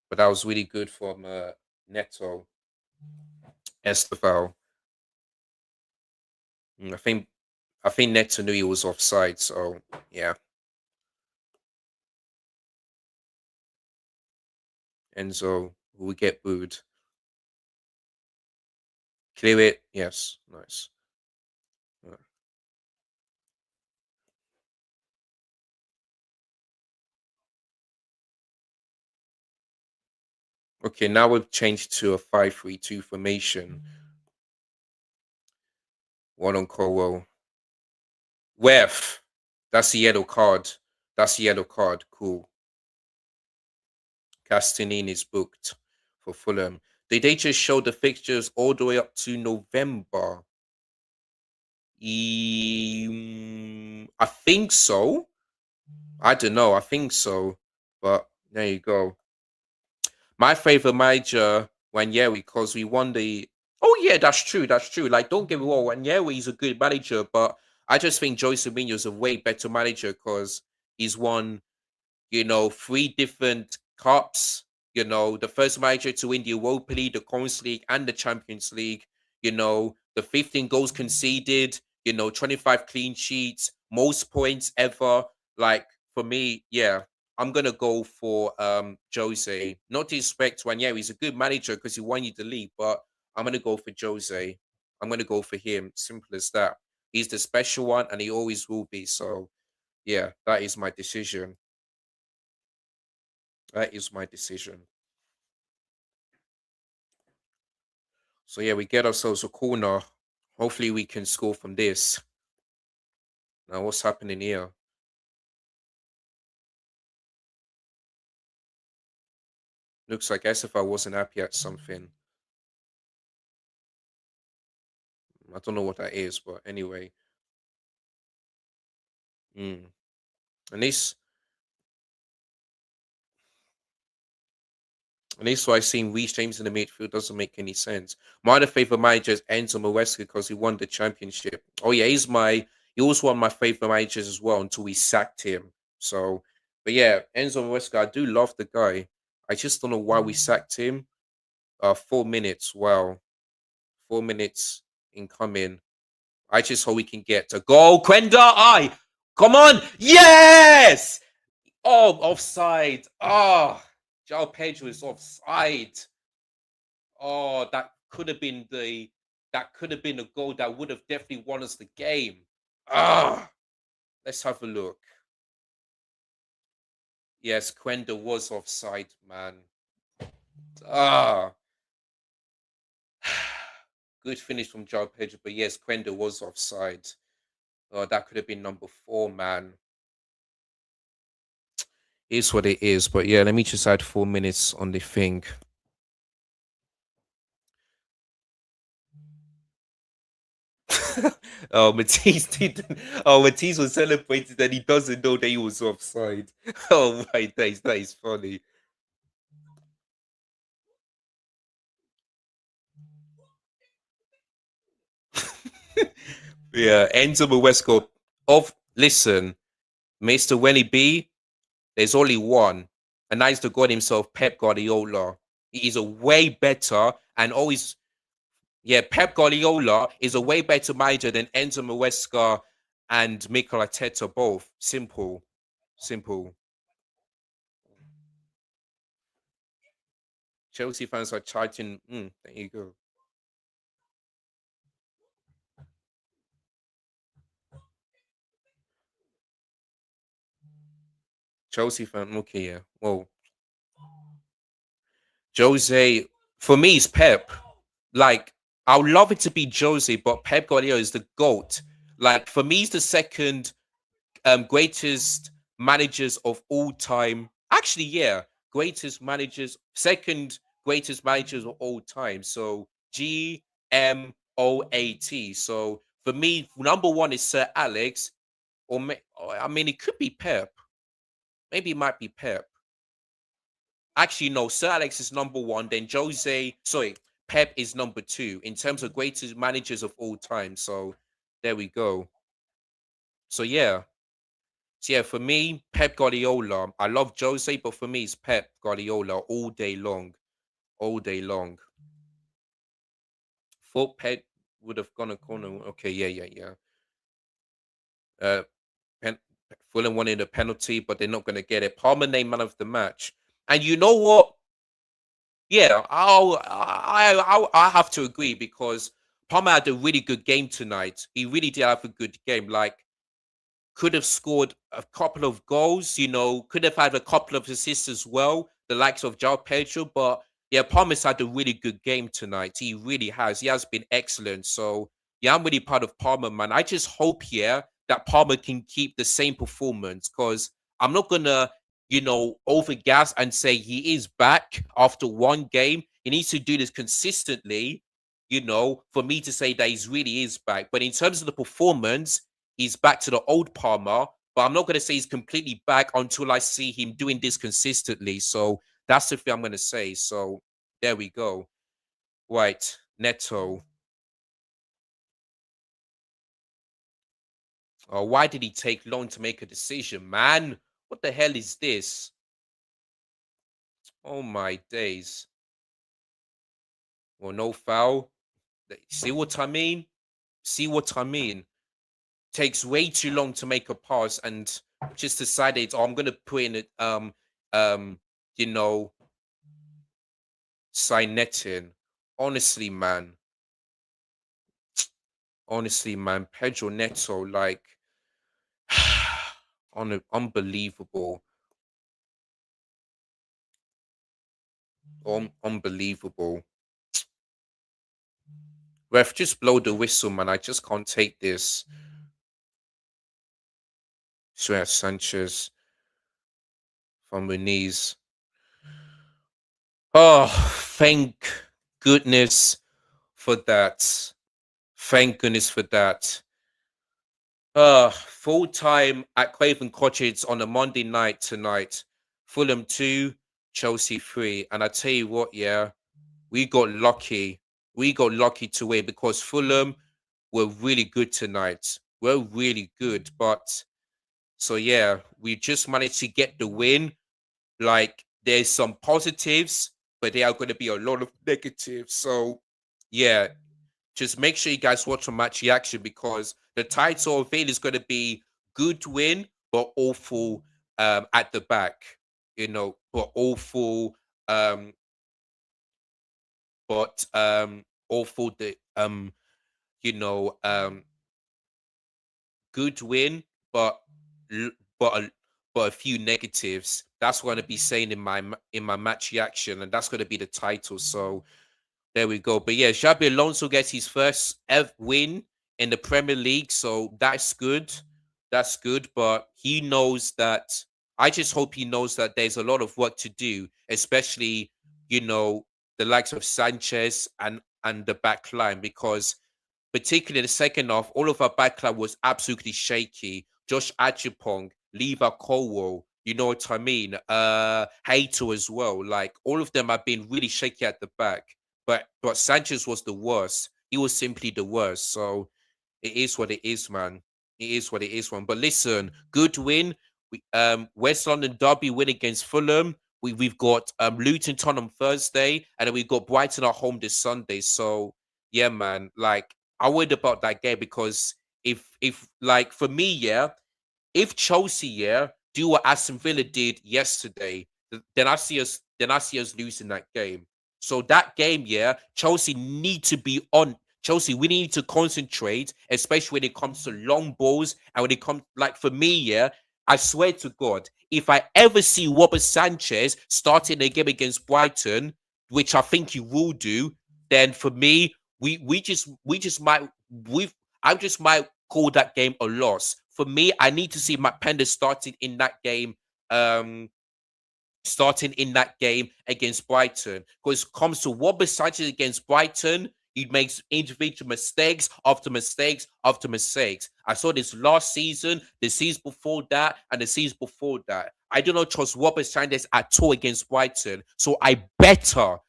But that was really good from Neto Esteval. I think Neto knew he was offside, so yeah. Enzo will get booed. Clear it. Yes, nice. Okay, now we've changed to a 5-3-2 formation. One on Colwell. Wef. That's the yellow card. That's the yellow card. Cool. Castellini is booked for Fulham. Did they just show the fixtures all the way up to November? I think so. I don't know. I think so. But there you go. My favorite manager, Wanyeri, because we won the. Oh yeah, that's true. That's true. Like, don't get me wrong, Wanyeri is a good manager, but I just think Jose Mourinho is a way better manager because he's won, 3 different cups. The first manager to win the Europa League, the Conference League, and the Champions League. The 15 goals conceded. 25 clean sheets, most points ever. Like for me, yeah, I'm gonna go for Jose. Not to disrespect Wanyeri, he's a good manager because he won you the league, but I'm gonna go for Jose. I'm gonna go for him. Simple as that. He's the special one, and he always will be. So yeah, that is my decision. That is my decision. So yeah, we get ourselves a corner. Hopefully, we can score from this. Now, what's happening here? Looks like as if I wasn't happy at something. I don't know what that is, but anyway. Mm. And this and this why seeing Reece James in the midfield doesn't make any sense. My other favorite manager is Enzo Maresca because he won the championship. Oh yeah, he was one of my favorite managers as well until we sacked him. So, but yeah, Enzo Maresca, I do love the guy. I just don't know why we sacked him. 4 minutes. Wow, 4 minutes incoming. I just hope we can get a goal. Quenda, come on, yes. Oh, offside. Oh, João Pedro is offside. Oh, that could have been a goal that would have definitely won us the game. Ah, let's have a look. Yes, Quenda was offside, man. Ah, good finish from João Pedro, but yes, Quenda was offside. Oh, that could have been number 4, man. Is what it is, but yeah, let me just add 4 minutes on the thing. Oh, Matisse didn't. Oh, Matisse was celebrating that he doesn't know that he was offside. Oh my days, that is funny. Yeah, Enzo Moresco. Listen, Mr. Wenny B, there's only one, and that is the God himself, Pep Guardiola. He is a way better and always, yeah, Pep Guardiola is a way better manager than Enzo Moresca and Mikel Arteta both. Simple, simple. Chelsea fans are charging. There you go. Chelsea fan. Okay, yeah. Well, Jose, for me, is Pep. Like, I would love it to be Jose, but Pep Guardiola is the GOAT. Like, for me, he's the second greatest managers of all time. Actually, yeah, greatest managers, second greatest managers of all time. So GMOAT. So for me, number one is Sir Alex, I mean, it could be Pep. Maybe it might be Pep. Actually, no, Sir Alex is number one. Then Pep is number two in terms of greatest managers of all time. So there we go. So yeah. So yeah, for me, Pep Guardiola. I love Jose, but for me, it's Pep Guardiola all day long. All day long. Thought Pep would have gone a corner. Okay, yeah. Uh pen, Fulham wanted a penalty, but they're not gonna get it. Palmer named man of the match. And you know what? Yeah, I have to agree because Palmer had a really good game tonight. He really did have a good game. Like, could have scored a couple of goals, could have had a couple of assists as well, the likes of João Pedro. But yeah, Palmer's had a really good game tonight. He really has. He has been excellent. So yeah, I'm really proud of Palmer, man. I just hope, yeah, that Palmer can keep the same performance because I'm not gonna, overgas and say he is back after one game. He needs to do this consistently, for me to say that he really is back. But in terms of the performance, he's back to the old Palmer, but I'm not going to say he's completely back until I see him doing this consistently. So that's the thing I'm going to say. So there we go. Right, Neto. Oh, why did he take long to make a decision, man? What the hell is this? Oh my days. Well, no foul. See what I mean? See what I mean? Takes way too long to make a pass and just decided, oh, I'm gonna put in it you know Signetin. Honestly, man. Honestly, man, Pedro Neto, like unbelievable. Unbelievable. Ref, just blow the whistle, man. I just can't take this. Swear Sanchez from Muniz. Oh, thank goodness for that. Thank goodness for that. Full time at Craven Cottage on a Monday night tonight. Fulham 2, Chelsea 3. And I tell you what, yeah, we got lucky. We got lucky to win because Fulham were really good tonight. We're really good. But so yeah, we just managed to get the win. Like, there's some positives, but there are going to be a lot of negatives. So yeah, just make sure you guys watch a match reaction because the title of it is going to be good win but awful at the back, but awful awful the you know good win but l- but a, but a few negatives. That's what I'm going to be saying in my match reaction, and that's going to be the title. So there we go. But yeah, Xabi Alonso gets his first ever win in the Premier League. So that's good. That's good. But he knows that. I just hope he knows that there's a lot of work to do, especially, the likes of Sanchez and the back line, because particularly the second half, all of our back line was absolutely shaky. Josh Achipong, Leva Colwell, you know what I mean? Hato as well. Like, all of them have been really shaky at the back. But Sanchez was the worst. He was simply the worst. So it is what it is, man. It is what it is, man. But listen, good win. We West London Derby win against Fulham. We've got Luton Town on Thursday, and then we've got Brighton at home this Sunday. So yeah, man. Like, I worried about that game because if like for me, yeah, if Chelsea, yeah, do what Aston Villa did yesterday, then I see us losing that game. So that game, yeah, Chelsea need to be on. Chelsea, we need to concentrate, especially when it comes to long balls and when it comes, like, for me, yeah, I swear to God, if I ever see Robert Sanchez starting a game against Brighton, which I think you will do, then for me, we just might I just might call that game a loss. For me, I need to see Matt Pender starting in that game. Starting in that game against Brighton. Because it comes to what Sanchez against Brighton, he makes individual mistakes after mistakes after mistakes. I saw this last season, the season before that, and the season before that. I do not trust Robert Sanchez at all against Brighton. So I better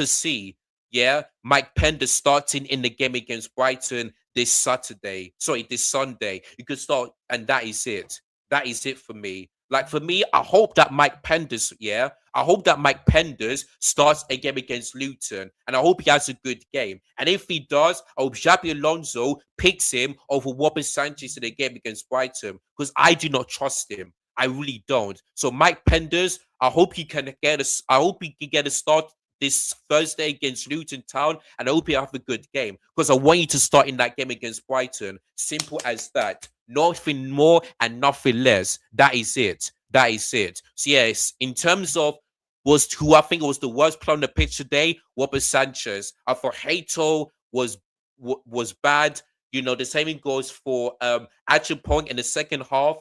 see, yeah, Mike Pender starting in the game against Brighton this Saturday. Sorry, this Sunday. You could start, and that is it. That is it for me. Like for me, I hope that Mike Penders, yeah, I hope that Mike Penders starts a game against Luton, and I hope he has a good game. And if he does, I hope Xabi Alonso picks him over Robert Sanchez in the game against Brighton, because I do not trust him. I really don't. So Mike Penders, I hope he can get us. I hope he can get a start this Thursday against Luton Town, and I hope you have a good game, because I want you to start in that game against Brighton. Simple as that. Nothing more and nothing less. That is it. That is it. So yes, in terms of was who I think was the worst player on the pitch today, Robert Sanchez. I thought Hato was bad. You know, the same thing goes for Action Point in the second half.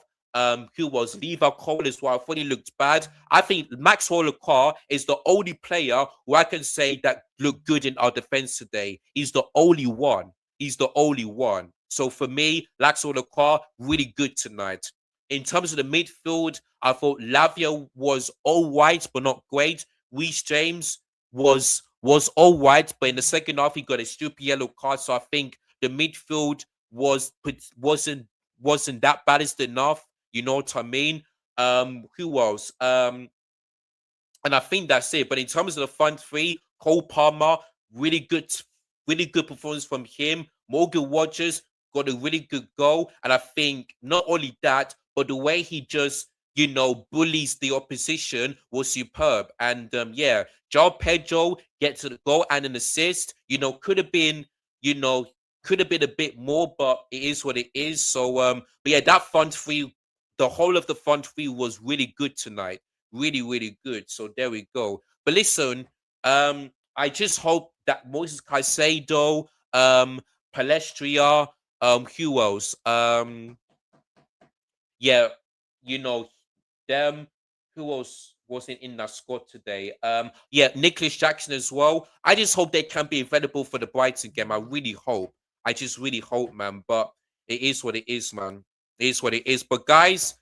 Who was Levi Cole as well. I thought he looked bad. I think Max Carr is the only player who I can say that looked good in our defense today. He's the only one. He's the only one. So for me, Max Carr, really good tonight. In terms of the midfield, I thought Lavia was all right, but not great. Reece James was all right, but in the second half, he got a stupid yellow card. So I think the midfield wasn't that balanced enough. You know what I mean? Who else? And I think that's it. But in terms of the front three, Cole Palmer, really good performance from him. Morgan Rogers got a really good goal. And I think not only that, but the way he just, you know, bullies the opposition was superb. And yeah, João Pedro gets the goal and an assist. You know, could have been a bit more, but it is what it is. So but yeah, that front three, the whole of the front three was really good tonight. Really, really good. So there we go. But listen, I just hope that Moises Caicedo, Palestria, who else? Yeah, you know, them. Who else wasn't in that squad today? Yeah, Nicholas Jackson as well. I just hope they can be available for the Brighton game. I really hope. I just really hope, man. But it is what it is, man. It is what it is. But guys,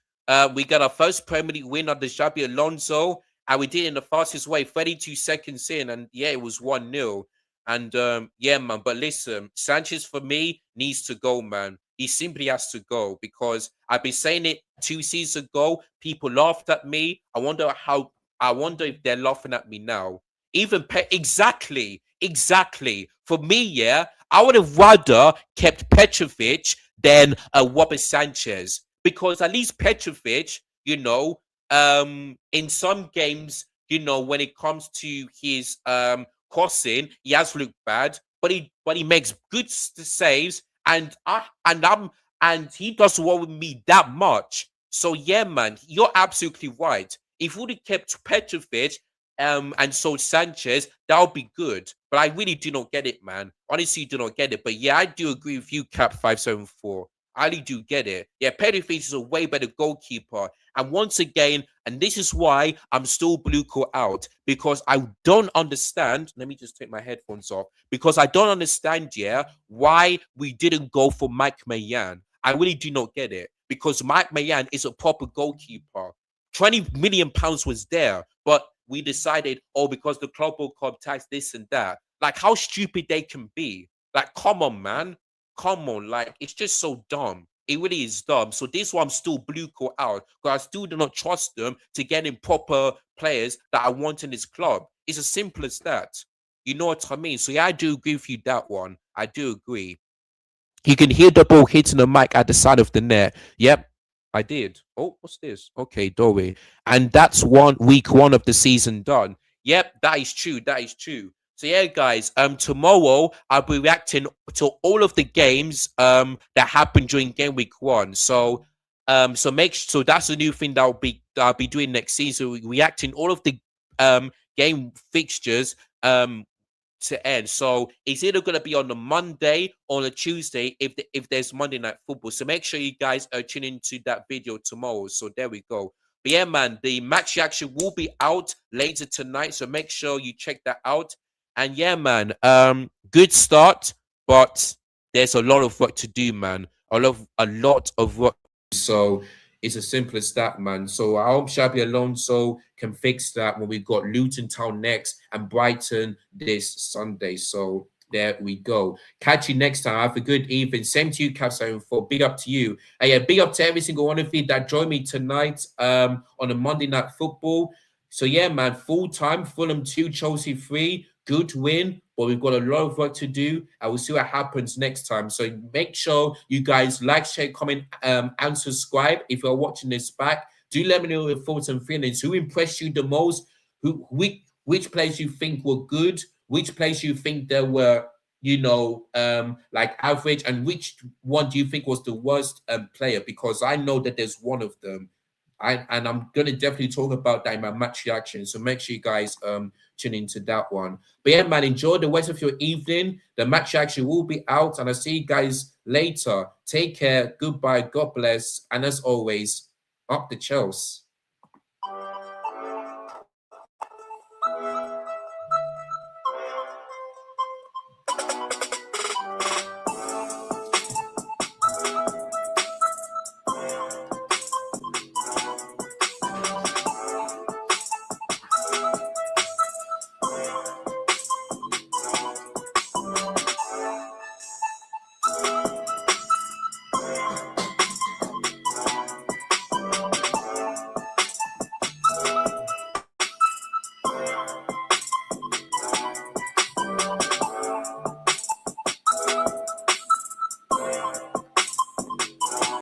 we got our first Premier League win under Xabi Alonso, and we did it in the fastest way, 32 seconds in, and yeah, it was 1-0. And yeah, man. But listen, Sanchez for me needs to go, man. He simply has to go, because I've been saying it 2 seasons ago. People laughed at me. I wonder if they're laughing at me now. Exactly. For me, yeah, I would have rather kept Petrovic than Robert Sanchez, because at least Petrovic, you know, in some games, you know, when it comes to his crossing, he has looked bad, but he makes good saves, and he doesn't worry me that much. So yeah, man, you're absolutely right. If we would have kept Petrovic and sold Sanchez, that would be good. But I really do not get it, man. Honestly, do not get it. But yeah, I do agree with you, Cap574. I really do get it. Yeah, Petrovic is a way better goalkeeper. And once again, and this is why I'm still blue call out, because I don't understand. Let me just take my headphones off. Because I don't understand, yeah, why we didn't go for Mike Mayan. I really do not get it. Because Mike Mayan is a proper goalkeeper. 20 million pounds was there, but we decided, oh, because the club will come tax this and that. Like, how stupid they can be. Like, come on, man. Come on. Like, it's just so dumb. It really is dumb. So this one I'm still blue call out, because I still do not trust them to get in proper players that I want in this club. It's as simple as that. You know what I mean? So yeah, I do agree with you that one. I do agree. You can hear the ball hitting the mic at the side of the net. Yep, I did. Oh, what's this? Okay, Dory. And that's week one of the season done. Yep, that is true. That is true. So yeah, guys, tomorrow I'll be reacting to all of the games that happened during game week one. So so that's a new thing that I'll be doing next season. Reacting all of the game fixtures to end. So it's either going to be on the Monday or on a Tuesday if there's Monday Night Football. So make sure you guys are tuning into that video tomorrow. So there we go. But yeah, man, the match reaction will be out later tonight. So make sure you check that out. And yeah, man, good start, but there's a lot of work to do, man. A lot of work. So it's as simple as that, man. So I hope Xabi Alonso can fix that when we've got Luton Town next and Brighton this Sunday. So there we go. Catch you next time. Have a good evening. Same to you, Cap74. Big up to you. And yeah, big up to every single one of you that joined me tonight on a Monday Night Football. So yeah, man, full time, Fulham 2, Chelsea 3. Good win, but we've got a lot of work to do, and we'll see what happens next time. So make sure you guys like, share, comment, and subscribe. If you're watching this back, do let me know your thoughts and feelings. Who impressed you the most? Which players you think were good? Which players you think there were, you know, like average, and which one do you think was the worst player? Because I know that there's one of them. And I'm gonna definitely talk about that in my match reaction. So make sure you guys tune into that one. But yeah, man, enjoy the rest of your evening. The match reaction will be out, and I'll see you guys later. Take care. Goodbye. God bless. And as always, up the Chelsea.